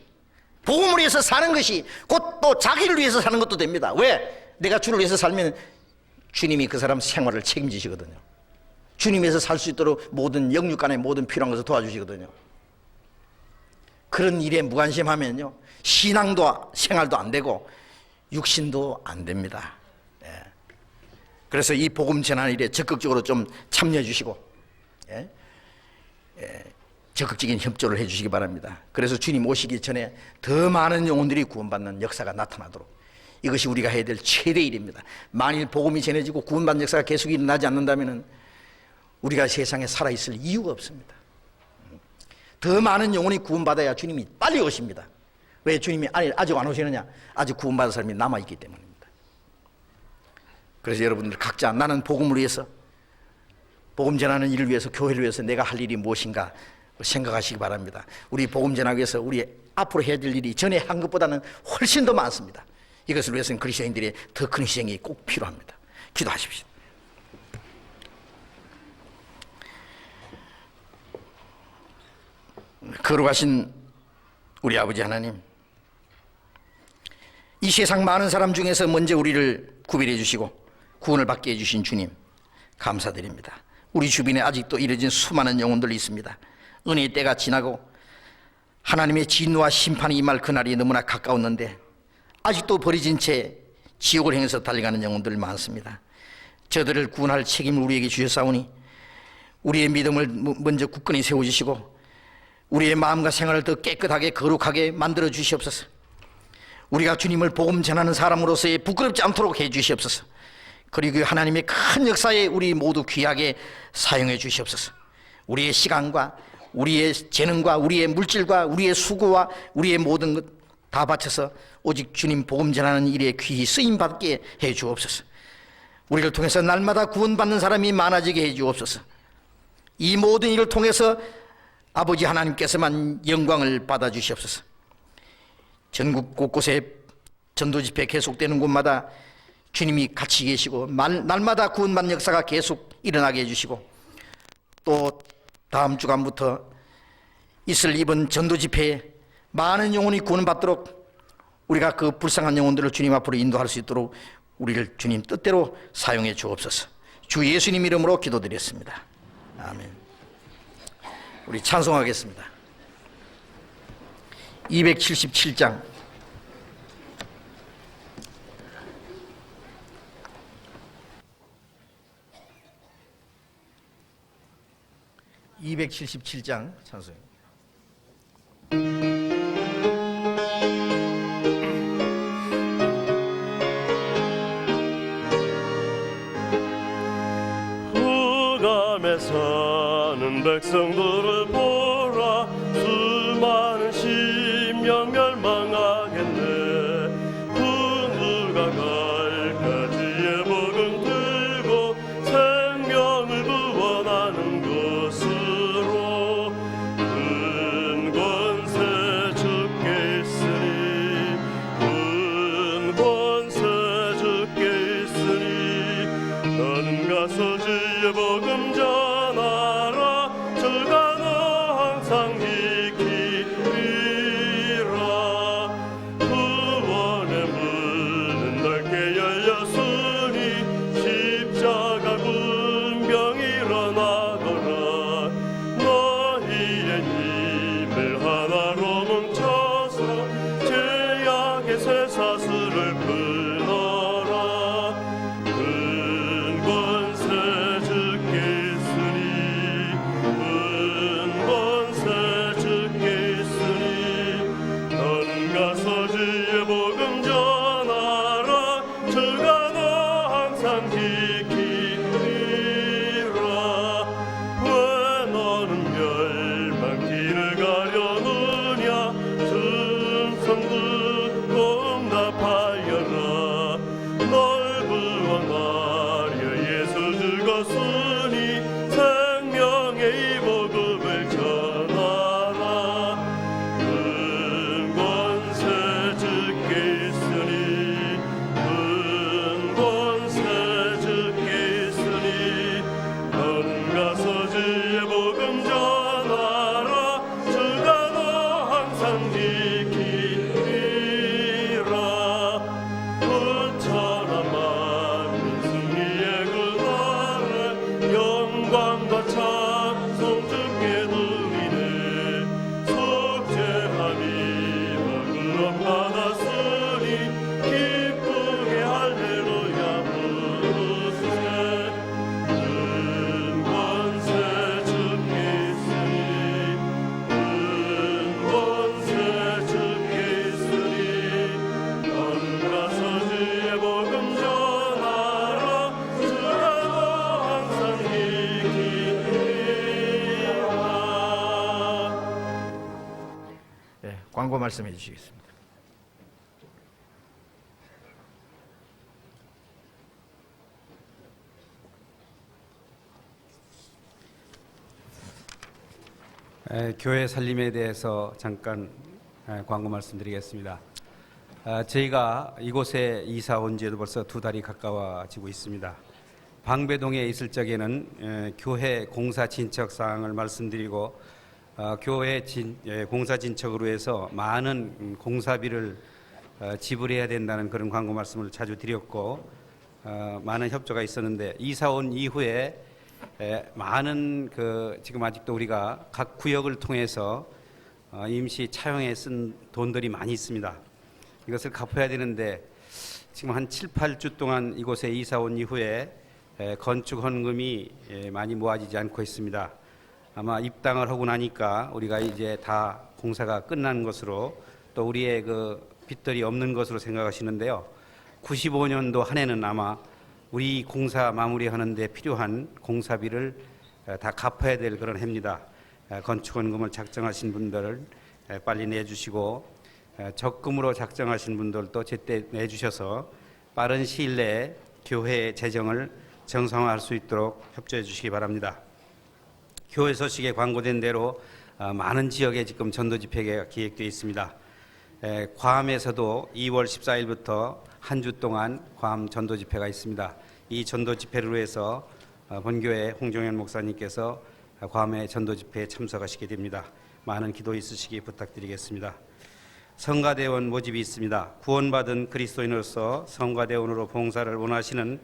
A: 복음을 위해서 사는 것이 곧 또 자기를 위해서 사는 것도 됩니다. 왜? 내가 주를 위해서 살면 주님이 그 사람 생활을 책임지시거든요. 주님 위해서 살 수 있도록 모든 영육간의 모든 필요한 것을 도와주시거든요. 그런 일에 무관심하면요, 신앙도 생활도 안 되고 육신도 안 됩니다. 그래서 이 복음 전하는 일에 적극적으로 좀 참여해 주시고 적극적인 협조를 해 주시기 바랍니다. 그래서 주님 오시기 전에 더 많은 영혼들이 구원받는 역사가 나타나도록, 이것이 우리가 해야 될 최대의 일입니다. 만일 복음이 전해지고 구원받는 역사가 계속 일어나지 않는다면 우리가 세상에 살아있을 이유가 없습니다. 더 많은 영혼이 구원받아야 주님이 빨리 오십니다. 왜 주님이 아직 안 오시느냐? 아직 구원받은 사람이 남아있기 때문입니다. 그래서 여러분들 각자 나는 복음을 위해서, 복음 전하는 일을 위해서, 교회를 위해서 내가 할 일이 무엇인가 생각하시기 바랍니다. 우리 복음 전하기 위해서 우리 앞으로 해야 될 일이 전에 한 것보다는 훨씬 더 많습니다. 이것을 위해서는 그리스도인들의 더 큰 희생이 꼭 필요합니다. 기도하십시오. 거룩하신 우리 아버지 하나님, 이 세상 많은 사람 중에서 먼저 우리를 구별해 주시고 구원을 받게 해주신 주님 감사드립니다. 우리 주변에 아직도 이뤄진 수많은 영혼들이 있습니다. 은혜의 때가 지나고 하나님의 진노와 심판이 임할 그날이 너무나 가까웠는데 아직도 버려진 채 지옥을 향해서 달려가는 영혼들 많습니다. 저들을 구원할 책임을 우리에게 주셨사오니 우리의 믿음을 먼저 굳건히 세워주시고 우리의 마음과 생활을 더 깨끗하게 거룩하게 만들어 주시옵소서. 우리가 주님을 복음 전하는 사람으로서의 부끄럽지 않도록 해 주시옵소서. 그리고 하나님의 큰 역사에 우리 모두 귀하게 사용해 주시옵소서. 우리의 시간과 우리의 재능과 우리의 물질과 우리의 수고와 우리의 모든 것 다 바쳐서 오직 주님 복음 전하는 일에 귀히 쓰임받게 해 주옵소서. 우리를 통해서 날마다 구원받는 사람이 많아지게 해 주옵소서. 이 모든 일을 통해서 아버지 하나님께서만 영광을 받아 주시옵소서. 전국 곳곳에 전도 집회 계속되는 곳마다 주님이 같이 계시고 날마다 구원받는 역사가 계속 일어나게 해주시고, 또 다음 주간부터 있을 이번 전도 집회에 많은 영혼이 구원받도록 우리가 그 불쌍한 영혼들을 주님 앞으로 인도할 수 있도록 우리를 주님 뜻대로 사용해 주옵소서. 주 예수님 이름으로 기도드렸습니다. 아멘. 우리 찬송하겠습니다. 277장 277장 찬송입니다.
C: 흑암에 사는 백성들을 보라. 수많은 심령 멸망하겠네. 그 누가 갈까 지혜 복음 들고 생명을 구원하는 것으로 큰 권세 주께 있으니 큰 권세 주께 있으니 너는 가서 주의 복음 전하라. 저가 너 항상 지키리라. 구원의 문은 넓게 열렸으니 십자가 군병 일어나더라. 너희의 힘을 하나로 뭉쳐서 죄악의 쇠사슬을 끊어라. 큰 권세 주께
A: 말씀해 주시겠습니다.
D: 교회 살림에 대해서 잠깐 광고 말씀드리겠습니다. 저희가 이곳에 이사 온 지도 벌써 2달이 가까워지고 있습니다. 방배동에 있을 적에는 교회 공사 진척 사항을 말씀드리고 교회 공사 진척으로 해서 많은 공사비를 지불해야 된다는 그런 광고 말씀을 자주 드렸고 많은 협조가 있었는데 이사 온 이후에 많은 지금 아직도 우리가 각 구역을 통해서 임시 차용에 쓴 돈들이 많이 있습니다. 이것을 갚아야 되는데 지금 한 7, 8주 동안 이곳에 이사 온 이후에 건축 헌금이 많이 모아지지 않고 있습니다. 아마 입당을 하고 나니까 우리가 이제 다 공사가 끝난 것으로 또 우리의 그 빚들이 없는 것으로 생각하시는데요. 95년도 한 해는 아마 우리 공사 마무리하는 데 필요한 공사비를 다 갚아야 될 그런 해입니다. 건축헌금을 작정하신 분들을 빨리 내주시고 적금으로 작정하신 분들도 제때 내주셔서 빠른 시일 내에 교회의 재정을 정상화할 수 있도록 협조해 주시기 바랍니다. 교회 소식에 광고된 대로 많은 지역에 지금 전도 집회가 기획되어 있습니다. 괌에서도 2월 14일부터 한 주 동안 괌 전도 집회가 있습니다. 이 전도 집회를 위해서 본교회 홍종현 목사님께서 괌의 전도 집회에 참석하시게 됩니다. 많은 기도 있으시기 부탁드리겠습니다. 성가대원 모집이 있습니다. 구원받은 그리스도인으로서 성가대원으로 봉사를 원하시는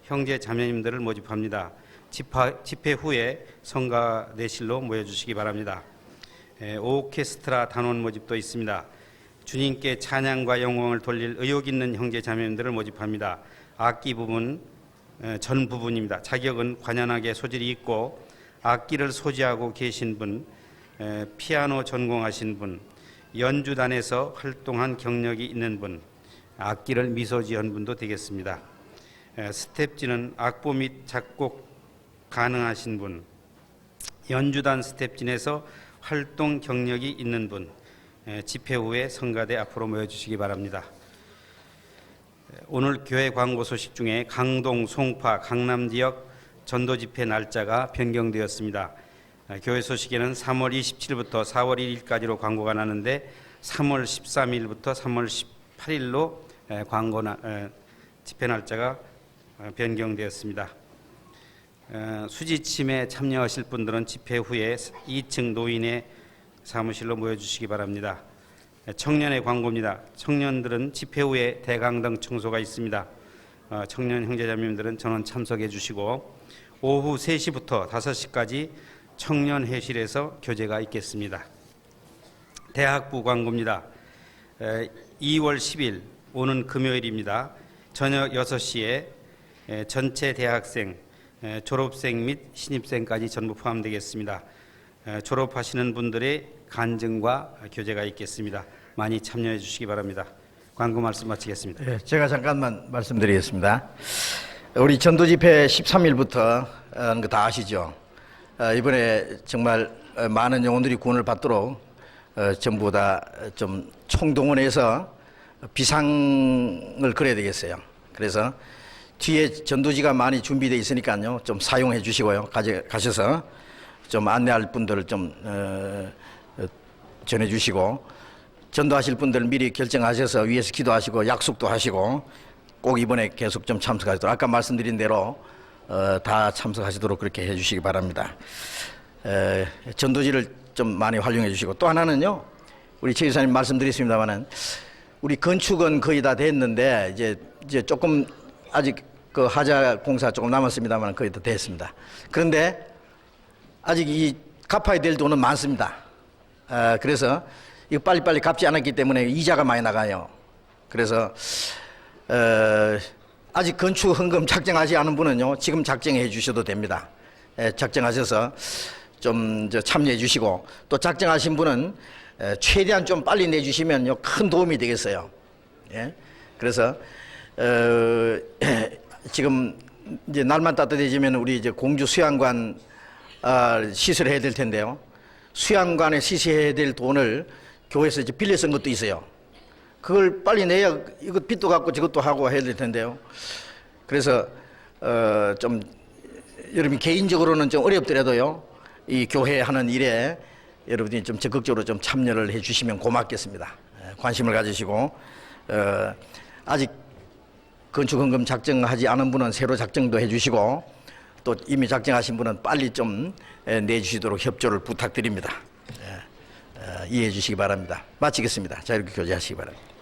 D: 형제 자매님들을 모집합니다. 집회 후에 성가대실로 모여주시기 바랍니다. 오케스트라 단원 모집도 있습니다. 주님께 찬양과 영광을 돌릴 의욕 있는 형제 자매님들을 모집합니다. 악기 부분 전 부분입니다. 자격은 관연하게 소질이 있고 악기를 소지하고 계신 분, 피아노 전공하신 분, 연주단에서 활동한 경력이 있는 분, 악기를 미소지한 분도 되겠습니다. 스텝진은 악보 및 작곡 가능하신 분, 연주단 스텝진에서 활동 경력이 있는 분, 집회 후에 성가대 앞으로 모여주시기 바랍니다. 오늘 교회 광고 소식 중에 강동, 송파, 강남 지역 전도 집회 날짜가 변경되었습니다. 교회 소식에는 3월 27일부터 4월 1일까지로 광고가 나는데 3월 13일부터 3월 18일로 집회 날짜가 변경되었습니다. 수지침에 참여하실 분들은 집회 후에 2층 노인의 사무실로 모여주시기 바랍니다. 청년의 광고입니다. 청년들은 집회 후에 대강당 청소가 있습니다. 청년 형제자매님들은 전원 참석해 주시고 오후 3시부터 5시까지 청년회실에서 교제가 있겠습니다. 대학부 광고입니다. 2월 10일 오는 금요일입니다. 저녁 6시에 전체 대학생, 졸업생 및 신입생까지 전부 포함되겠습니다. 졸업하시는 분들의 간증과 교제가 있겠습니다. 많이 참여해 주시기 바랍니다. 광고 말씀 마치겠습니다.
A: 네, 제가 잠깐만 말씀드리겠습니다. 우리 전도 집회 13일부터 하는 거 다 아시죠? 이번에 정말 많은 영혼들이 구원을 받도록 전부 다 좀 총동원해서 비상을 그려야 되겠어요. 그래서 뒤에 전도지가 많이 준비되어 있으니까요. 좀 사용해 주시고요. 가셔서 좀 안내할 분들을 좀 전해 주시고 전도하실 분들 미리 결정하셔서 위에서 기도하시고 약속도 하시고 꼭 이번에 계속 좀 참석하시도록 아까 말씀드린 대로 다 참석하시도록 그렇게 해 주시기 바랍니다. 전도지를 좀 많이 활용해 주시고 또 하나는요. 우리 최 이사님 말씀드렸습니다마는 우리 건축은 거의 다 됐는데 이제 조금 아직 그 하자 공사 조금 남았습니다만 거의 다 됐습니다. 그런데 아직 이 갚아야 될 돈은 많습니다. 그래서 이거 빨리빨리 갚지 않았기 때문에 이자가 많이 나가요. 그래서 아직 건축 헌금 작정하지 않은 분은요 지금 작정해 주셔도 됩니다. 작정하셔서 좀 참여해 주시고 또 작정하신 분은 최대한 좀 빨리 내주시면요 큰 도움이 되겠어요. 예? 그래서 지금 이제 날만 따뜻해지면 우리 이제 공주 수양관 시설해야 될 텐데요. 수양관에 시설해야 될 돈을
B: 교회에서 이제 빌려 쓴 것도 있어요. 그걸 빨리 내야 이거 빚도 갚고 저것도 하고 해야 될 텐데요. 그래서 좀 여러분 개인적으로는 좀 어렵더라도요, 이 교회 하는 일에 여러분이 좀 적극적으로 좀 참여를 해주시면 고맙겠습니다. 관심을 가지시고 아직 건축헌금 작정하지 않은 분은 새로 작정도 해주시고 또 이미 작정하신 분은 빨리 좀 내주시도록 협조를 부탁드립니다. 이해해 주시기 바랍니다. 마치겠습니다. 자, 이렇게 교제하시기 바랍니다.